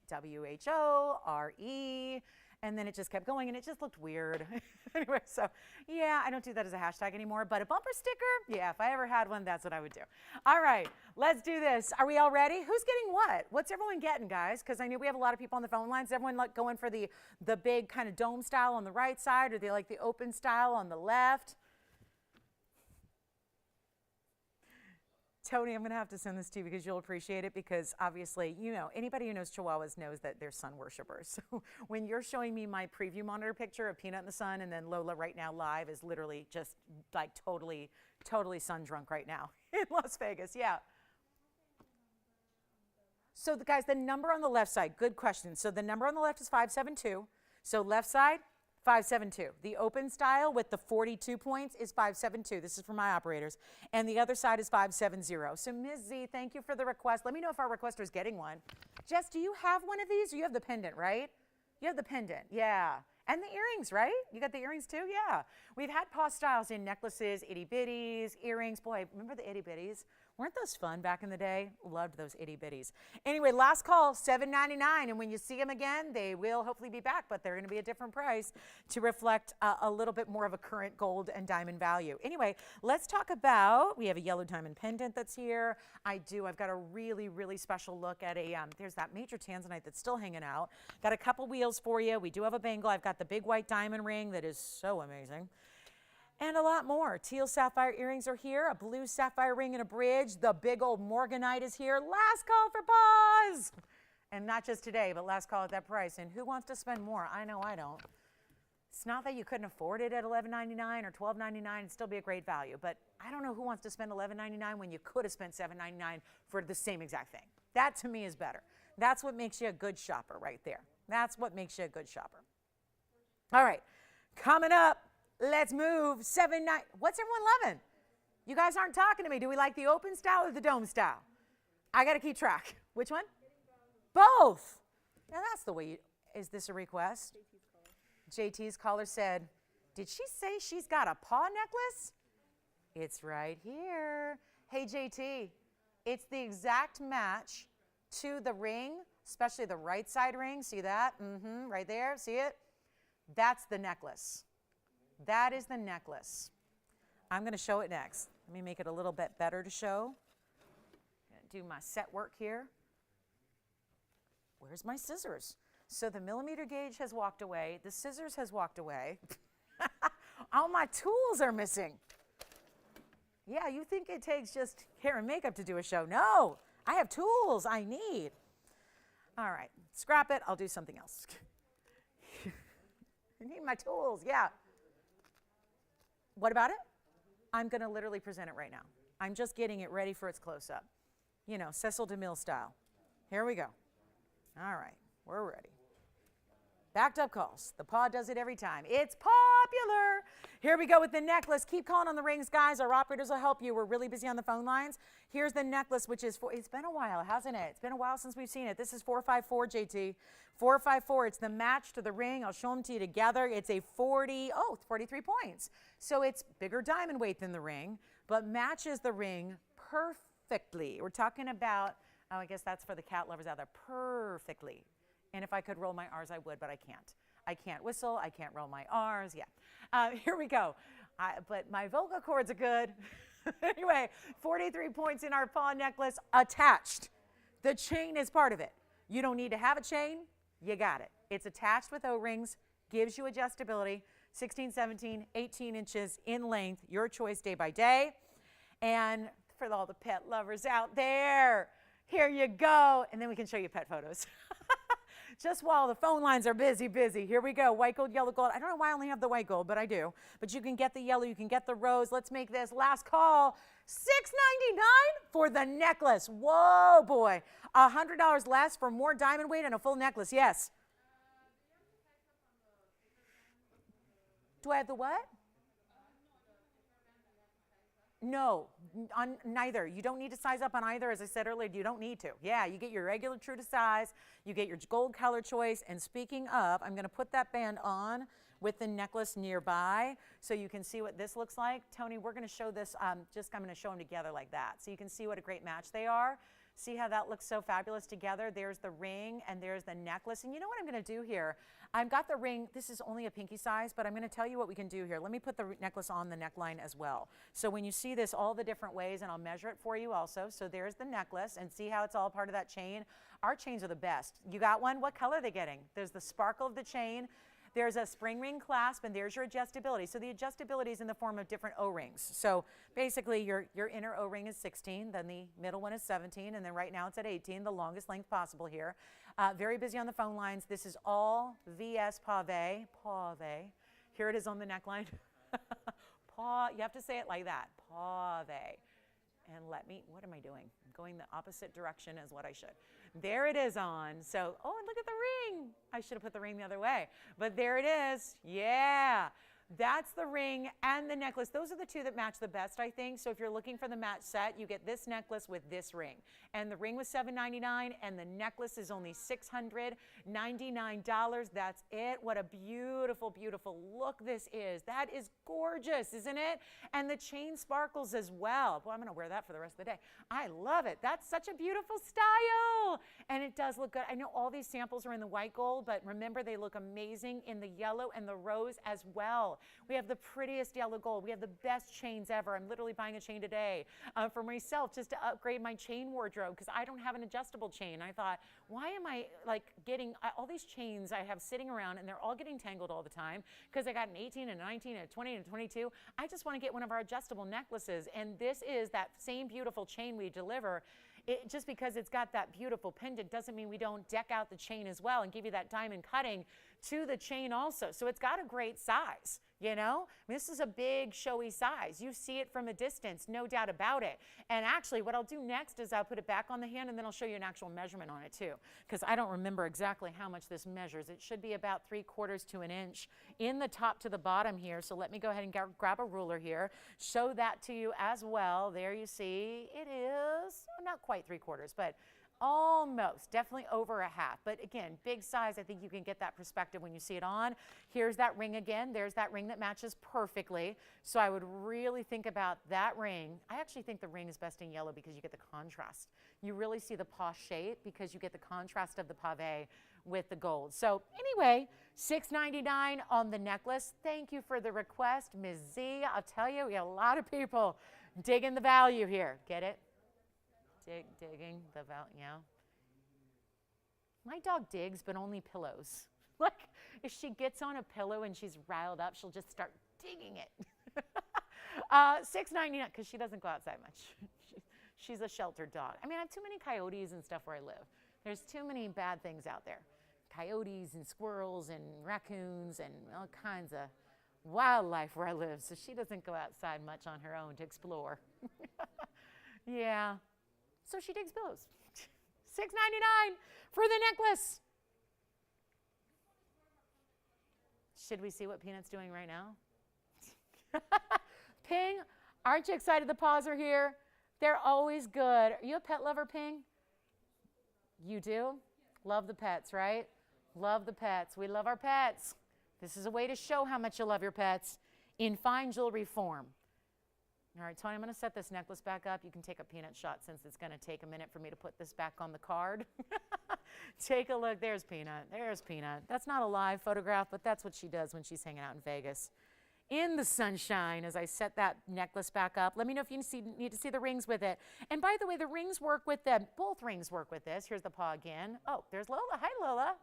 [SPEAKER 1] W-H-O-R-E, and then it just kept going, and it just looked weird. Anyway, so yeah, I don't do that as a hashtag anymore, but a bumper sticker, yeah, if I ever had one, that's what I would do. All right, let's do this. Are we all ready? Who's getting what? What's everyone getting, guys? Because I know we have a lot of people on the phone lines. Is everyone like going for the big kind of dome style on the right side, or they like the open style on the left? Tony, I'm going to have to send this to you because you'll appreciate it, because obviously, you know, anybody who knows Chihuahuas knows that they're sun worshipers. So when you're showing me my preview monitor picture of Peanut in the sun, and then Lola right now live is literally just like totally sun drunk right now in Las Vegas. Yeah. So guys, the number on the left side, good question. So the number on the left is 572. So left side, 572. The open style with the 42 points is 572. This is for my operators. And the other side is 570. So Ms. Z, thank you for the request. Let me know if our requester is getting one. Jess, do you have one of these? Or you have the pendant, right? You have the pendant, yeah. And the earrings, right? You got the earrings too? Yeah. We've had paw styles in necklaces, itty bitties, earrings. Boy, remember the itty bitties? Weren't those fun back in the day? Loved those itty bitties. Anyway, last call, $7.99. And when you see them again, they will hopefully be back, but they're going to be a different price to reflect a little bit more of a current gold and diamond value. Anyway, let's talk about, we have a yellow diamond pendant that's here. I've got a really, really special look at there's that major Tanzanite that's still hanging out. Got a couple wheels for you. We do have a bangle. I've got the big white diamond ring that is so amazing. And a lot more. Teal sapphire earrings are here, a blue sapphire ring and a bridge. The big old morganite is here. Last call for paws. And not just today, but last call at that price. And who wants to spend more? I know I don't. It's not that you couldn't afford it at $11.99 or $12.99. It'd still be a great value. But I don't know who wants to spend $11.99 when you could have spent $7.99 for the same exact thing. That to me is better. That's what makes you a good shopper right there. That's what makes you a good shopper. All right, coming up. Let's move. What's everyone loving? You guys aren't talking to me. Do we like the open style or the dome style? I got to keep track. Which one? Both. Now that's the way you, is this a request? JT's caller said, did she say she's got a paw necklace? It's right here. Hey, JT, it's the exact match to the ring, especially the right side ring. See that? Right there. See it? That's the necklace. That is the necklace. I'm going to show it next. Let me make it a little bit better to show. I'm going to do my set work here. Where's my scissors? So the millimeter gauge has walked away. The scissors has walked away. All my tools are missing. Yeah, you think it takes just hair and makeup to do a show. No, I have tools I need. All right, scrap it. I'll do something else. I need my tools, yeah. What about it? I'm going to literally present it right now. I'm just getting it ready for its close-up. You know, Cecil DeMille style. Here we go. All right, we're ready. Backed up calls. The paw does it every time. It's popular. Here we go with the necklace. Keep calling on the rings, guys. Our operators will help you. We're really busy on the phone lines. Here's the necklace, which is, it's been a while, hasn't it? It's been a while since we've seen it. This is 454, JT. 454. It's the match to the ring. I'll show them to you together. It's a 43 points. So it's bigger diamond weight than the ring, but matches the ring perfectly. We're talking about, oh, I guess that's for the cat lovers out there, perfectly. And if I could roll my R's, I would, but I can't. I can't whistle. I can't roll my R's. Yeah. Here we go. But my vocal cords are good. Anyway, 43 points in our paw necklace attached. The chain is part of it. You don't need to have a chain. You got it. It's attached with O-rings, gives you adjustability, 16, 17, 18 inches in length, your choice day by day. And for all the pet lovers out there, here you go. And then we can show you pet photos. Just while the phone lines are busy. Here we go. White gold, yellow gold. I don't know why I only have the white gold, but I do. But you can get the yellow, you can get the rose. Let's make this last call. $6.99 for the necklace. Whoa, boy. $100 less for more diamond weight and a full necklace. Yes. Do I have the what? No, on neither. You don't need to size up on either. As I said earlier, you don't need to. Yeah, you get your regular true to size. You get your gold color choice. And speaking of, I'm going to put that band on with the necklace nearby so you can see what this looks like. Tony, we're going to show this. I'm going to show them together like that so you can see what a great match they are. See how that looks so fabulous together? There's the ring and there's the necklace. And you know what I'm going to do here? I've got the ring. This is only a pinky size, but I'm going to tell you what we can do here. Let me put the necklace on the neckline as well. So when you see this, all the different ways, and I'll measure it for you also. So there's the necklace, and see how it's all part of that chain? Our chains are the best. You got one? What color are they getting? There's the sparkle of the chain. There's a spring ring clasp, and there's your adjustability. So the adjustability is in the form of different O-rings. So basically, your inner O-ring is 16, then the middle one is 17, and then right now it's at 18, the longest length possible here. Very busy on the phone lines. This is all VS Pavé. Here it is on the neckline. You have to say it like that. Pavé. And what am I doing? I'm going the opposite direction as what I should. There it is on. So, oh, and look at the ring. I should have put the ring the other way. But there it is. Yeah. That's the ring and the necklace. Those are the two that match the best, I think. So if you're looking for the match set, you get this necklace with this ring. And the ring was $7.99, and the necklace is only $699. That's it. What a beautiful, beautiful look this is. That is gorgeous, isn't it? And the chain sparkles as well. Boy, I'm going to wear that for the rest of the day. I love it. That's such a beautiful style. And it does look good. I know all these samples are in the white gold, but remember, they look amazing in the yellow and the rose as well. We have the prettiest yellow gold. We have the best chains ever. I'm literally buying a chain today for myself just to upgrade my chain wardrobe because I don't have an adjustable chain. I thought, why am I getting all these chains I have sitting around and they're all getting tangled all the time because I got an 18 and a 19 and a 20 and a 22. I just want to get one of our adjustable necklaces, and this is that same beautiful chain we deliver. Just because it's got that beautiful pendant doesn't mean we don't deck out the chain as well and give you that diamond cutting to the chain also. So it's got a great size, you know? I mean, this is a big, showy size. You see it from a distance, no doubt about it. And actually, what I'll do next is I'll put it back on the hand, and then I'll show you an actual measurement on it too, because I don't remember exactly how much this measures. It should be about 3/4 to an inch in the top to the bottom here. So let me go ahead and grab a ruler here, show that to you as well. There you see, it is not quite 3/4, but Almost, definitely over a half. But again, big size, I think you can get that perspective when you see it on. Here's that ring again. There's that ring that matches perfectly. So I would really think about that ring. I actually think the ring is best in yellow because you get the contrast. You really see the paw shape because you get the contrast of the pave with the gold. So anyway, $6.99 on the necklace. Thank you for the request, Ms. Z. I'll tell you, we have a lot of people digging the value here. Get it? Digging the value, yeah. My dog digs, but only pillows. Like, if she gets on a pillow and she's riled up, she'll just start digging it. $6.99, because she doesn't go outside much. She's a sheltered dog. I mean, I have too many coyotes and stuff where I live. There's too many bad things out there. Coyotes and squirrels and raccoons and all kinds of wildlife where I live. So she doesn't go outside much on her own to explore. Yeah. So she digs pillows. $6.99 for the necklace. Should we see what Peanut's doing right now? Ping, aren't you excited the paws are here? They're always good. Are you a pet lover, Ping? You do? Love the pets, right? Love the pets. We love our pets. This is a way to show how much you love your pets in fine jewelry form. All right, Tony, I'm going to set this necklace back up. You can take a Peanut shot since it's going to take a minute for me to put this back on the card. Take a look. There's Peanut. There's Peanut. That's not a live photograph, but that's what she does when she's hanging out in Vegas. In the sunshine as I set that necklace back up. Let me know if you need to see the rings with it. And by the way, the rings work with them. Both rings work with this. Here's the paw again. Oh, there's Lola. Hi, Lola.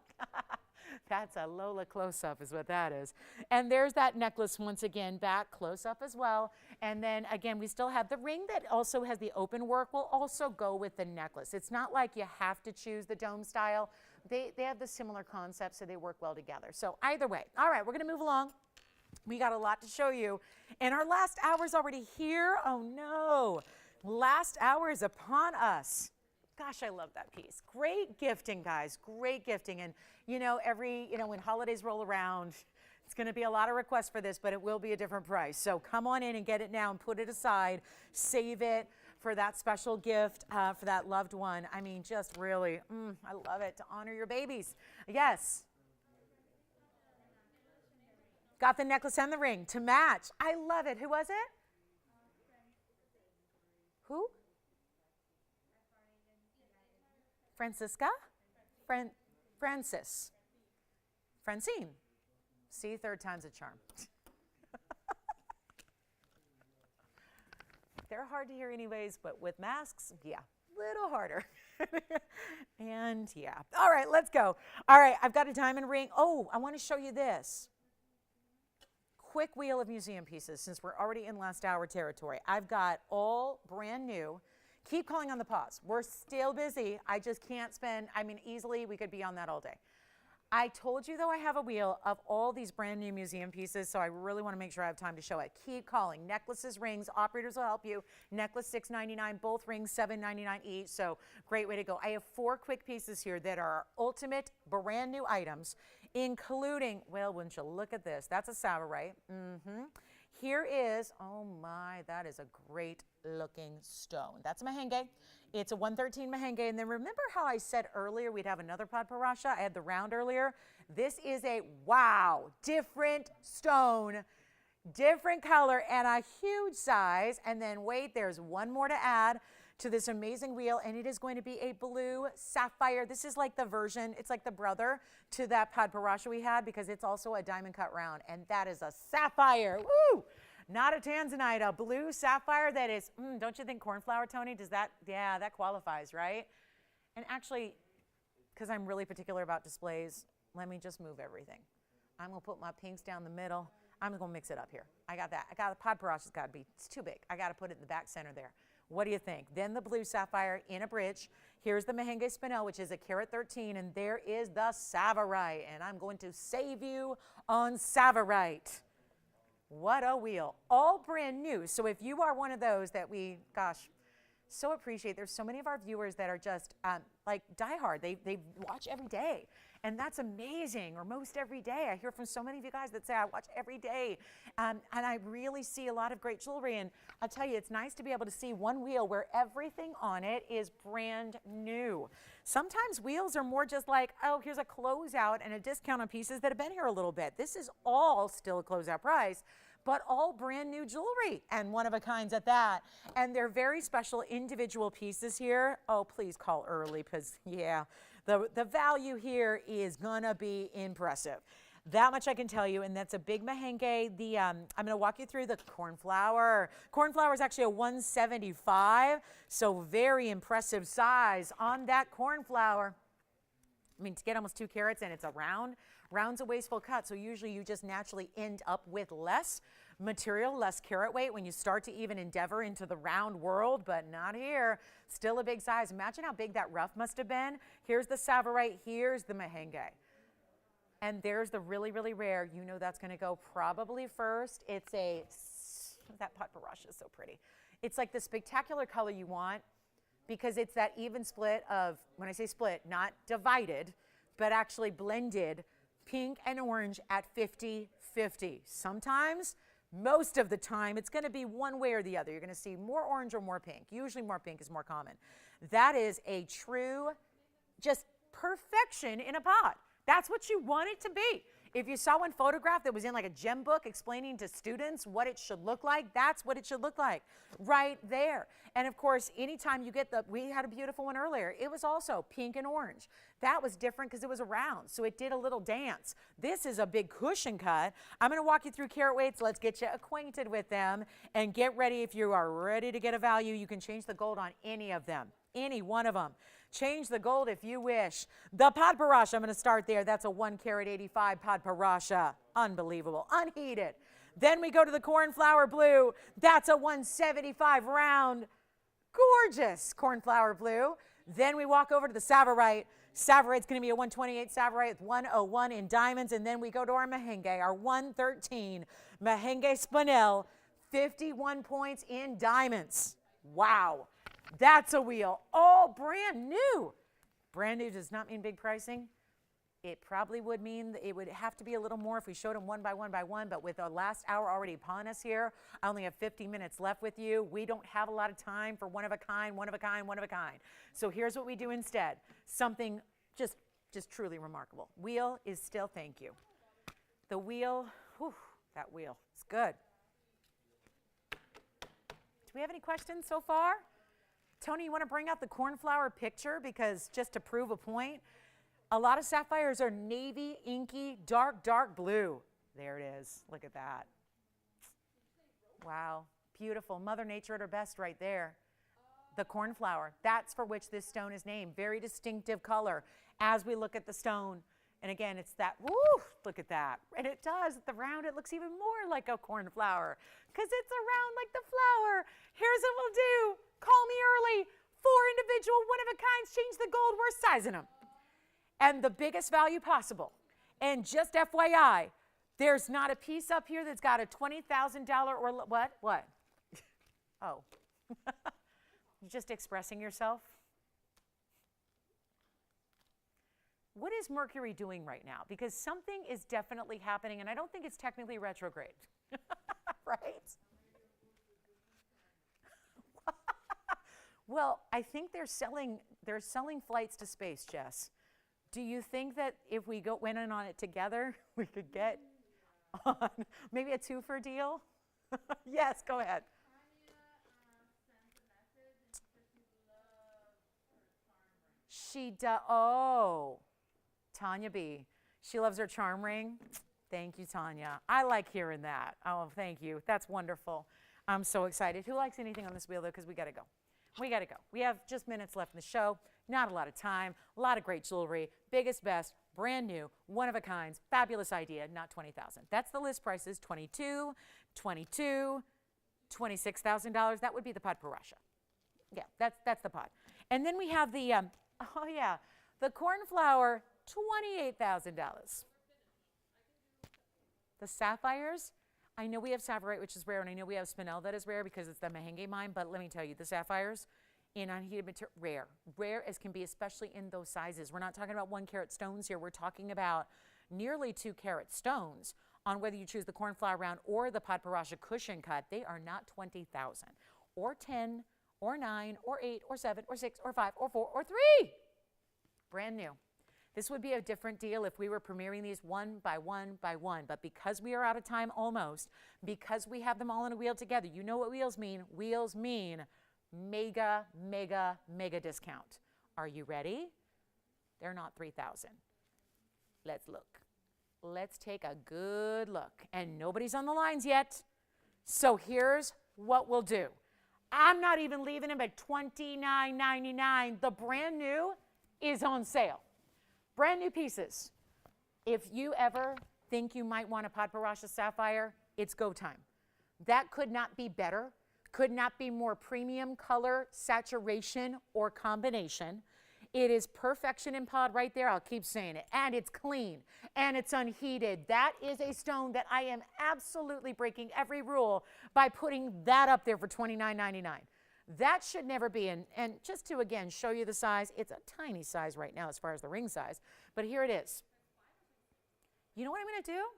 [SPEAKER 1] That's a Lola close-up is what that is. And there's that necklace once again back close-up as well. And then again, we still have the ring that also has the open work will also go with the necklace. It's not like you have to choose the dome style. They have the similar concept, so they work well together. So either way. All right, we're going to move along. We got a lot to show you. And our last hour is already here. Oh, no. Last hour is upon us. Gosh, I love that piece. Great gifting, guys. Great gifting. And, when holidays roll around, it's going to be a lot of requests for this, but it will be a different price. So come on in and get it now and put it aside. Save it for that special gift for that loved one. I mean, just really, I love it to honor your babies. Yes. Got the necklace and the ring to match. I love it. Who was it? Who? Francisca? Francis. Francine. See, third time's a charm. They're hard to hear anyways, but with masks, yeah, little harder. And yeah. All right, let's go. All right, I've got a diamond ring. Oh, I want to show you this. Quick wheel of museum pieces since we're already in last hour territory. I've got all brand new. Keep calling on the pause. We're still busy. I just can't spend, easily we could be on that all day. I told you, though, I have a wheel of all these brand new museum pieces, so I really want to make sure I have time to show it. Keep calling. Necklaces, rings, operators will help you. Necklace $6.99, both rings $7.99 each, so great way to go. I have 4 quick pieces here that are ultimate brand new items, including, well, wouldn't you look at this? That's a Sapphire. Here is, oh my, that is a great looking stone. That's Mahenge. It's a 113 Mahenge. And then remember how I said earlier we'd have another Padparadscha? I had the round earlier. This is a, wow, different stone, different color, and a huge size. And then wait, there's one more to add to this amazing wheel, and it is going to be a blue sapphire. This is like the version, it's like the brother to that Padparadscha we had because it's also a diamond cut round, and that is a sapphire. Woo! Not a Tanzanite, a blue sapphire that is, don't you think cornflower, Tony? Does that, yeah, that qualifies, right? And actually, because I'm really particular about displays, let me just move everything. I'm going to put my pinks down the middle. I'm going to mix it up here. I got that. I got the Padparadscha's got to be, it's too big. I got to put it in the back center there. What do you think? Then the blue sapphire in a bridge. Here's the Mahenge spinel, which is a carat 13, and there is the Sapphire, and I'm going to save you on Sapphire. What a wheel. All brand new. So if you are one of those that we, gosh, so appreciate. There's so many of our viewers that are just like diehard. They watch every day. And that's amazing, or most every day. I hear from so many of you guys that say, I watch every day. And I really see a lot of great jewelry. And I'll tell you, it's nice to be able to see one wheel where everything on it is brand new. Sometimes wheels are more just like, oh, here's a closeout and a discount on pieces that have been here a little bit. This is all still a closeout price, but all brand new jewelry and one of a kinds at that. And they're very special individual pieces here. Oh, please call early because, yeah, the value here is gonna be impressive. That much I can tell you, and that's a big Mahenge. I'm gonna walk you through the cornflower. Cornflower is actually a 175, so very impressive size on that cornflower. I mean, to get almost 2 carats and it's a round. Round's a wasteful cut, so usually you just naturally end up with less material, less carat weight when you start to even endeavor into the round world, but not here. Still a big size. Imagine how big that rough must have been. Here's the Sapphire, here's the Mahenge. And there's the really, really rare. You know that's gonna go probably first. It's that Padparadscha is so pretty. It's like the spectacular color you want because it's that even split of, when I say split, not divided, but actually blended pink and orange at 50-50. Sometimes, most of the time, it's gonna be one way or the other. You're gonna see more orange or more pink. Usually more pink is more common. That is a true, just perfection in a pot. That's what you want it to be. If you saw one photograph that was in like a gem book explaining to students what it should look like, that's what it should look like right there. And of course, anytime you get we had a beautiful one earlier. It was also pink and orange. That was different because it was a round, so it did a little dance. This is a big cushion cut. I'm gonna walk you through carat weights. Let's get you acquainted with them and get ready. If you are ready to get a value, you can change the gold on any of them, any one of them. Change the gold if you wish. The Padparadscha, I'm going to start there. That's a 1 carat 85 Padparadscha. Unbelievable. Unheated. Then we go to the cornflower blue. That's a 175 round. Gorgeous cornflower blue. Then we walk over to the Sapphire. Sapphire's going to be a 128 Sapphire with 101 in diamonds. And then we go to our Mahenge, our 113 Mahenge spinel, 51 points in diamonds. Wow. That's a wheel, all brand new. Brand new does not mean big pricing. It probably would mean it would have to be a little more if we showed them one by one by one, but with the last hour already upon us here, I only have 50 minutes left with you. We don't have a lot of time for one of a kind, one of a kind, one of a kind. So here's what we do instead. Something just truly remarkable. Wheel is still, thank you. The wheel, whew, that wheel, it's good. Do we have any questions so far? Tony, you want to bring out the cornflower picture because just to prove a point, a lot of sapphires are navy, inky, dark blue. There it is. Look at that. Wow. Beautiful. Mother Nature at her best right there. The cornflower. That's for which this stone is named. Very distinctive color as we look at the stone. And again, it's that, woo, look at that. And it does, at the round, it looks even more like a cornflower because it's a round like the flower. Here's what we'll do. Call me early. 4 individual, one of a kinds, change the gold, we're sizing them. And the biggest value possible. And just FYI, there's not a piece up here that's got a $20,000 or what? What? Oh. You're just expressing yourself? What is Mercury doing right now? Because something is definitely happening, and I don't think it's technically retrograde. Right? Well, I think they're selling flights to space, Jess. Do you think that if we went in on it together, we could get on maybe a 2-for deal? Yes, go ahead. She does. Oh, Tanya B. She loves her charm ring. Thank you, Tanya. I like hearing that. Oh, thank you. That's wonderful. I'm so excited. Who likes anything on this wheel, though? Because we got to go. We got to go. We have just minutes left in the show. Not a lot of time. A lot of great jewelry. Biggest, best, brand new, one of a kind. Fabulous idea. Not $20,000. That's the list prices. $22,000, $22,000, $26,000. That would be the Padparadscha. Yeah, that's the pot. And then we have the the cornflower. $28,000. The sapphires. I know we have Sapphire, which is rare, and I know we have spinel that is rare because it's the Mahenge mine, but let me tell you, the sapphires, in unheated material, rare as can be, especially in those sizes. We're not talking about 1 carat stones here. We're talking about nearly 2 carat stones on whether you choose the cornflower round or the Padparadscha cushion cut. They are not 20,000 or 10 or 9 or 8 or 7 or 6 or 5 or 4 or 3. Brand new. This would be a different deal if we were premiering these one by one by one. But because we are out of time almost, because we have them all in a wheel together, you know what wheels mean. Wheels mean mega, mega, mega discount. Are you ready? They're not 3,000. Let's look. Let's take a good look. And nobody's on the lines yet. So here's what we'll do. I'm not even leaving them at $29.99. The brand new is on sale. Brand new pieces. If you ever think you might want a Padparadscha Sapphire, it's go time. That could not be better, could not be more premium color, saturation, or combination. It is perfection in pod right there. I'll keep saying it. And it's clean, and it's unheated. That is a stone that I am absolutely breaking every rule by putting that up there for $29.99. That should never be, and just to, again, show you the size, it's a tiny size right now as far as the ring size, but here it is. You know what I'm going to do?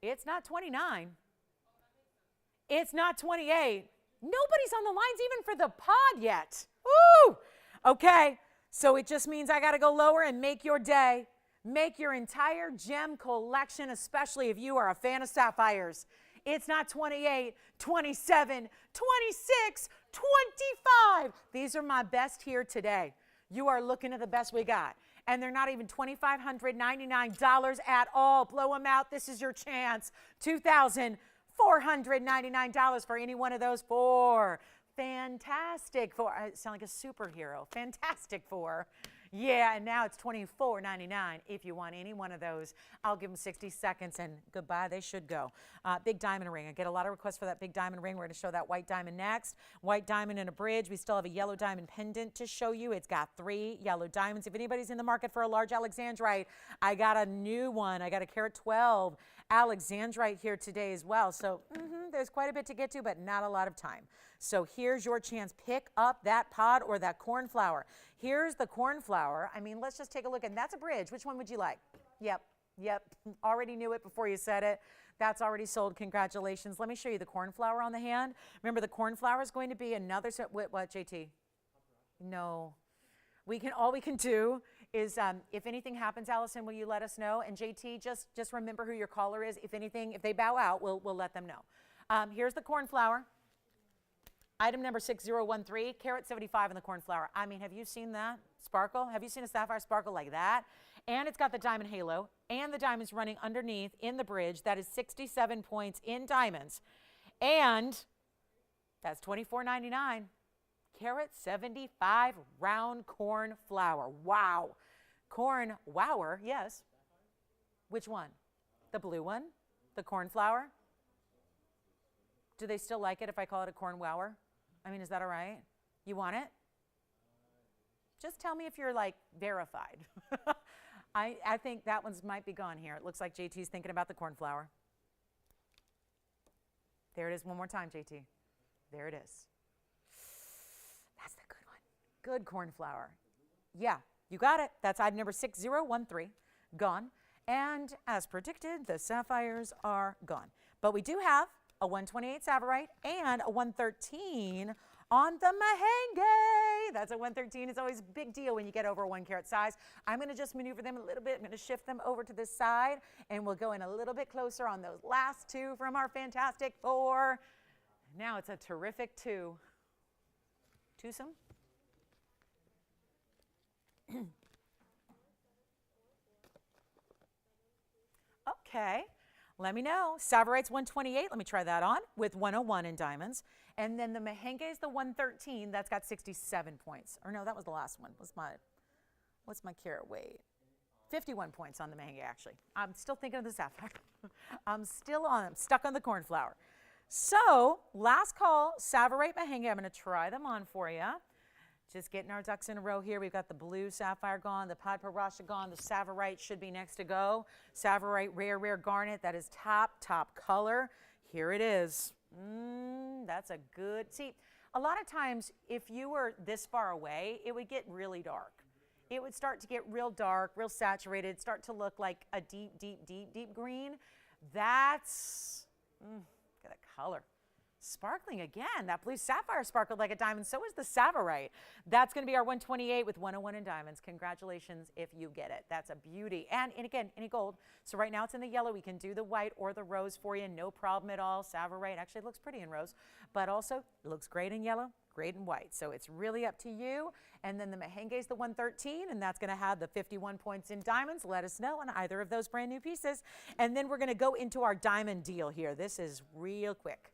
[SPEAKER 1] It's not 29. It's not 28. Nobody's on the lines even for the pod yet. Woo! Okay, so it just means I got to go lower and make your day. Make your entire gem collection, especially if you are a fan of sapphires. It's not 28, 27, 26, 25. These are my best here today. You are looking at the best we got. And they're not even $2,599 at all. Blow them out. This is your chance. $2,499 for any one of those 4. Fantastic 4. I sound like a superhero. Fantastic 4. Yeah, and now it's $24.99 if you want any one of those. I'll give them 60 seconds and goodbye, they should go. Big diamond ring. I get a lot of requests for that big diamond ring. We're going to show that white diamond next. White diamond in a bridge. We still have a yellow diamond pendant to show you. It's got 3 yellow diamonds. If anybody's in the market for a large Alexandrite, I got a new one. I got a carat 12 Alexandrite here today as well. So there's quite a bit to get to, but not a lot of time. So here's your chance. Pick up that pod or that cornflower. Here's the cornflower. I mean, let's just take a look. And that's a bridge. Which one would you like? Yep. Already knew it before you said it. That's already sold. Congratulations. Let me show you the cornflower on the hand. Remember, the cornflower is going to be another set. What, JT? No. All we can do is, if anything happens, Allison, will you let us know? And JT, just remember who your caller is. If anything, if they bow out, we'll let them know. Here's the cornflower. Item number 6013, carat 75 in the cornflower. I mean, have you seen that sparkle? Have you seen a sapphire sparkle like that? And it's got the diamond halo and the diamonds running underneath in the bridge. That is 67 points in diamonds. And that's $24.99. Carat 75 round cornflower. Wow. Corn wower, yes. Which one? The blue one? The cornflower? Do they still like it if I call it a corn wower? I mean, is that all right? You want it? Just tell me if you're like verified. I think that one's might be gone here. It looks like JT's thinking about the cornflower. There it is one more time, JT. There it is. That's the good one. Good cornflower. Yeah, you got it. That's item number 6013. Gone. And as predicted, the sapphires are gone. But we do have a 128 Sapphire and a 113 on the Mahenge. That's a 113. It's always a big deal when you get over a 1 carat size. I'm going to just maneuver them a little bit. I'm going to shift them over to this side, and we'll go in a little bit closer on those last 2 from our fantastic 4. Now it's a terrific 2. Twosome. Okay. Let me know. Sapphirite's 128. Let me try that on with 101 in diamonds. And then the Mahenge is the 113. That's got 67 points. Or no, that was the last one. What's my carat weight? 51 points on the Mahenge, actually. I'm still thinking of the sapphire. I'm stuck on the cornflower. So, last call, Sapphire Mahenge. I'm going to try them on for you. Just getting our ducks in a row here. We've got the blue sapphire gone, the Padparadscha gone, the Sapphirite should be next to go. Sapphirite rare garnet, that is top color. Here it is. That's a good, see, A lot of times, if you were this far away, it would get really dark. It would start to get real dark, real saturated, start to look like a deep, deep, deep, deep green. That's, look at that color. Sparkling again. That blue sapphire sparkled like a diamond. So is the Sapphire. That's going to be our 128 with 101 in diamonds. Congratulations if you get it. That's a beauty. And again, any gold. So right now it's in the yellow. We can do the white or the rose for you. No problem at all. Sapphire actually looks pretty in rose, but also it looks great in yellow, great in white. So it's really up to you. And then the Mahenge is the 113, and that's going to have the 51 points in diamonds. Let us know on either of those brand new pieces. And then we're going to go into our diamond deal here. This is real quick.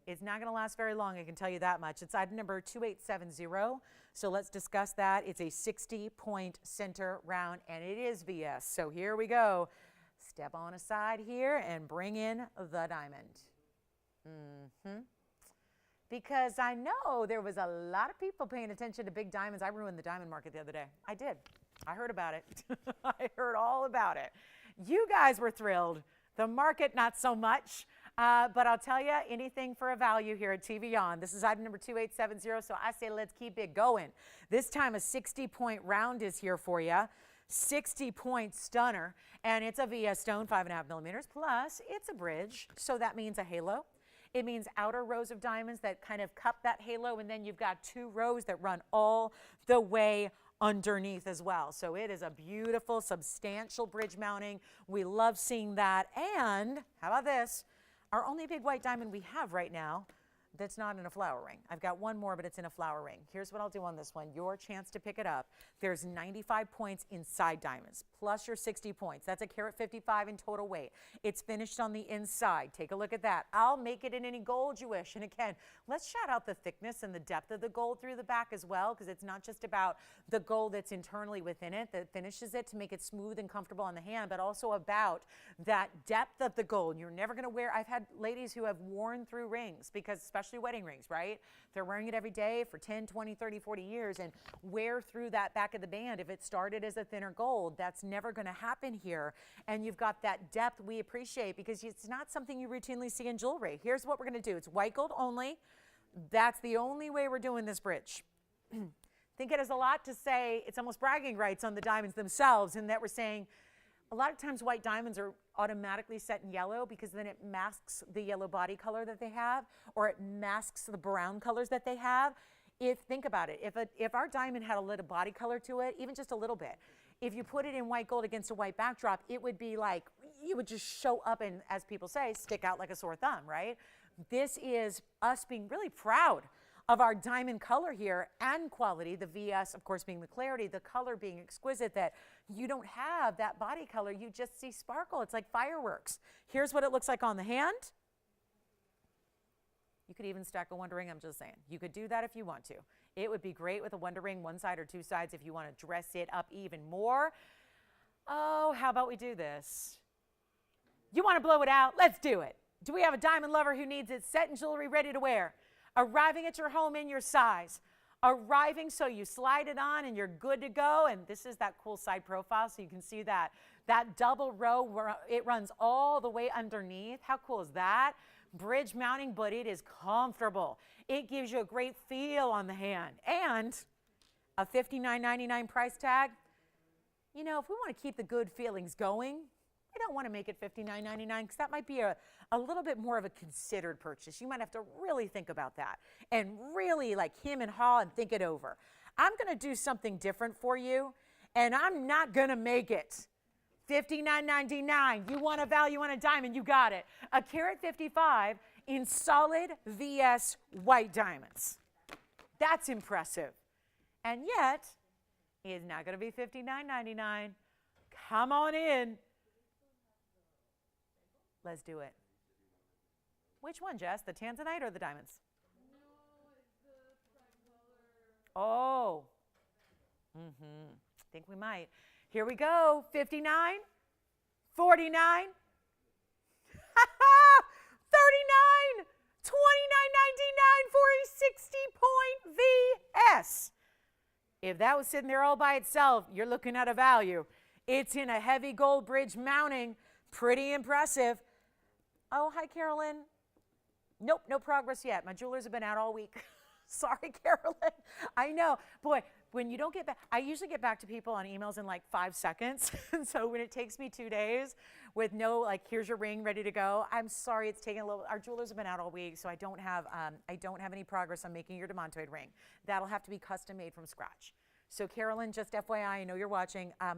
[SPEAKER 1] It's not going to last very long, I can tell you that much. It's item number 2870. So let's discuss that. It's a 60-point center round, and it is VS. So here we go. Step on aside here and bring in the diamond. Because I know there was a lot of people paying attention to big diamonds. I ruined the diamond market the other day. I did. I heard about it. I heard all about it. You guys were thrilled. The market, not so much. But I'll tell you, anything for a value here at TVON. This is item number 2870, so I say let's keep it going. This time a 60-point round is here for you. 60-point stunner, and it's a VS stone, 5.5 millimeters, plus it's a bridge, so that means a halo. It means outer rows of diamonds that kind of cup that halo, and then you've got 2 rows that run all the way underneath as well. So it is a beautiful, substantial bridge mounting. We love seeing that. And how about this? Our only big white diamond we have right now that's not in a flower ring. I've got one more, but it's in a flower ring. Here's what I'll do on this one. Your chance to pick it up. There's 95 points inside diamonds, plus your 60 points. That's a carat 55 in total weight. It's finished on the inside. Take a look at that. I'll make it in any gold you wish. And again, let's shout out the thickness and the depth of the gold through the back as well, because it's not just about the gold that's internally within it that finishes it to make it smooth and comfortable on the hand, but also about that depth of the gold. You're never going to wear, I've had ladies who have worn through rings, because especially wedding rings, right? They're wearing it every day for 10, 20, 30, 40 years and wear through that back of the band. If it started as a thinner gold, that's never going to happen here. And you've got that depth we appreciate, because it's not something you routinely see in jewelry. Here's what we're going to do. It's white gold only. That's the only way we're doing this bridge. Think it has a lot to say. It's almost bragging rights on the diamonds themselves, in that we're saying a lot of times white diamonds are automatically set in yellow, because then it masks the yellow body color that they have, or it masks the brown colors that they have. Think about it, if our diamond had a little body color to it, even just a little bit, if you put it in white gold against a white backdrop, it would be like, it would just show up and, as people say, stick out like a sore thumb, right? This is us being really proud of our diamond color here and quality, the VS, of course, being the clarity, the color being exquisite, that you don't have that body color, you just see sparkle. It's like fireworks. Here's what it looks like on the hand. You could even stack a Wonder Ring, I'm just saying. You could do that if you want to. It would be great with a Wonder Ring, one side or 2 sides, if you want to dress it up even more. Oh, how about we do this? You want to blow it out? Let's do it. Do we have a diamond lover who needs it set in jewelry ready to wear? Arriving at your home in your size. Arriving so you slide it on and you're good to go. And this is that cool side profile, so you can see that double row where it runs all the way underneath. How cool is that? Bridge mounting, but it is comfortable. It gives you a great feel on the hand. And a $59.99 price tag. You know, if we want to keep the good feelings going, I don't want to make it $59.99, because that might be a little bit more of a considered purchase. You might have to really think about that and really like hem and haw and think it over. I'm going to do something different for you, and I'm not going to make it $59.99. You want a value on a diamond, you got it. A carat 55 in solid VS white diamonds. That's impressive. And yet, it's not going to be $59.99. Come on in. Let's do it. Which one, Jess? The Tanzanite or the diamonds?
[SPEAKER 2] No, it's the tricolor.
[SPEAKER 1] Oh. I think we might. Here we go. 59, 49, 39, 29.99 for a 60-point VS. If that was sitting there all by itself, you're looking at a value. It's in a heavy gold bridge mounting. Pretty impressive. Oh, hi, Carolyn. Nope, no progress yet. My jewelers have been out all week. Sorry, Carolyn. I know. Boy, when you don't get back, I usually get back to people on emails in like 5 seconds. And so when it takes me 2 days with no, like, here's your ring ready to go, I'm sorry it's taking a little, our jewelers have been out all week, so I don't have any progress on making your demantoid ring. That'll have to be custom made from scratch. So Carolyn, just FYI, I know you're watching. I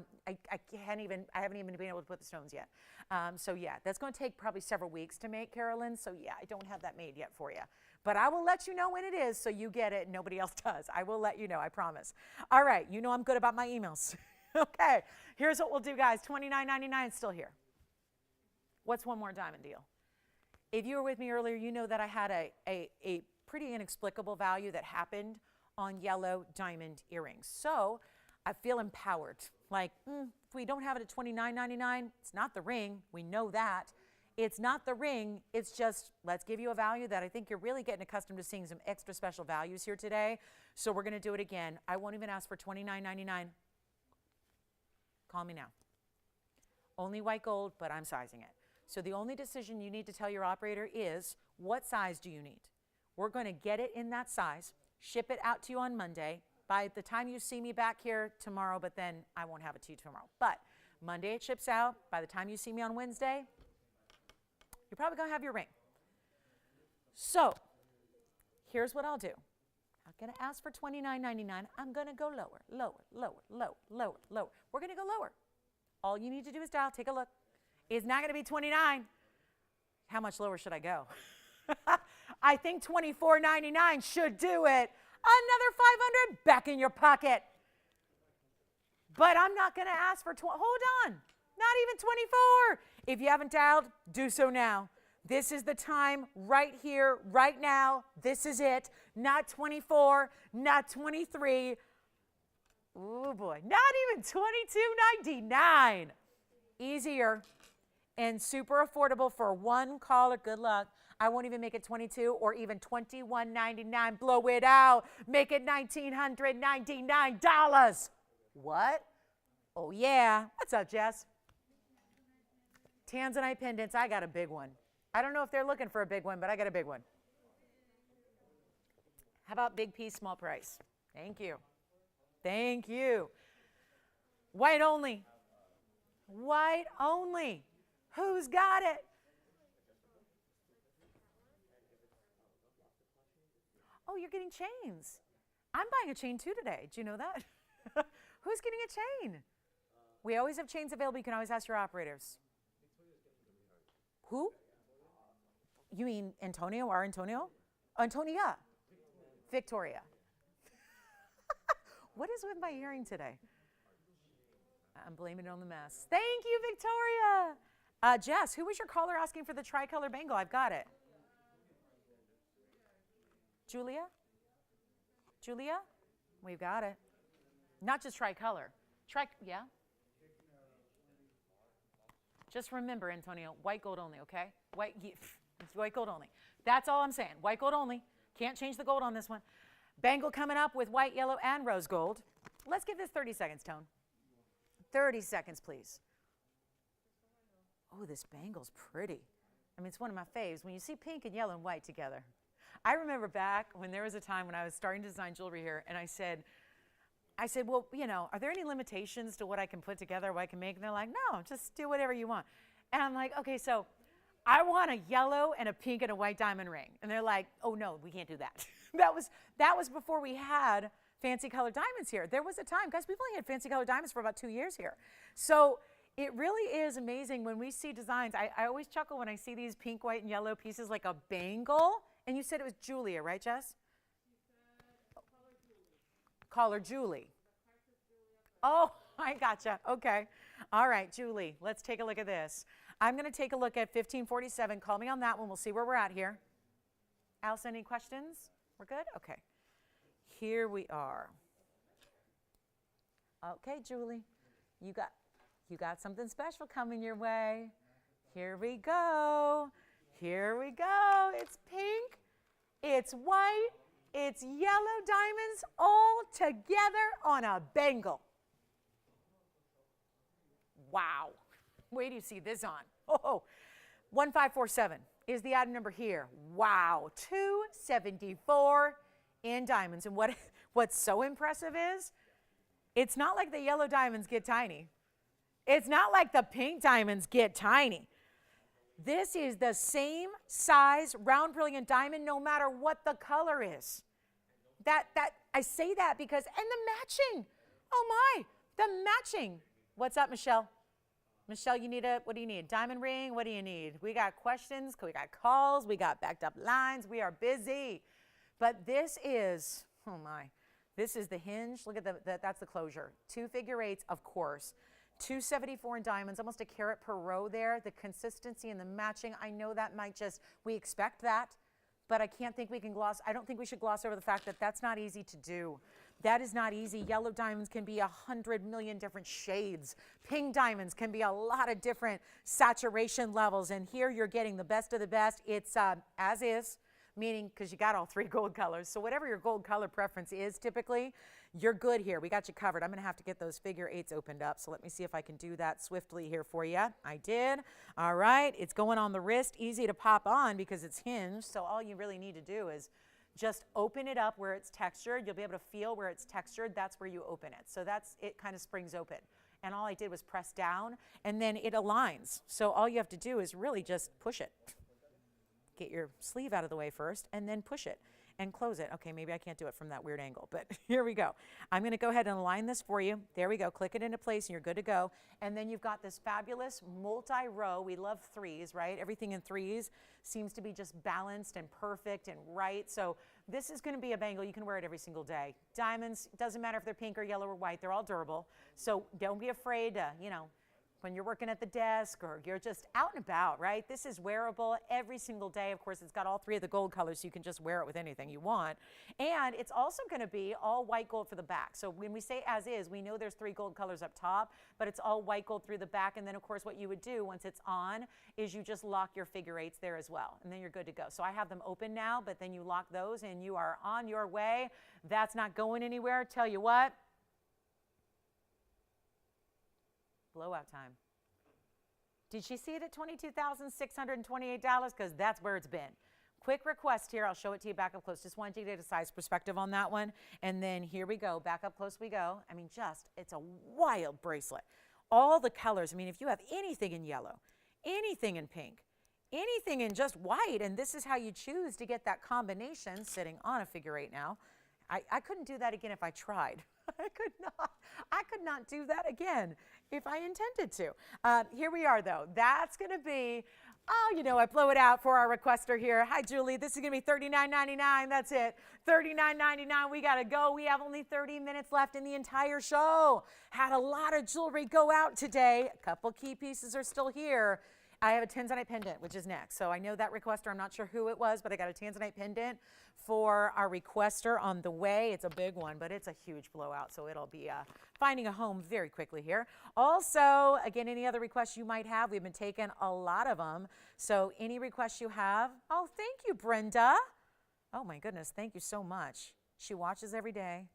[SPEAKER 1] haven't even been able to put the stones yet. So yeah, that's going to take probably several weeks to make, Carolyn. So yeah, I don't have that made yet for you. But I will let you know when it is so you get it and nobody else does. I will let you know, I promise. All right, you know I'm good about my emails. Okay, here's what we'll do, guys. $29.99 still here. What's one more diamond deal? If you were with me earlier, you know that I had a pretty inexplicable value that happened on yellow diamond earrings. So I feel empowered. Like, if we don't have it at $29.99, it's not the ring. We know that. It's not the ring. It's just, let's give you a value that I think you're really getting accustomed to seeing some extra special values here today. So we're going to do it again. I won't even ask for $29.99. Call me now. Only white gold, but I'm sizing it. So the only decision you need to tell your operator is, what size do you need? We're going to get it in that size, ship it out to you on Monday. By the time you see me back here tomorrow, but then I won't have it to you tomorrow. But Monday it ships out. By the time you see me on Wednesday, you're probably going to have your ring. So here's what I'll do. I'm going to ask for $29.99. I'm going to go lower, lower, lower, lower, lower, lower. We're going to go lower. All you need to do is dial. Take a look. It's not going to be 29. How much lower should I go? I think $24.99 should do it. Another $500 back in your pocket. But I'm not going to ask for hold on. Not even 24. If you haven't dialed, do so now. This is the time right here, right now. This is it. Not 24, not 23. Oh boy, not even $22.99. Easier and super affordable for one caller. Good luck. I won't even make it 22 or even $21.99. Blow it out. Make it $1,999. What? Oh yeah. What's up, Jess? Tanzanite pendants. I got a big one. I don't know if they're looking for a big one, but I got a big one. How about big piece, small price? Thank you. Thank you. White only. White only. Who's got it? Oh, you're getting chains. I'm buying a chain too today. Do you know that? Who's getting a chain? We always have chains available. You can always ask your operators. Who? You mean Antonio or Antonio? Antonia. Victoria. What is with my hearing today? I'm blaming it on the mess. Thank you, Victoria. Jess, who was your caller asking for the tricolor bangle? I've got it. Julia? Julia? We've got it. Not just tricolor. Yeah? Just remember, Antonio, white gold only, okay? It's white gold only. That's all I'm saying. White gold only. Can't change the gold on this one. Bangle coming up with white, yellow, and rose gold. Let's give this 30 seconds, Tone. 30 seconds, please. Oh, this bangle's pretty. I mean, it's one of my faves. When you see pink and yellow and white together. I remember back when there was a time when I was starting to design jewelry here, and I said, well, you know, are there any limitations to what I can put together, what I can make? And they're like, no, just do whatever you want. And I'm like, okay, so I want a yellow and a pink and a white diamond ring. And they're like, oh, no, we can't do that. that was before we had fancy colored diamonds here. There was a time, guys, we've only had fancy colored diamonds for about 2 years here. So it really is amazing when we see designs. I always chuckle when I see these pink, white, and yellow pieces like a bangle. And you said it was Julia, right, Jess? Call her Julie. Oh, I gotcha. Okay. All right, Julie, let's take a look at this. I'm going to take a look at 1547. Call me on that one. We'll see where we're at here. Allison, any questions? We're good? Okay. Here we are. Okay, Julie, you got something special coming your way. Here we go. Here we go. It's pink. It's white. It's yellow diamonds all together on a bangle. Wow. Wait do you see this on? Oh, 1547 is the item number here. Wow. $274 in diamonds. And what's so impressive is it's not like the yellow diamonds get tiny. It's not like the pink diamonds get tiny. This is the same size round brilliant diamond no matter what the color is. I say that because, and the matching. Oh my, the matching. What's up, Michelle? Michelle, what do you need? Diamond ring? What do you need? We got questions, we got calls, we got backed up lines. We are busy. But this is, oh my, this is the hinge. Look at that's the closure. 2 figure eights, of course. 274 in diamonds, almost a carat per row there. The consistency and the matching, I know that might just, we expect that, but I don't think we should gloss over the fact that that's not easy to do. That is not easy. Yellow diamonds can be 100 million different shades. Pink diamonds can be a lot of different saturation levels, and here you're getting the best of the best. It's as is, meaning because you got all 3 gold colors. So whatever your gold color preference is typically, you're good here. We got you covered. I'm going to have to get those figure eights opened up. So let me see if I can do that swiftly here for you. I did. All right. It's going on the wrist. Easy to pop on because it's hinged. So all you really need to do is just open it up where it's textured. You'll be able to feel where it's textured. That's where you open it. So it kind of springs open. And all I did was press down and then it aligns. So all you have to do is really just push it. Get your sleeve out of the way first and then push it and close it. Okay, maybe I can't do it from that weird angle, but here we go. I'm going to go ahead and align this for you. There we go. Click it into place and you're good to go. And then you've got this fabulous multi-row. We love 3s, right? Everything in 3s seems to be just balanced and perfect and right. So this is going to be a bangle. You can wear it every single day. Diamonds, doesn't matter if they're pink or yellow or white. They're all durable. So don't be afraid to, when you're working at the desk or you're just out and about, right? This is wearable every single day. Of course, it's got all 3 of the gold colors, so you can just wear it with anything you want. And it's also going to be all white gold for the back. So when we say as is, we know there's 3 gold colors up top, but it's all white gold through the back. And then, of course, what you would do once it's on is you just lock your figure eights there as well. And then you're good to go. So I have them open now, but then you lock those and you are on your way. That's not going anywhere. Tell you what. Blowout time. Did she see it at $22,628? Because that's where it's been. Quick request here. I'll show it to you back up close. Just wanted you to get a size perspective on that one. And then here we go. Back up close we go. I mean, it's a wild bracelet. All the colors. I mean, if you have anything in yellow, anything in pink, anything in just white, and this is how you choose to get that combination sitting on a figure eight now. I couldn't do that again if I tried. I could not do that again if I intended to. Here we are, though. That's going to be, I blow it out for our requester here. Hi, Julie. This is going to be $39.99. That's it. $39.99. We got to go. We have only 30 minutes left in the entire show. Had a lot of jewelry go out today. A couple key pieces are still here. I have a Tanzanite pendant, which is next. So I know that requester. I'm not sure who it was, but I got a Tanzanite pendant for our requester on the way. It's a big one, but it's a huge blowout. So it'll be finding a home very quickly here. Also, again, any other requests you might have, we've been taking a lot of them. So any requests you have, oh, thank you, Brenda. Oh, my goodness. Thank you so much. She watches every day.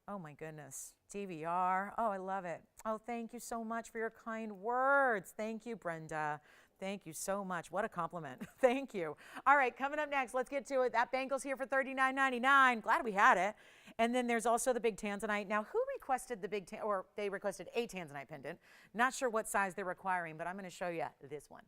[SPEAKER 1] Oh, my goodness. DVR. Oh, I love it. Oh, thank you so much for your kind words. Thank you, Brenda. Thank you so much. What a compliment. Thank you. All right, coming up next, let's get to it. That bangle's here for $39.99. Glad we had it. And then there's also the big Tanzanite. Now, who requested the big, or they requested a Tanzanite pendant. Not sure what size they're requiring, but I'm going to show you this one.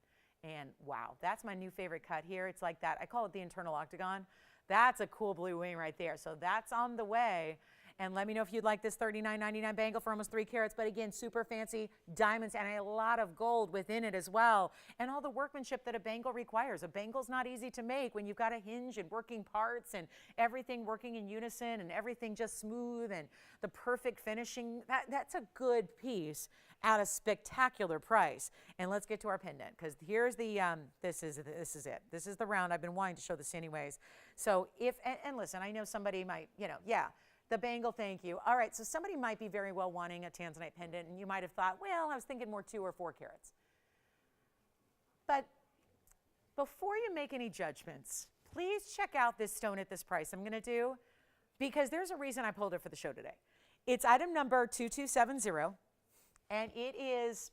[SPEAKER 1] And wow, that's my new favorite cut here. It's like that. I call it the internal octagon. That's a cool blue wing right there. So that's on the way. And let me know if you'd like this $39.99 bangle for almost 3 carats. But again, super fancy diamonds and a lot of gold within it as well. And all the workmanship that a bangle requires. A bangle's not easy to make when you've got a hinge and working parts and everything working in unison and everything just smooth and the perfect finishing. That's a good piece at a spectacular price. And let's get to our pendant, because here's the, this is it. This is the round. I've been wanting to show this anyways. So and listen, I know somebody might, yeah. The bangle, thank you. All right, so somebody might be very well wanting a Tanzanite pendant, and you might have thought, well, I was thinking more 2 or 4 carats. But before you make any judgments, please check out this stone at this price I'm going to do, because there's a reason I pulled it for the show today. It's item number 2270, and it is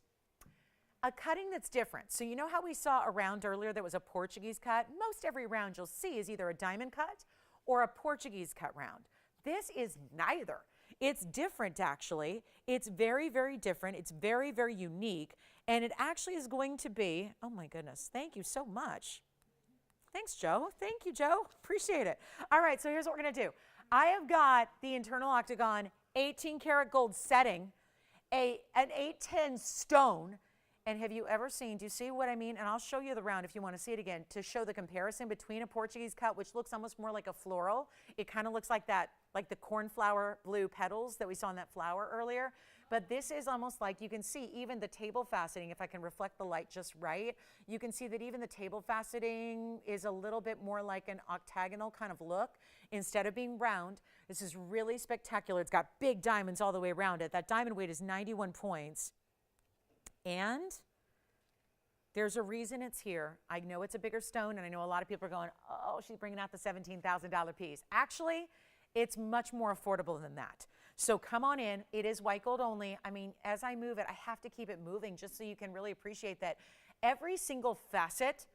[SPEAKER 1] a cutting that's different. So you know how we saw a round earlier that was a Portuguese cut? Most every round you'll see is either a diamond cut or a Portuguese cut round. This is neither. It's different, actually. It's very, very different. It's very, very unique. And it actually is going to be, oh my goodness, thank you so much. Thanks, Joe. Thank you, Joe. Appreciate it. All right, so here's what we're going to do. I have got the internal octagon 18 karat gold setting, an 810 stone. And have you ever seen, do you see what I mean? And I'll show you the round if you want to see it again to show the comparison between a Portuguese cut, which looks almost more like a floral. It kind of looks like that, like the cornflower blue petals that we saw in that flower earlier. But this is almost like, you can see even the table faceting, if I can reflect the light just right, you can see that even the table faceting is a little bit more like an octagonal kind of look instead of being round. This is really spectacular. It's got big diamonds all the way around it. That diamond weight is 91 points. And there's a reason it's here. I know it's a bigger stone, and I know a lot of people are going, oh, she's bringing out the $17,000 piece. Actually, it's much more affordable than that. So come on in. It is white gold only. I mean, as I move it, I have to keep it moving just so you can really appreciate that every single facet,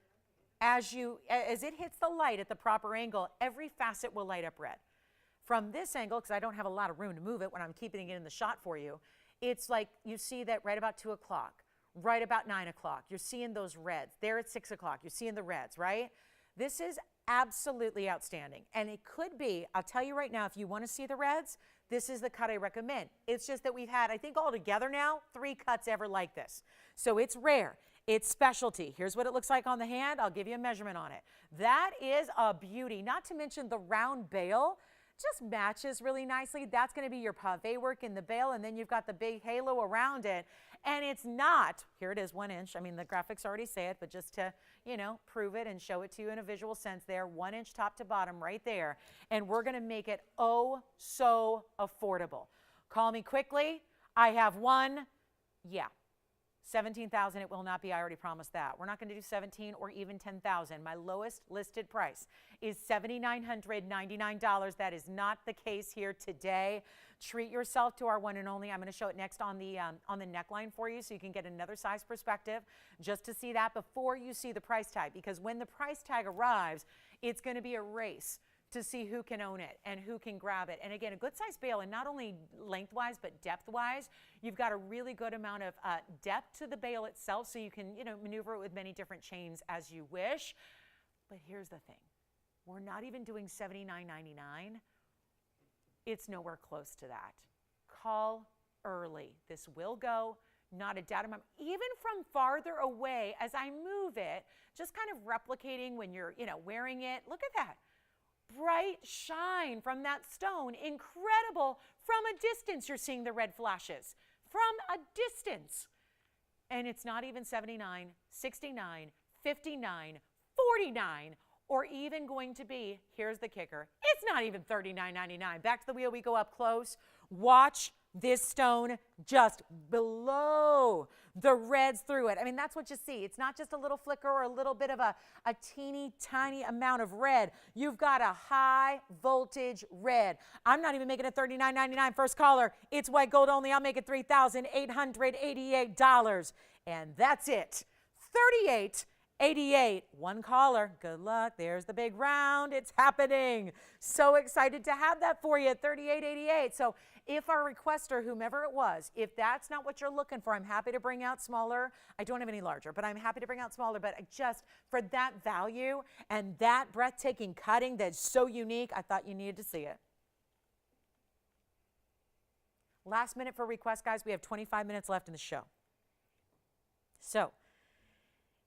[SPEAKER 1] as it hits the light at the proper angle, every facet will light up red. From this angle, because I don't have a lot of room to move it when I'm keeping it in the shot for you, it's like you see that right about 2 o'clock, right about 9 o'clock. You're seeing those reds. There at 6 o'clock, you're seeing the reds, right? This is absolutely outstanding. And it could be, I'll tell you right now, if you want to see the reds, this is the cut I recommend. It's just that we've had, I think altogether now, 3 cuts ever like this. So it's rare. It's specialty. Here's what it looks like on the hand. I'll give you a measurement on it. That is a beauty. Not to mention the round bail just matches really nicely. That's going to be your pavé work in the bail, and then you've got the big halo around it. And it's not, here it is, 1 inch. I mean, the graphics already say it, but just to, prove it and show it to you in a visual sense there, 1 inch top to bottom right there. And we're going to make it oh so affordable. Call me quickly. I have one. Yeah. 17,000 it will not be. I already promised that. We're not going to do 17 or even 10,000. My lowest listed price is $7,999. That is not the case here today. Treat yourself to our one and only. I'm going to show it next on the neckline for you so you can get another size perspective just to see that before you see the price tag, because when the price tag arrives, it's going to be a race to see who can own it and who can grab it. And again, a good size bail, and not only lengthwise but depth-wise, you've got a really good amount of depth to the bail itself, so you can maneuver it with many different chains as you wish. But here's the thing. We're not even doing $79.99. It's nowhere close to that. Call early. This will go. Not a doubt in my mind. Even from farther away, as I move it, just kind of replicating when you're wearing it. Look at that. Bright shine from that stone. Incredible. From a distance, you're seeing the red flashes. From a distance. And it's not even 79, 69, 59, 49, or even going to be, here's the kicker, it's not even $39.99. Back to the wheel, we go up close. Watch this stone just below the reds through it. I mean, that's what you see. It's not just a little flicker or a little bit of a teeny tiny amount of red. You've got a high voltage red. I'm not even making it $39.99. First caller, it's white gold only. I'll make it $3,888. And that's it. $38.88. One caller. Good luck. There's the big round. It's happening. So excited to have that for you at $38.88. So if our requester, whomever it was, if that's not what you're looking for, I'm happy to bring out smaller. I don't have any larger, but I'm happy to bring out smaller. But just for that value and that breathtaking cutting that's so unique, I thought you needed to see it. Last minute for requests, guys. We have 25 minutes left in the show. So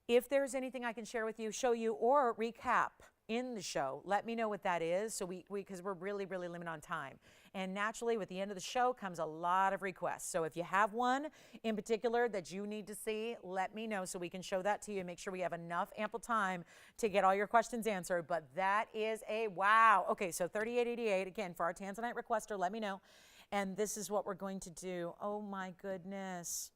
[SPEAKER 1] if there's anything I can share with you, show you, or recap in the show, let me know what that is, so because we're really, really limited on time. And naturally, with the end of the show comes a lot of requests. So if you have one in particular that you need to see, let me know so we can show that to you and make sure we have enough ample time to get all your questions answered. But that is a wow. Okay, so $38.88, again, for our Tanzanite requester, let me know. And this is what we're going to do. Oh my goodness.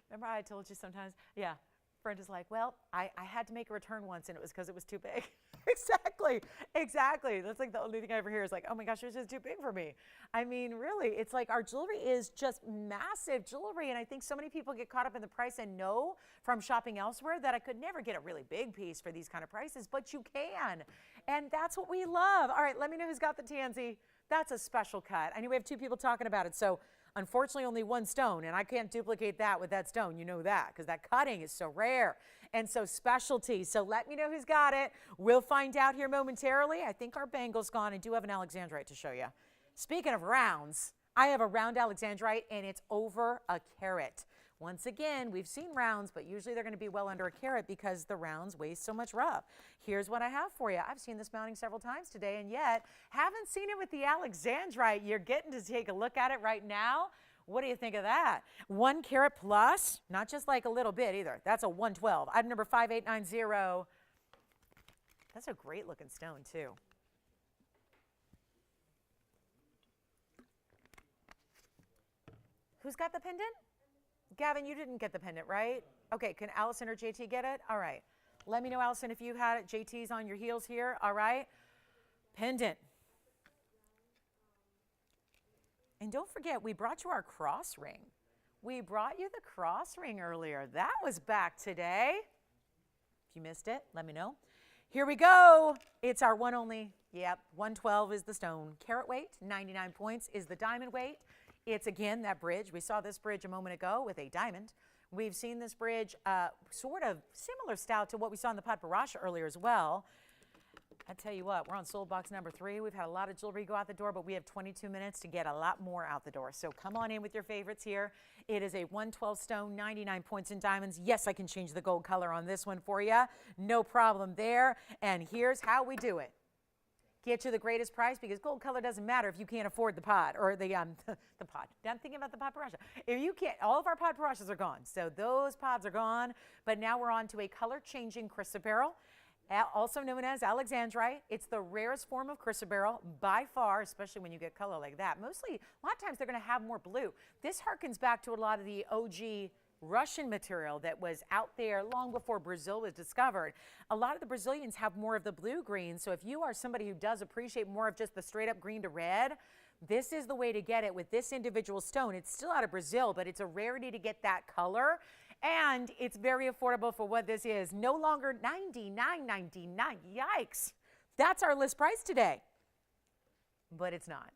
[SPEAKER 1] Remember I told you sometimes, yeah, Brenda's like, well, I had to make a return once and it was because it was too big. Exactly. Exactly. That's like the only thing I ever hear is like, oh my gosh, it's just too big for me. I mean, really, it's like our jewelry is just massive jewelry. And I think so many people get caught up in the price and know from shopping elsewhere that I could never get a really big piece for these kind of prices, but you can. And that's what we love. All right, let me know who's got the tansy. That's a special cut. I know we have two people talking about it. So unfortunately, only one stone, and I can't duplicate that with that stone. You know that, because that cutting is so rare and so specialty. So let me know who's got it. We'll find out here momentarily. I think our bangle's gone. I do have an Alexandrite to show you. Speaking of rounds, I have a round Alexandrite, and it's over a carat. Once again, we've seen rounds, but usually they're going to be well under a carat because the rounds weigh so much rough. Here's what I have for you. I've seen this mounting several times today, and yet haven't seen it with the Alexandrite. You're getting to take a look at it right now. What do you think of that? 1 carat plus, not just like a little bit either. That's a 112. Item number 5890. That's a great looking stone too. Who's got the pendant? Gavin, you didn't get the pendant, right? Okay, can Allison or JT get it? All right. Let me know, Allison, if you had it. JT's on your heels here. All right. Pendant. And don't forget, we brought you our cross ring. We brought you the cross ring earlier. That was back today. If you missed it, let me know. Here we go. It's our one only. Yep, 112 is the stone. Carat weight, 99 points is the diamond weight. It's, again, that bridge. We saw this bridge a moment ago with a diamond. We've seen this bridge sort of similar style to what we saw in the Padparadscha earlier as well. I tell you what, we're on sold box number 3. We've had a lot of jewelry go out the door, but we have 22 minutes to get a lot more out the door. So come on in with your favorites here. It is a 112 stone, 99 points in diamonds. Yes, I can change the gold color on this one for you. No problem there. And here's how we do it. Get you the greatest price, because gold color doesn't matter if you can't afford the pot or the pot. I'm thinking about the Padparadscha. If you can't, all of our Padparadscha's are gone. So those pods are gone. But now we're on to a color-changing chrysoberyl, also known as Alexandrite. It's the rarest form of chrysoberyl by far, especially when you get color like that. Mostly, a lot of times they're going to have more blue. This harkens back to a lot of the OG Russian material that was out there long before Brazil was discovered. A lot of the Brazilians have more of the blue green. So if you are somebody who does appreciate more of just the straight up green to red, this is the way to get it with this individual stone. It's still out of Brazil, but it's a rarity to get that color. And it's very affordable for what this is. No longer $99.99. Yikes. That's our list price today. But it's not.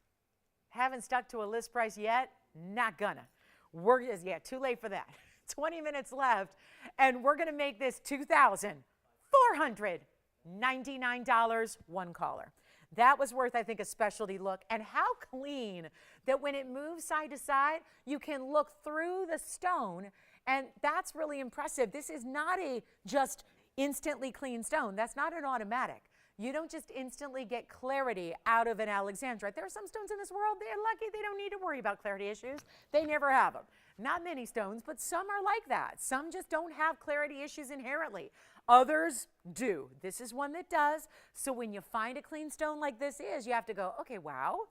[SPEAKER 1] Haven't stuck to a list price yet? Not gonna. Yeah, too late for that. 20 minutes left, and we're going to make this $2,499, one caller. That was worth, I think, a specialty look. And how clean that when it moves side to side, you can look through the stone, and that's really impressive. This is not a just instantly clean stone. That's not an automatic. You don't just instantly get clarity out of an Alexandrite. There are some stones in this world, they're lucky they don't need to worry about clarity issues. They never have them. Not many stones, but some are like that. Some just don't have clarity issues inherently. Others do. This is one that does. So when you find a clean stone like this is, you have to go, okay, wow,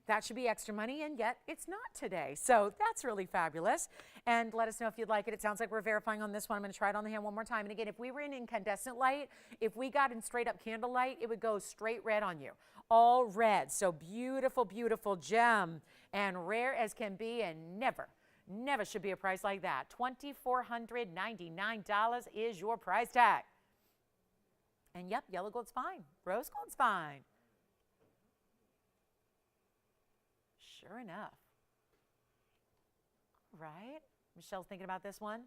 [SPEAKER 1] that should be extra money, and yet it's not today. So that's really fabulous. And let us know if you'd like it. It sounds like we're verifying on this one. I'm going to try it on the hand one more time. And again, if we were in incandescent light, if we got in straight up candlelight, it would go straight red on you. All red. So beautiful, beautiful gem, and rare as can be, and never should be a price like that. $2,499 is your price tag. And yep, yellow gold's fine. Rose gold's fine. Sure enough. Right? Michelle's thinking about this one.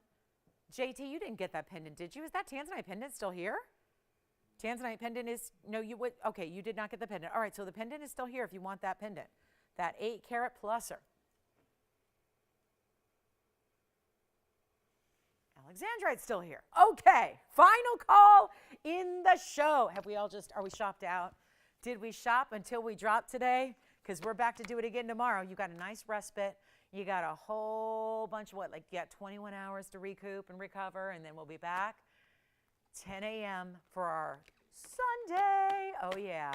[SPEAKER 1] JT, you didn't get that pendant, did you? Is that Tanzanite pendant still here? Tanzanite pendant is, no, you would, okay, you did not get the pendant. All right, so the pendant is still here if you want that pendant. That 8 carat pluser. Alexandrite's still here. Okay, final call in the show. Have we all just, are we shopped out? Did we shop until we drop today? Because we're back to do it again tomorrow. You got a nice respite. You got a whole bunch of you got 21 hours to recoup and recover, and then we'll be back 10 a.m. for our Sunday. Oh, yeah.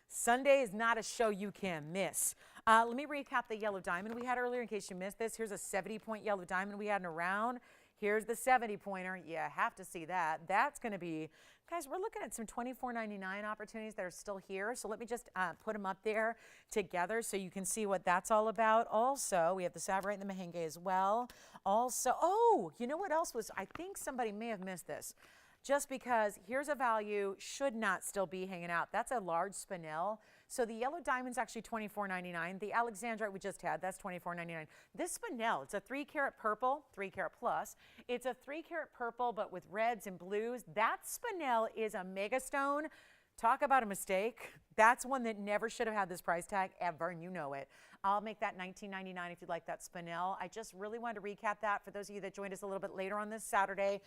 [SPEAKER 1] Sunday is not a show you can miss. Let me recap the yellow diamond we had earlier in case you missed this. Here's a 70-point yellow diamond we had in a round. Here's the 70 pointer. You have to see that. That's going to be, guys, we're looking at some $24.99 opportunities that are still here. So let me just put them up there together so you can see what that's all about. Also, we have the Sapphire and the Mahenge as well. Also, oh, you know what else was, I think somebody may have missed this. Just because here's a value, should not still be hanging out. That's a large spinel. So the yellow diamond's actually $24.99. The Alexandrite we just had, that's $24.99. This spinel, it's a 3-carat purple, 3-carat plus. It's a 3-carat purple, but with reds and blues. That spinel is a mega stone. Talk about a mistake. That's one that never should have had this price tag ever, and you know it. I'll make that $19.99 if you'd like that spinel. I just really wanted to recap that for those of you that joined us a little bit later on this Saturday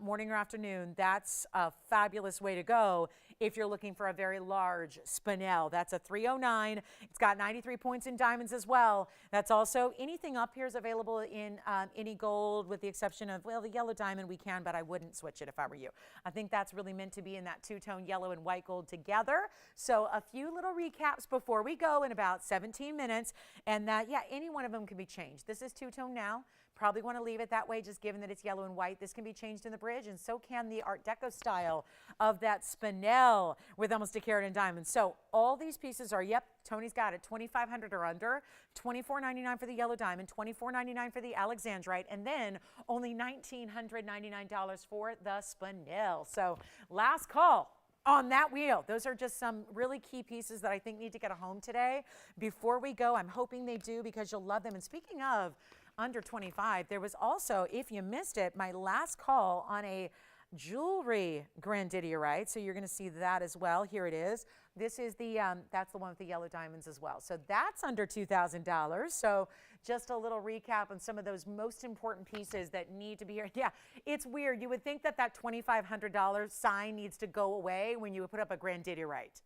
[SPEAKER 1] morning or afternoon. That's a fabulous way to go if you're looking for a very large spinel. That's a 309. It's got 93 points in diamonds as well. That's also, anything up here is available in any gold with the exception of, well, the yellow diamond we can, but I wouldn't switch it if I were you. I think that's really meant to be in that two-tone yellow and white gold together. So a few little recaps before we go in about 17 minutes. And that, yeah, any one of them can be changed. This is two-tone now. Probably want to leave it that way, just given that it's yellow and white. This can be changed in the bridge, and so can the Art Deco style of that spinel with almost a carat in diamonds. So all these pieces are, yep, Tony's got it, $2,500 or under, $24.99 for the yellow diamond, $24.99 for the Alexandrite, and then only $1,999 for the spinel. So last call on that wheel. Those are just some really key pieces that I think need to get a home today. Before we go, I'm hoping they do because you'll love them. And speaking of under 25, there was also, if you missed it, my last call on a jewelry Grandidierite. So you're going to see that as well. Here it is. This is the, that's the one with the yellow diamonds as well. So that's under $2,000. So just a little recap on some of those most important pieces that need to be here. Yeah, it's weird. You would think that that $2,500 sign needs to go away when you put up a Grandidierite.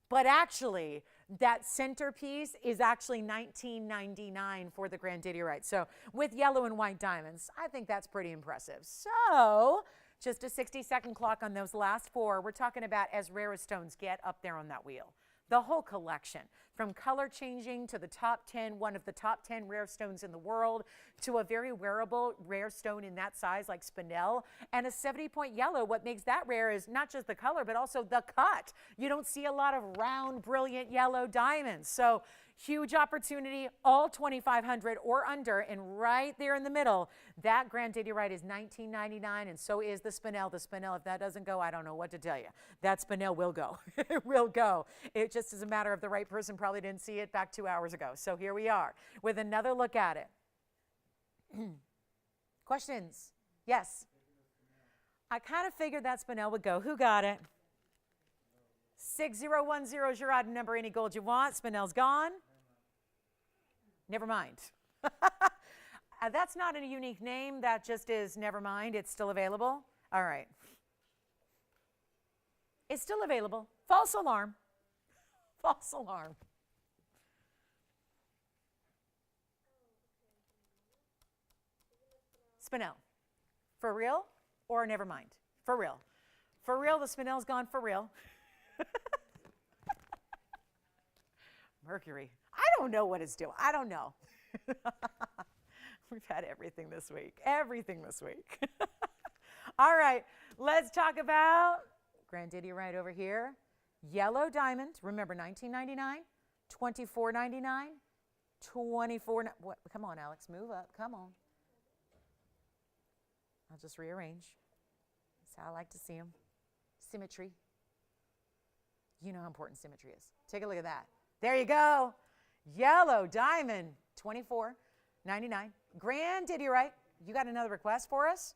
[SPEAKER 1] But actually, that centerpiece is actually $19.99 for the Grandidierite. So with yellow and white diamonds, I think that's pretty impressive. So just a 60-second clock on those last four. We're talking about as rare as stones get up there on that wheel. The whole collection, from color changing to the top 10, one of the top 10 rare stones in the world, to a very wearable rare stone in that size like spinel, and a 70-point yellow. What makes that rare is not just the color, but also the cut. You don't see a lot of round, brilliant yellow diamonds. So huge opportunity, all 2,500 or under, and right there in the middle, that Grandidierite is $19.99, and so is the spinel. The spinel, if that doesn't go, I don't know what to tell you. That spinel will go. It will go. It just is a matter of the right person probably didn't see it back 2 hours ago. So here we are with another look at it. Questions? Yes? I kind of figured that spinel would go. Who got it? 6010 is your item number. Any gold you want. Spinel's gone. Never mind. That's not a unique name. That just is never mind. It's still available. All right. It's still available. False alarm. False alarm. Spinel. For real or never mind? For real. For real, the spinel's gone for real. Mercury. I don't know what it's doing. I don't know. We've had everything this week. Everything this week. All right, let's talk about Grandidierite over here. Yellow diamond. Remember, $19.99, $24.99, $24. What? Come on, Alex, move up. Come on. I'll just rearrange. That's how I like to see them. Symmetry. You know how important symmetry is. Take a look at that. There you go. Yellow diamond, $24.99. Grandidierite. You got another request for us?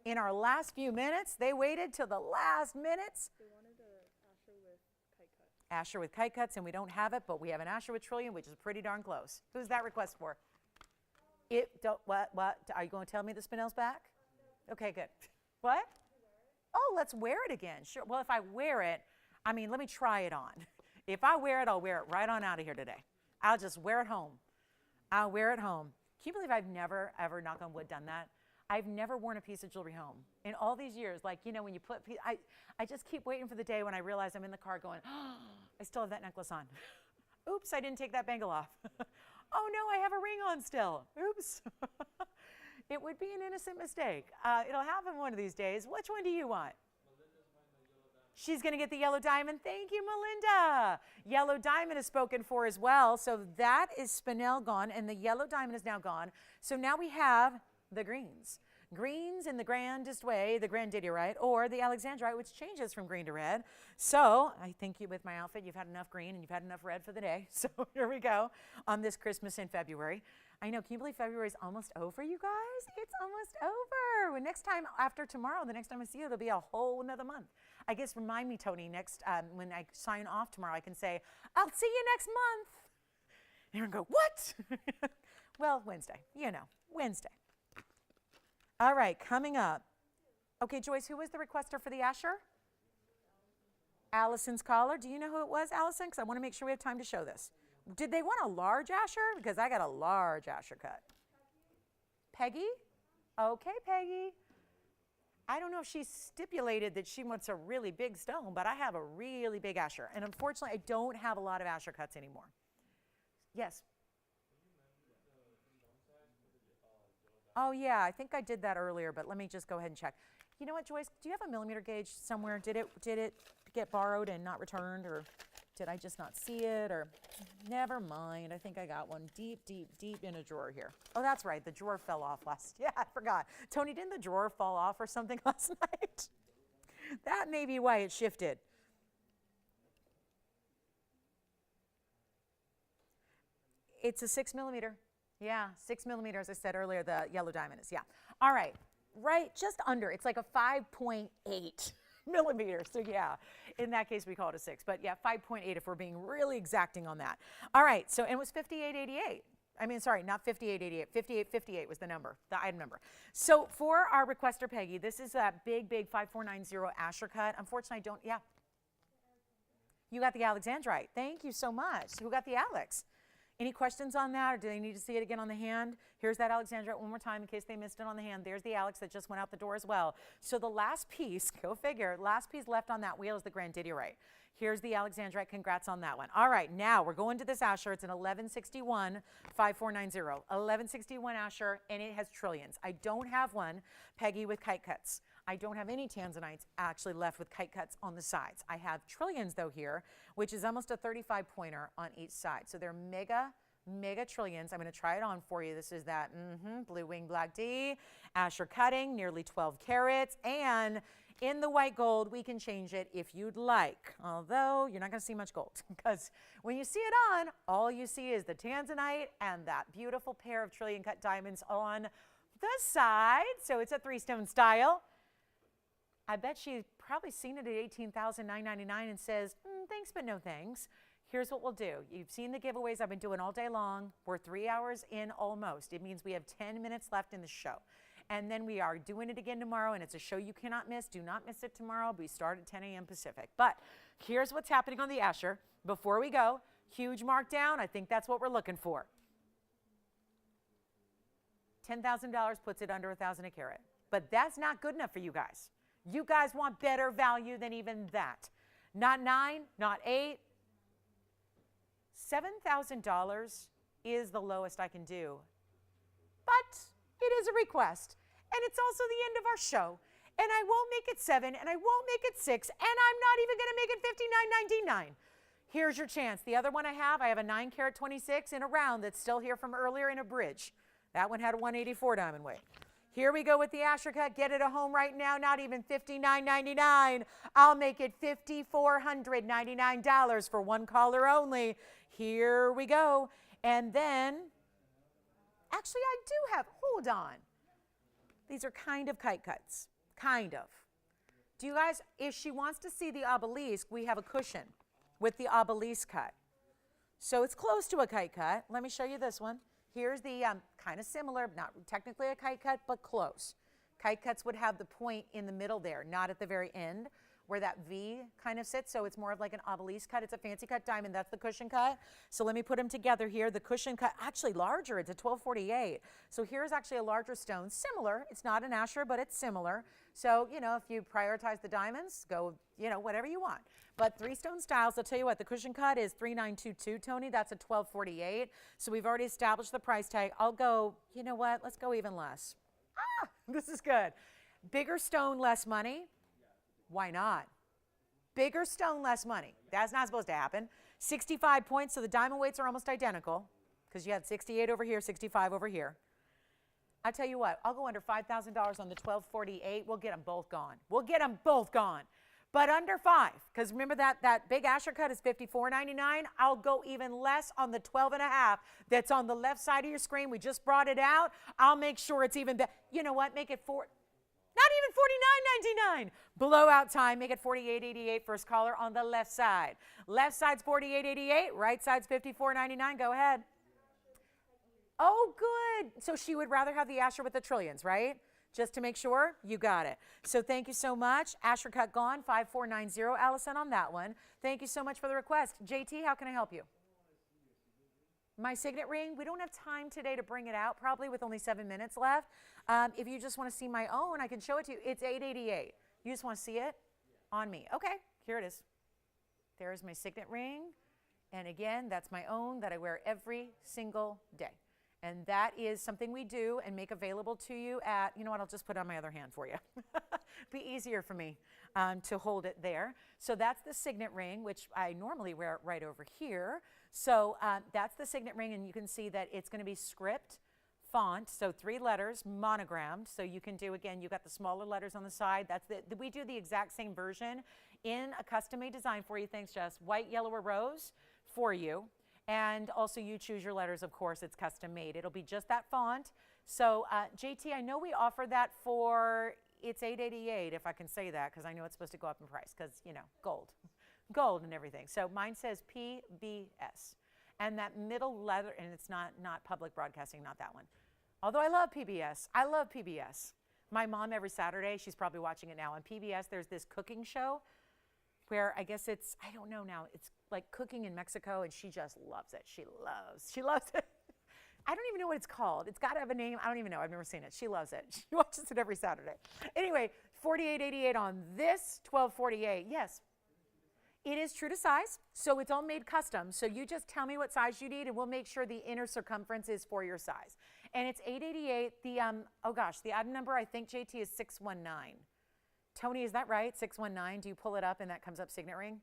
[SPEAKER 1] In our last few minutes, they waited till the last minutes.
[SPEAKER 2] They wanted an Asher with kite cuts.
[SPEAKER 1] Asher with kite cuts, and we don't have it, but we have an Asher with trillion, which is pretty darn close. Who's that request for? What? Are you going to tell me the spinel's back? Okay, good. What? Oh, let's wear it again. Sure. Well, if I wear it, I mean, let me try it on. If I wear it, I'll wear it right on out of here today. I'll just wear it home. I'll wear it home. Can you believe I've never, ever, knock on wood, done that? I've never worn a piece of jewelry home in all these years. Like, you know, when you put, I just keep waiting for the day when I realize I'm in the car going, oh, I still have that necklace on. Oops, I didn't take that bangle off. Oh no, I have a ring on still. Oops. It would be an innocent mistake. It'll happen one of these days. Which one do you want? She's going to get the yellow diamond. Thank you, Melinda. Yellow diamond is spoken for as well. So that is spinel gone, and the yellow diamond is now gone. So now we have the greens. Greens in the grandest way, the Grandidierite, or the Alexandrite, which changes from green to red. So I think you, with my outfit, you've had enough green and you've had enough red for the day. So here we go on this Christmas in February. I know, can you believe February is almost over, you guys? It's almost over. Well, next time, after tomorrow, the next time I see you, it'll be a whole another month. I guess remind me, Tony, next, when I sign off tomorrow, I can say, I'll see you next month. And you're going to go, what? Well, Wednesday, Wednesday. All right, coming up. Okay, Joyce, who was the requester for the Asher? Allison's caller. Do you know who it was, Allison? Because I want to make sure we have time to show this. Did they want a large Asher? Because I got a large Asher cut. Peggy? Okay, Peggy. I don't know if she stipulated that she wants a really big stone, but I have a really big Asher. And unfortunately, I don't have a lot of Asher cuts anymore. Yes? Oh, yeah, I think I did that earlier, but let me just go ahead and check. You know what, Joyce? Do you have a millimeter gauge somewhere? Did it get borrowed and not returned, or did I just not see it? Or never mind. I think I got one deep in a drawer here. Oh, that's right. The drawer fell off last. Yeah, I forgot. Tony, didn't the drawer fall off or something last night? That may be why it shifted. It's a 6 millimeter. Yeah, 6 millimeters, as I said earlier, the yellow diamond is, yeah. All right, right, just under. It's like a 5.8 millimeters. So yeah, in that case, we call it a 6. But yeah, 5.8 if we're being really exacting on that. All right, so, and it was 58.88. I mean, sorry, not 58.88. 58.58 was the number, the item number. So for our requester, Peggy, this is that big 5490 Asher cut. Unfortunately, I don't, yeah. You got the Alexandrite. Thank you so much. Who got the Alex? Any questions on that, or do they need to see it again on the hand? Here's that Alexandrite one more time in case they missed it on the hand. There's the Alex that just went out the door as well. So the last piece, go figure, last piece left on that wheel is the Grandidierite. Here's the Alexandrite. Congrats on that one. All right, now we're going to this Asher. It's an 1161 5490. 1161 Asher, and it has trillions. I don't have one, Peggy, with kite cuts. I don't have any Tanzanites actually left with kite cuts on the sides. I have trillions, though, here, which is almost a 35-pointer on each side. So they're mega trillions. I'm going to try it on for you. This is that blue wing black D, Asher cutting, nearly 12 carats, and in the white gold, we can change it if you'd like, although you're not going to see much gold, because when you see it on, all you see is the Tanzanite and that beautiful pair of trillion cut diamonds on the side. So it's a 3-stone style. I bet she's probably seen it at $18,999 and says, thanks, but no thanks. Here's what we'll do. You've seen the giveaways I've been doing all day long. We're 3 hours in almost. It means we have 10 minutes left in the show. And then we are doing it again tomorrow, and it's a show you cannot miss. Do not miss it tomorrow. We start at 10 a.m. Pacific. But here's what's happening on the Asher. Before we go, huge markdown. I think that's what we're looking for. $10,000 puts it under $1,000 a carat. But that's not good enough for you guys. You guys want better value than even that. Not 9, not 8. $7,000 is the lowest I can do. But it is a request. And it's also the end of our show. And I won't make it 7, and I won't make it 6, and I'm not even going to make it $59.99. Here's your chance. The other one I have a 9 carat 26 in a round that's still here from earlier in a bridge. That one had a 184 diamond weight. Here we go with the Asher cut. Get it at home right now, not even $59.99. I'll make it $5,499 for one caller only. Here we go. And then, actually I do have, hold on. These are kind of kite cuts, kind of. Do you guys, if she wants to see the obelisk, we have a cushion with the obelisk cut. So it's close to a kite cut. Let me show you this one. Here's the kind of similar, not technically a kite cut, but close. Kite cuts would have the point in the middle there, not at the very end where that V kind of sits. So it's more of like an obelisk cut. It's a fancy cut diamond. That's the cushion cut. So let me put them together here. The cushion cut, actually larger. It's a 1248. So here's actually a larger stone. Similar. It's not an Asher, but it's similar. So, you know, if you prioritize the diamonds, go, you know, whatever you want. But 3-stone styles, I'll tell you what, the cushion cut is 3922, Tony. That's a 1248. So we've already established the price tag. I'll go, you know what, let's go even less. This is good. Bigger stone, less money. Why not? Bigger stone, less money. That's not supposed to happen. 65 points, so the diamond weights are almost identical because you had 68 over here, 65 over here. I tell you what, I'll go under $5,000 on the 1248. We'll get them both gone. We'll get them both gone. But under 5, because remember that big Asher cut is $54.99. I'll go even less on the 12.5 that's on the left side of your screen. We just brought it out. I'll make sure it's even better. You know what? Make it not even $49.99. Blowout time. Make it $48.88. First caller on the left side. Left side's $48.88. Right side's $54.99. Go ahead. Oh, good. So she would rather have the Asher with the trillions, right? Just to make sure, you got it. So thank you so much. Asher cut gone, 5490, Allison, on that one. Thank you so much for the request. JT, how can I help you? My signet ring, we don't have time today to bring it out, probably with only 7 minutes left. If you just want to see my own, I can show it to you. It's $888. You just want to see it on me. Okay, here it is. There's my signet ring. And again, that's my own that I wear every single day. And that is something we do and make available to you at, you know what, I'll just put it on my other hand for you. Be easier for me to hold it there. So that's the signet ring, which I normally wear right over here. So that's the signet ring, and you can see that it's going to be script font, so 3 letters, monogrammed. So you can do, again, you got the smaller letters on the side. We do the exact same version in a custom-made design for you. Thanks, Jess. White, yellow, or rose for you. And also you choose your letters, of course, it's custom made. It'll be just that font. So JT, I know we offer that for, it's $888 if I can say that, because I know it's supposed to go up in price because, you know, gold and everything. So mine says PBS. And that middle letter, and it's not public broadcasting, not that one. Although I love PBS. I love PBS. My mom every Saturday, she's probably watching it now. On PBS, there's this cooking show where I guess it's, I don't know now, it's like cooking in Mexico, and she just loves it. She loves it. I don't even know what it's called. It's got to have a name. I don't even know. I've never seen it. She loves it. She watches it every Saturday. Anyway, $48.88 on this, $12.48. Yes, it is true to size, so it's all made custom. So you just tell me what size you need, and we'll make sure the inner circumference is for your size. And it's $888. The oh gosh, the item number I think JT is 619. Tony, is that right? 619. Do you pull it up and that comes up signet ring?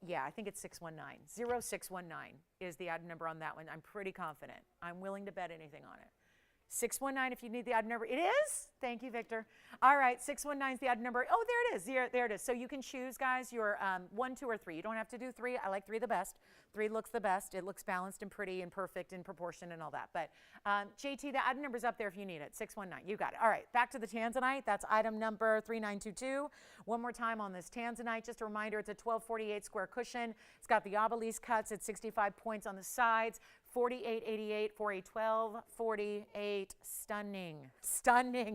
[SPEAKER 1] Yeah, I think it's 619. 0619 is the item number on that one. I'm pretty confident. I'm willing to bet anything on it. 619 if you need the item number. It is? Thank you, Victor. All right, 619 is the item number. Oh, there it is. There it is. So you can choose, guys, your 1, 2, or 3. You don't have to do 3. I like 3 the best. 3 looks the best. It looks balanced and pretty and perfect in proportion and all that. But JT, the item number's up there if you need it. 619. You got it. All right, back to the Tanzanite. That's item number 3922. One more time on this Tanzanite. Just a reminder, it's a 1248 square cushion. It's got the obelisk cuts at 65 points on the sides. $48.88 for a 1248. Stunning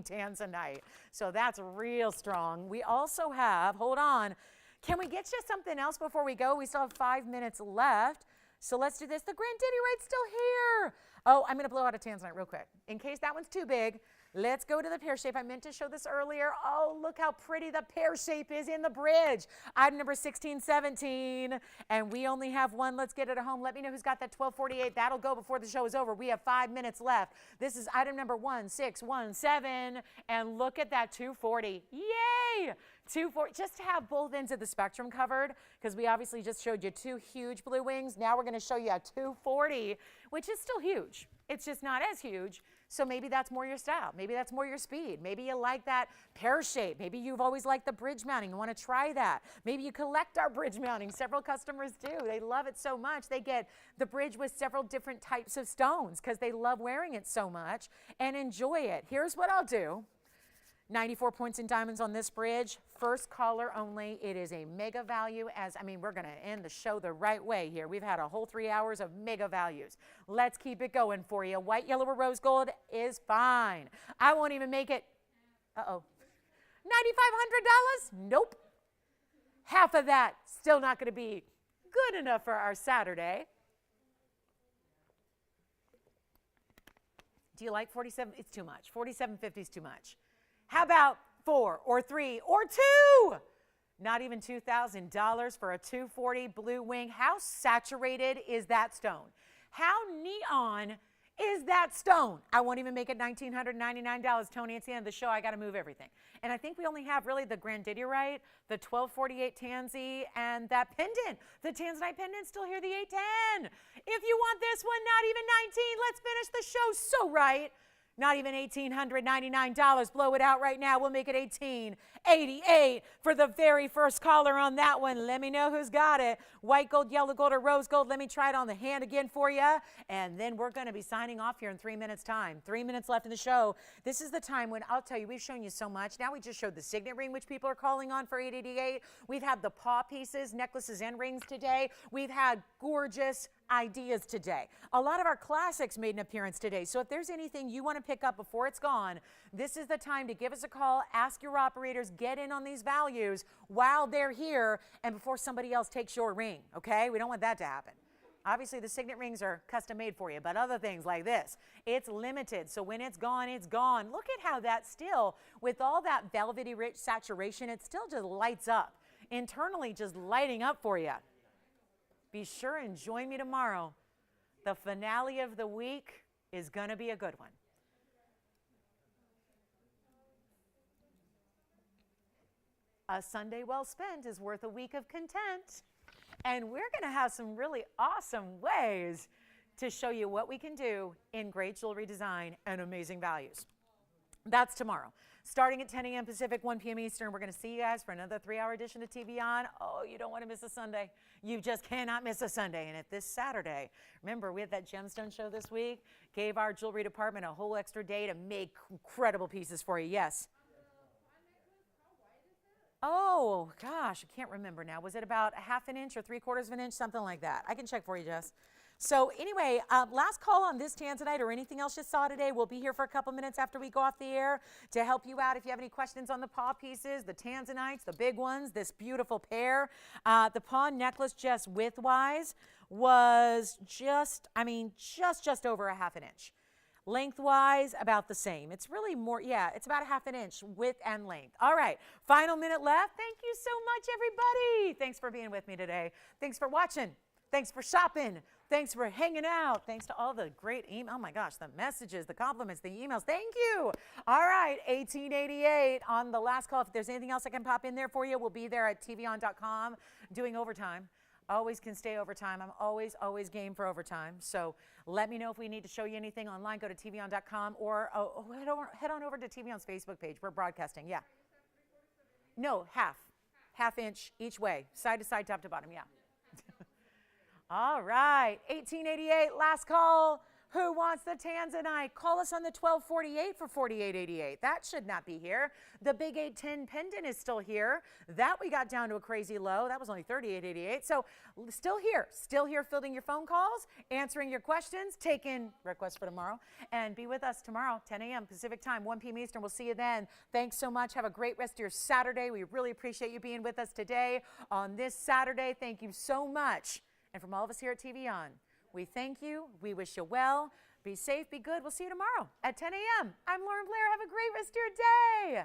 [SPEAKER 1] Tanzanite. So that's real strong. We also have, hold on, can we get you something else before we go? We still have 5 minutes left. So let's do this. The Grandidierite's still here. Oh, I'm going to blow out a Tanzanite real quick. In case that one's too big, let's go to the pear shape. I meant to show this earlier. Oh, look how pretty the pear shape is in the bridge. Item number 1617. And we only have one. Let's get it at home. Let me know who's got that 1248. That'll go before the show is over. We have 5 minutes left. This is item number 1617. And look at that 240. Yay! 240. Just to have both ends of the spectrum covered, because we obviously just showed you 2 huge blue wings. Now we're going to show you a 240, which is still huge. It's just not as huge. So maybe that's more your style. Maybe that's more your speed. Maybe you like that pear shape. Maybe you've always liked the bridge mounting. You want to try that. Maybe you collect our bridge mounting. Several customers do. They love it so much. They get the bridge with several different types of stones because they love wearing it so much and enjoy it. Here's what I'll do. 94 points in diamonds on this bridge. First caller only. It is a mega value, we're going to end the show the right way here. We've had a whole 3 hours of mega values. Let's keep it going for you. White, yellow, or rose gold is fine. I won't even make it. Uh-oh. $9,500? Nope. Half of that still not going to be good enough for our Saturday. Do you like 47? It's too much. 47.50 is too much. How about 4 or 3 or 2? Not even $2,000 for a 240 blue wing. How saturated is that stone? How neon is that stone. I won't even make it $1,999. Tony, it's the end of the show. I got to move everything. And I think we only have really the Grandidierite, the 1248 Tansy, and that pendant. The Tanzanite pendant still here, the 810. If you want this one, not even 19, let's finish the show so right. Not even $1,899. Blow it out right now. We'll make it $1,888 for the very first caller on that one. Let me know who's got it. White gold, yellow gold, or rose gold. Let me try it on the hand again for you. And then we're going to be signing off here in 3 minutes' time. 3 minutes left in the show. This is the time when, I'll tell you, we've shown you so much. Now we just showed the signet ring, which people are calling on for $888. We've had the paw pieces, necklaces, and rings today. We've had gorgeous ideas today. A lot of our classics made an appearance today. So if there's anything you want to pick up before it's gone, this is the time to give us a call, ask your operators, get in on these values while they're here and before somebody else takes your ring, okay? We don't want that to happen. Obviously, the signet rings are custom made for you, but other things like this, it's limited. So when it's gone, it's gone. Look at how that still, with all that velvety rich saturation, it still just lights up. Internally, just lighting up for you. Be sure and join me tomorrow. The finale of the week is going to be a good one. A Sunday well spent is worth a week of content. And we're going to have some really awesome ways to show you what we can do in great jewelry design and amazing values. That's tomorrow. Starting at 10 a.m. Pacific, 1 p.m. Eastern, we're going to see you guys for another 3-hour edition of TVON. Oh, you don't want to miss a Sunday. You just cannot miss a Sunday. And at this Saturday, remember, we had that gemstone show this week, gave our jewelry department a whole extra day to make incredible pieces for you. Yes? Oh, gosh, I can't remember now. Was it about a half an inch or 3/4 of an inch? Something like that. I can check for you, Jess. So anyway, last call on this Tanzanite or anything else you saw today. We'll be here for a couple minutes after we go off the air to help you out if you have any questions on the paw pieces, the Tanzanites, the big ones, this beautiful pear. The paw necklace just widthwise was just over a half an inch. Lengthwise, about the same. It's really more, yeah, it's about a half an inch width and length. All right, final minute left. Thank you so much, everybody. Thanks for being with me today. Thanks for watching. Thanks for shopping. Thanks for hanging out. Thanks to all the great email. Oh my gosh, the messages, the compliments, the emails. Thank you. All right, 1888 on the last call. If there's anything else I can pop in there for you, we'll be there at tvon.com doing overtime. Always can stay overtime. I'm always game for overtime. So let me know if we need to show you anything online. Go to tvon.com or head on over to TVON's Facebook page. We're broadcasting. Yeah. No, half inch each way, side to side, top to bottom. Yeah. All right, 1888, last call. Who wants the Tanzanite? Call us on the 1248 for 4888. That should not be here. The big 810 pendant is still here. That we got down to a crazy low. That was only 3888. So still here fielding your phone calls, answering your questions, taking requests for tomorrow, and be with us tomorrow, 10 a.m. Pacific time, 1 p.m. Eastern. We'll see you then. Thanks so much. Have a great rest of your Saturday. We really appreciate you being with us today on this Saturday. Thank you so much. And from all of us here at TVON, we thank you. We wish you well. Be safe, be good. We'll see you tomorrow at 10 a.m. I'm Lauren Blair. Have a great rest of your day.